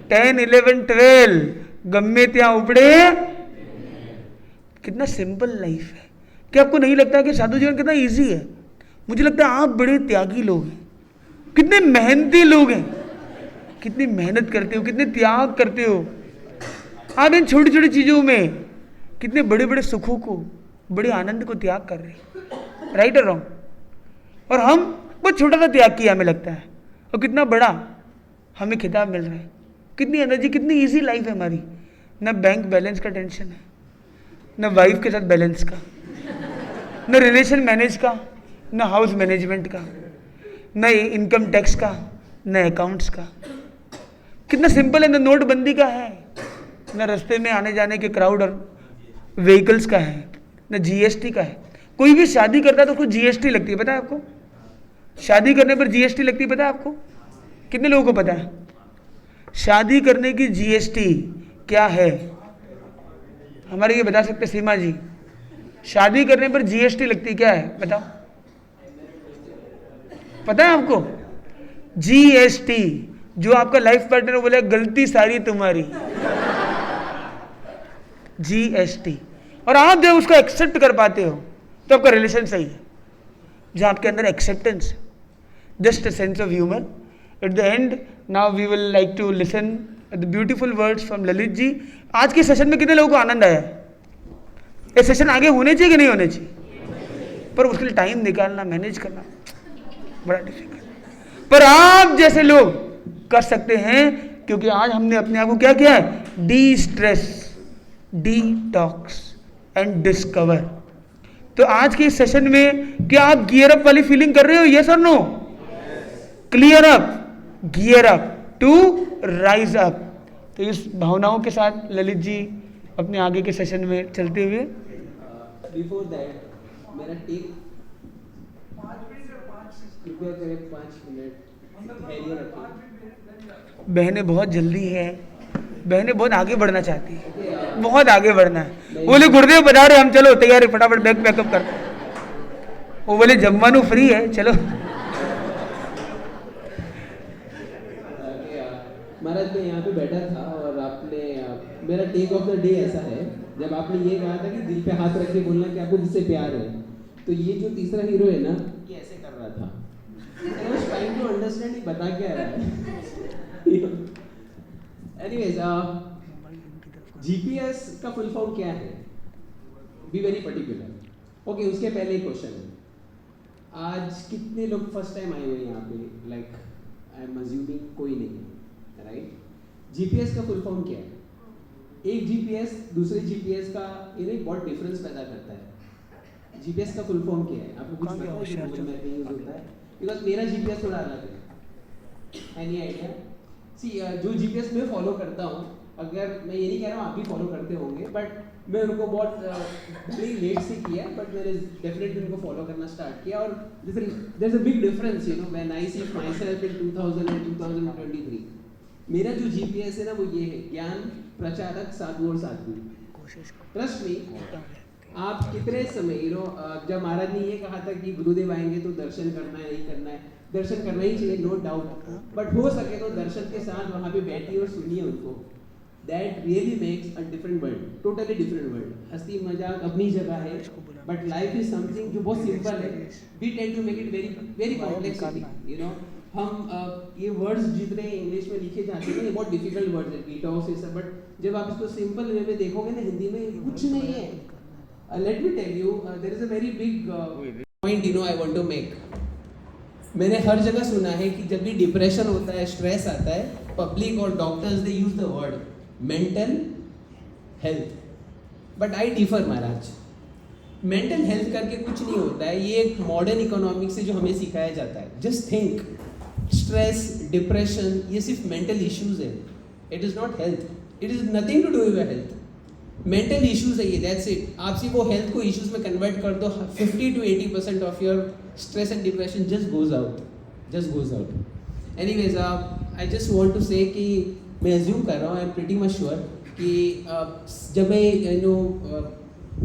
[SPEAKER 1] 10 11 12 गम्मे ત્યાં उपड़े। कितना सिंपल लाइफ है। क्या आपको नहीं लगता कि साधु जीवन कितना इजी है? मुझे लगता है आप बड़े त्यागी लोग हैं, कितने मेहनती लोग हैं, कितनी मेहनत करते हो, कितने त्याग करते हो आप इन छोटी छोटी चीजों में, कितने बड़े बड़े सुखों को, बड़े आनंद को त्याग कर रहे हैं। राइट और रॉन्ग? और हम बहुत छोटा सा त्याग किया हमें लगता है, और कितना बड़ा हमें खिताब मिल रहा है। कितनी एनर्जी, कितनी इजी लाइफ है हमारी। न बैंक बैलेंस का टेंशन है, न वाइफ के साथ बैलेंस का, न रिलेशन मैनेज का, न हाउस मैनेजमेंट का, न इनकम टैक्स का, न अकाउंट्स का। कितना सिंपल है। न नोटबंदी का है, न रास्ते में आने जाने के क्राउड और व्हीकल्स का है, न जीएसटी का है। कोई भी शादी करता है तो उसको जीएसटी लगती है, पता है आपको? शादी करने पर जीएसटी लगती है, पता है आपको? कितने लोगों को पता है शादी करने की जीएसटी क्या है? हमारे ये बता सकते सीमा जी, शादी करने पर जीएसटी लगती क्या है, बताओ? पता है आपको? जीएसटी। जो आपका लाइफ पार्टनर बोले गलती सारी तुम्हारी, GST, और आप जब उसको एक्सेप्ट कर पाते हो तो आपका रिलेशन सही है, जहाँ आपके अंदर acceptance, just a sense of humour. At the end now we will like to listen the beautiful words from Lalit ji. आज के सेशन में कितने लोगों को आनंद आया? ये सेशन आगे होने चाहिए कि नहीं होने चाहिए? पर उसके लिए टाइम निकालना, मैनेज करना बड़ा डिफिकल्ट, पर आप जैसे लोग कर सकते हैं, क्योंकि आज हमने अपने आप को क्या किया है? D stress, detox and discover. तो आज के इस सेशन में क्या आप गियर अप वाली फीलिंग कर रहे हो? यस और no? Clear up, gear up to rise up. तो इस भावनाओं के साथ ललित जी अपने आगे के सेशन में चलते हुए,
[SPEAKER 2] बिफोर दैट मेरा टेक कृपया करें 5 मिनट धैर्य रखें.
[SPEAKER 1] बहनें बहुत जल्दी है, बहनें बहुत आगे बढ़ना चाहती है, बहुत आगे बढ़ना है. बोले गुरुदेव बता रहे हम, चलो तैयार है, फटाफट बैग पैकअप कर. वो बोले जम्मानू फ्री है, चलो.
[SPEAKER 2] महाराज मैं यहाँ पे बैठा था और आपने मेरा टेक ऑफ द डे ऐसा है, जब आपने ये कहा था कि दिल पे हाथ रख के बोलना कि आपको किससे प्यार है, तो ये जो तीसरा हीरो है ना, ये ऐसे कर रहा था. I was trying to understand ये बता क्या रहा है. Anyways, GPS का फुल फॉर्म क्या है? Be very particular. ओके, उसके पहले एक क्वेश्चन है. आज कितने लोग फर्स्ट टाइम आए हुए हैं यहाँ पे? लाइक आई एम अज्यूमिंग कोई नहीं है, राइट? जीपीएस का फुल फॉर्म क्या है? एक जीपीएस दूसरे जीपीएस का बहुत डिफरेंस पैदा करता है. जीपीएस का फुल फॉर्म क्या है? आपको कुछ पता है? गूगल मैप में यूज होता है, बिकॉज मेरा जीपीएस थोड़ा अलग है. Any idea? सी जो जीपीएस मैं फॉलो करता हूँ, अगर मैं ये नहीं कह रहा हूँ आप भी फॉलो करते होंगे, बट मैं उनको बहुत बड़ी लेट से किया, बट मैंने डेफिनेटली उनको फॉलो करना स्टार्ट किया. और there is a big difference when I see myself in 2000 and 2023. मेरा जो जीपीएस है ना, वो ये है, ज्ञान प्रचारक साधु और साध्वी. ट्रस्ट मी, आप कितने समय जब महाराज ने ये कहा था कि गुरुदेव आएंगे तो दर्शन करना है, नहीं करना है, दर्शन करना ही चाहिए, नो डाउट, बट हो सके तो दर्शन के साथ वहाँ पे बैठिए और सुनिए उनको. That really makes a different world, totally different world. हंसी मजाक अपनी जगह है, बट लाइफ इज समथिंग जो बहुत सिंपल है. We tend to make it very very complex. हम ये वर्ड्स जितने इंग्लिश में लिखे जाते हैं, ये बहुत डिफिकल्ट वर्ड्स है, डिटॉक्स ये सब, बट जब आप इसको सिंपल वे में देखोगे ना, हिंदी में कुछ नहीं है. Let me tell you, there is a very big point I want to make. मैंने हर जगह सुना है कि जब भी डिप्रेशन होता है, स्ट्रेस आता है, पब्लिक और doctors they use the word mental health, but I differ Maharaj. Mental health करके कुछ नहीं होता है. ये एक मॉडर्न इकोनॉमिक्स से जो हमें सिखाया जाता है. जस्ट थिंक, स्ट्रेस, डिप्रेशन, ये सिर्फ मेंटल इश्यूज है. It is not health. It is nothing to do with health. Mental issues है ये, दैट्स इट. आप सिर्फ वो हेल्थ को इश्यूज में कन्वर्ट कर दो, 50 to 80% of your stress and depression just goes out. Anyways, I just want to say कि मैं अज्यूम कर रहा हूँ, I am pretty much sure कि जब मैं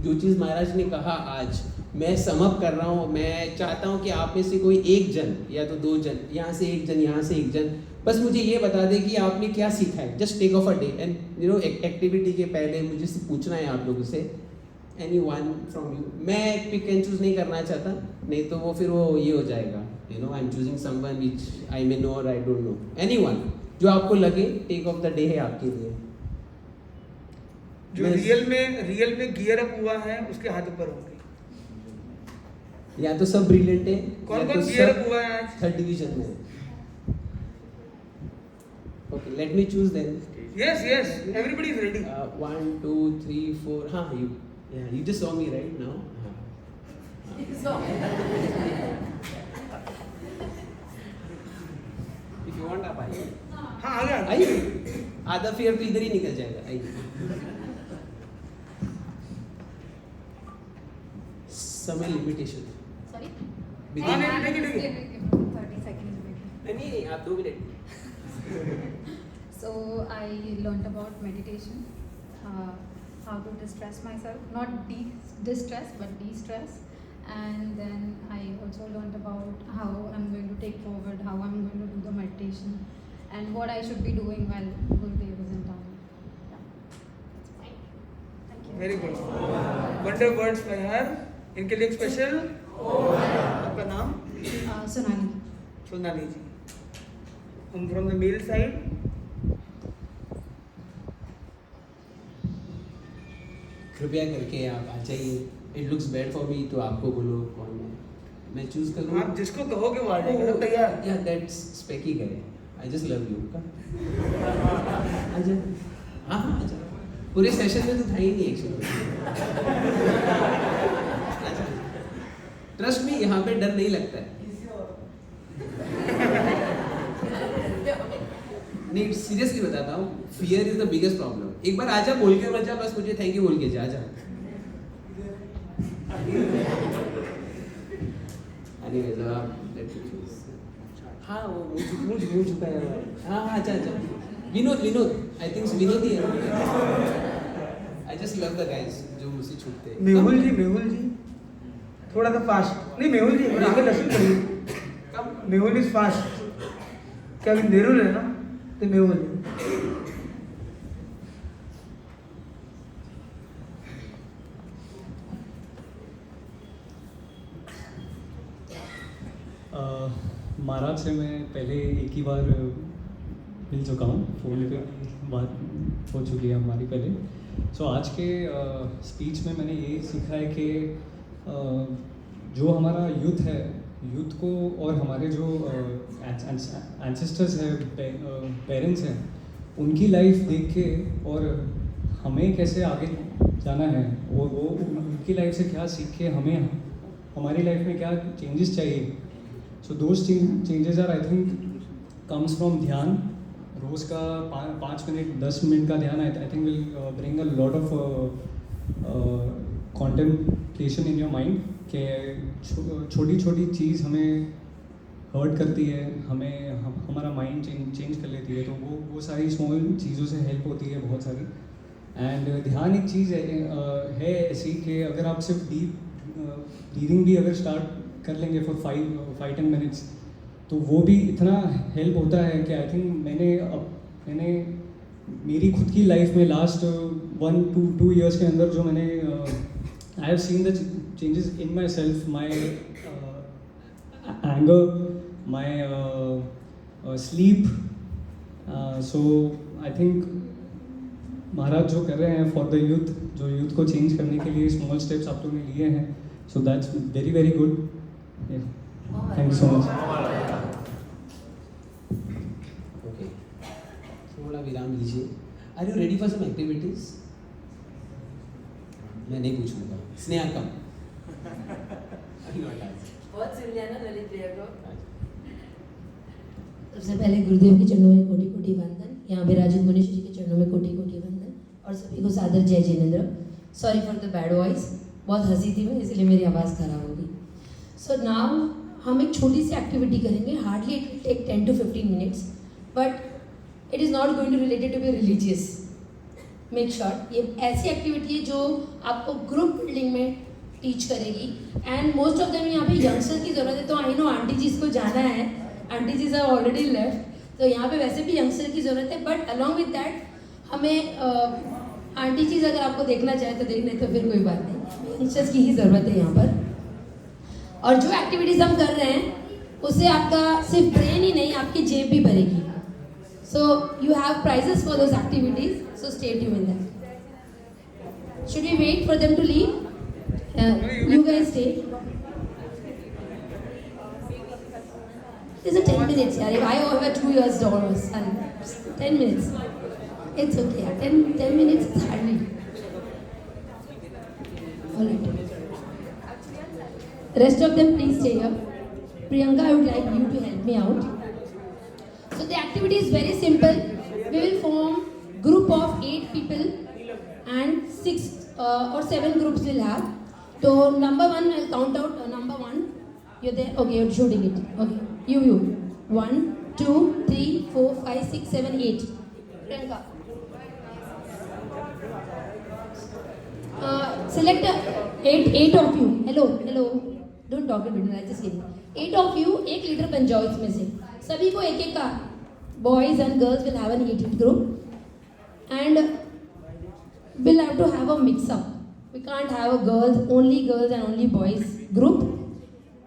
[SPEAKER 2] जो चीज़ महाराज ने कहा आज मैं समअप कर रहा हूँ, मैं चाहता हूँ कि आप में से कोई एक जन या तो 2 जन, यहाँ से एक जन, यहाँ से एक जन, बस मुझे ये बता दें कि आपने क्या सीखा है. Just take off a day and activity के पहले मुझे सिर्फ पूछना है आप लोगों से, एनी वन फ्रॉम यू. मैं पिक एंड चूज नहीं करना चाहता, नहीं तो वो फिर वो ये हो जाएगा, I am choosing someone which I may know और I don't know. Any one जो आपको लगे, टेक ऑफ द डे है आपके लिए.
[SPEAKER 1] जो रियल में गियर अप हुआ है उसके हाथ ऊपर होंगे.
[SPEAKER 2] या तो सब ब्रिलियंट है,
[SPEAKER 1] कौन कौन गियर अप हुआ है आज?
[SPEAKER 2] 3rd डिवीजन में. Okay, let me choose then.
[SPEAKER 1] Yes, everybody is ready.
[SPEAKER 2] 1 2 3 4. हाँ, you just saw me right now. If you want, आप आइए.
[SPEAKER 1] हाँ, आ गया.
[SPEAKER 2] आइए, आधा फेयर तो इधर ही निकल जाएगा. आइए. समय लिमिटेशन.
[SPEAKER 4] Sorry?
[SPEAKER 1] हाँ, नहीं, ठीक है.
[SPEAKER 6] 30 seconds.
[SPEAKER 2] नहीं, आप 2 minute.
[SPEAKER 6] So I learned about meditation, how to distress myself, not distress but de-stress, and then I also learned about how I'm going to take forward, how I'm going to do the meditation, and what I should be doing while Gurudev is in town. Yeah, that's fine. Thank you.
[SPEAKER 1] Very good. Wonder words by हर. इनके लिए एक special. आपका नाम?
[SPEAKER 6] सोनाली.
[SPEAKER 1] सोनाली जी. हम from the male side.
[SPEAKER 2] कृपया करके आप आ जाइए. It looks bad for me, तो आपको बोलो कौन है, मैं चूज कर लूँ.
[SPEAKER 1] आप जिसको कहोगे वो आ जाएगा ना. तैयार?
[SPEAKER 2] या that's specky guy. I just love you. आजा. हाँ हाँ आजा. पूरे सेशन में तो था ही नहीं एक्चुअली. ट्रस्ट मी, यहाँ पे डर नहीं लगता है. नहीं सीरियसली बताता हूँ, fear is the biggest problem. एक बार आजा, बोल के मत जा, बस मुझे थैंक यू बोल के जा. आजा. Anyways, let me choose. हाँ वो मुझ चुका है. हाँ हाँ अच्छा अच्छा. विनोद. आई थिंक विनोद ही है. आई जस्ट लव द गाइस जो मुझसे छूटते हैं.
[SPEAKER 1] मेहुल जी थोड़ा सा फास्ट. नहीं मेहुल जी आगे लसन करिए.
[SPEAKER 2] कम.
[SPEAKER 1] Mehul is fast. क्या अभी नेरुल है ना, तो मेहुल.
[SPEAKER 7] महाराज से मैं पहले एक ही बार मिल चुका हूँ. फ़ोन पे बात हो चुकी है हमारी पहले. सो आज के स्पीच में मैंने ये सीखा है कि जो हमारा यूथ है, यूथ को और हमारे जो एंसेस्टर्स हैं, पेरेंट्स हैं, उनकी लाइफ देख के और हमें कैसे आगे जाना है, और वो उनकी लाइफ से क्या सीख के हमें हमारी लाइफ में क्या चेंजेस चाहिए. So those changes are I think comes from ध्यान. रोज़ का 5 मिनट 10 मिनट का ध्यान I think will bring a lot of contemplation in your mind. कि छोटी छोटी चीज़ हमें हर्ट करती है, हमें हमारा माइंड चेंज कर लेती है. तो वो सारी स्मॉल चीज़ों से हेल्प होती है बहुत सारी. एंड ध्यान एक चीज़ है ऐसी कि अगर आप सिर्फ डीप ब्रीदिंग भी अगर स्टार्ट कर लेंगे फॉर 5-10 मिनट्स, तो वो भी इतना हेल्प होता है कि आई थिंक मैंने मेरी खुद की लाइफ में लास्ट 1-2 ईयर्स के अंदर जो मैंने I have seen the changes in myself, my anger, my sleep. So I think Maharaj जो कर रहे हैं फॉर द यूथ, जो यूथ को चेंज करने के लिए स्मॉल स्टेप्स आप लोगों ने लिए हैं, so that's very very good. Thank you so much.
[SPEAKER 2] Okay, थोड़ा विराम लीजिए. Are you ready for some activities? मैं नहीं पूछूंगा. स्नेहा कम.
[SPEAKER 4] बहुत सुन लिया ना ललित भैया को.
[SPEAKER 8] सबसे पहले गुरुदेव के चरणों में कोटि कोटि वंदन. यहाँ विराजित मनीष जी के चरणों में कोटि कोटि वंदन. और सभी को सादर जय Jinendra. Sorry for the bad voice, बहुत हंसी थी मैं, इसलिए मेरी आवाज़ खराब होगी. सो नाउ हम एक छोटी सी एक्टिविटी करेंगे. Hardly it will take 10 to 15 minutes, but it is not going to related to be religious. Make sure ये ऐसी एक्टिविटी है जो आपको ग्रुप बिल्डिंग में टीच करेगी. एंड मोस्ट ऑफ देम यहाँ पे यंगस्टर की ज़रूरत है. तो आई नो आंटी जी को जाना है, aunty ji are already left, तो यहाँ पे वैसे भी यंगस्टर की ज़रूरत है. बट अलॉन्ग विद दैट हमें आंटी जी अगर आपको देखना चाहे तो देख नहीं, तो फिर कोई बात नहीं, यंगस्टर्स की ही ज़रूरत है यहाँ पर. और जो एक्टिविटीज़ हम कर रहे हैं उससे आपका सिर्फ ब्रेन ही नहीं, आपकी जेब भी भरेगी. So you have prizes for those activities, so stay tuned in that. Should we wait for them to leave? You guys stay. It's a 10 minutes, yaar. I have a 2 years daughter, son. 10 minutes. It's okay, yaar. 10 minutes is hardly. All right. Rest of them, please stay here. Priyanka, I would like you to help me out. So the activity is very simple. We will form group of 8 people and 6 or 7 groups we'll have. So number 1, I'll count out. Number 1, you're there. Okay, you're shooting it. Okay, you. 1, 2, 3, 4, 5, 6, 7, 8. Priyanka. Select 8 of you. Hello. Don't talk in between. I just kidding. 8 of you, एक leader बन जाओ इसमें से. सभी को एक का. Boys and girls will have an 8 group. And we'll have to have a mix up. We can't have a only girls and only boys group.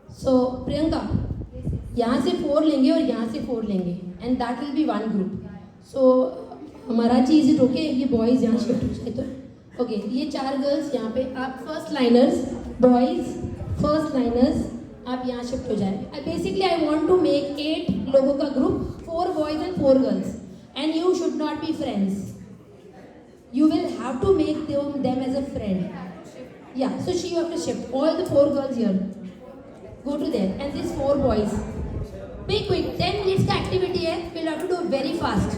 [SPEAKER 8] So Priyanka, यहाँ से 4 लेंगे और यहाँ से 4 लेंगे and that will be one group. So Marathi, is it okay? ये boys यहाँ shift हो जाए तो okay. ये 4 girls यहाँ पे, आप first liners, boys first liners, आप यहाँ शिफ्ट हो जाए. Basically I want to make 8 लोगों का group, 4 boys and 4 girls, and you should not be friends. You will have to make them as a friend. Yeah, so you have to shift all the 4 girls here. Go to there, and these 4 boys. Be quick. 10 minutes का activity है. We'll have to do very fast.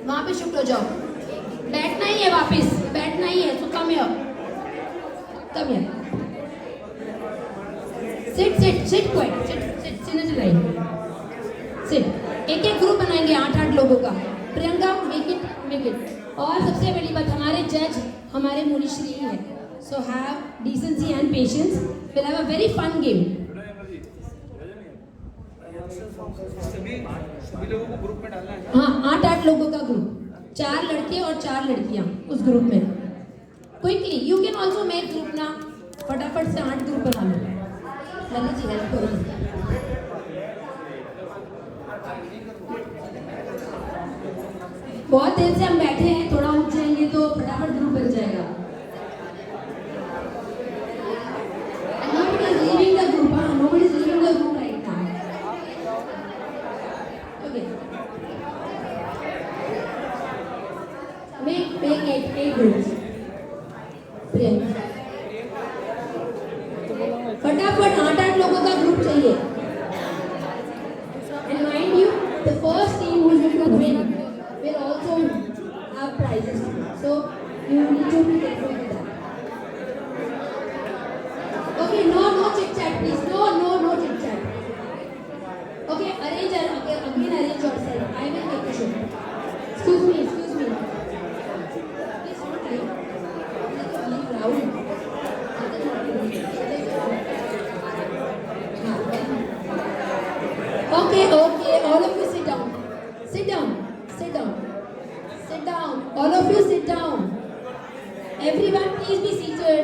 [SPEAKER 8] वहाँ पे shift हो जाओ. बैठना ही है वापिस. बैठना ही है. So come here. Come here. Sit quiet. Sit in a line. Sit. एक ग्रुप बनाएंगे 8 लोगों का. Priyanka, make it. और सबसे बड़ी बात, हमारे जज हमारे मुनिश्री हैं. So have decency and patience. We'll have a very fun game.
[SPEAKER 1] सभी लोगों को ग्रुप में डालना है.
[SPEAKER 8] हाँ, 8 लोगों का ग्रुप. 4 लड़के और 4 लड़कियाँ उस ग्रुप में. Quickly, you can also make group ना. फटाफट से 8 ग्रुप बना लो. ललित जी हेल्प करो. बहुत देर से हम बैठे हैं, थोड़ा उठ जाएंगे तो फटाफट ग्रुप बन जाएगा. Nobody is leaving the group. Nobody is leaving the group right now. Okay. Make 8 groups. Priyanka. फटाफट 8 लोगों का ग्रुप चाहिए. And mind you, the first team who is going to win will also have prizes. So you need to be careful with that. Okay, no chit chat, please. No chit chat. Okay, again arrange yourself. I will make the show. Excuse me. Please don't leave. Leave loud. Okay, all of you sit down. All of you sit down. Everyone please be seated.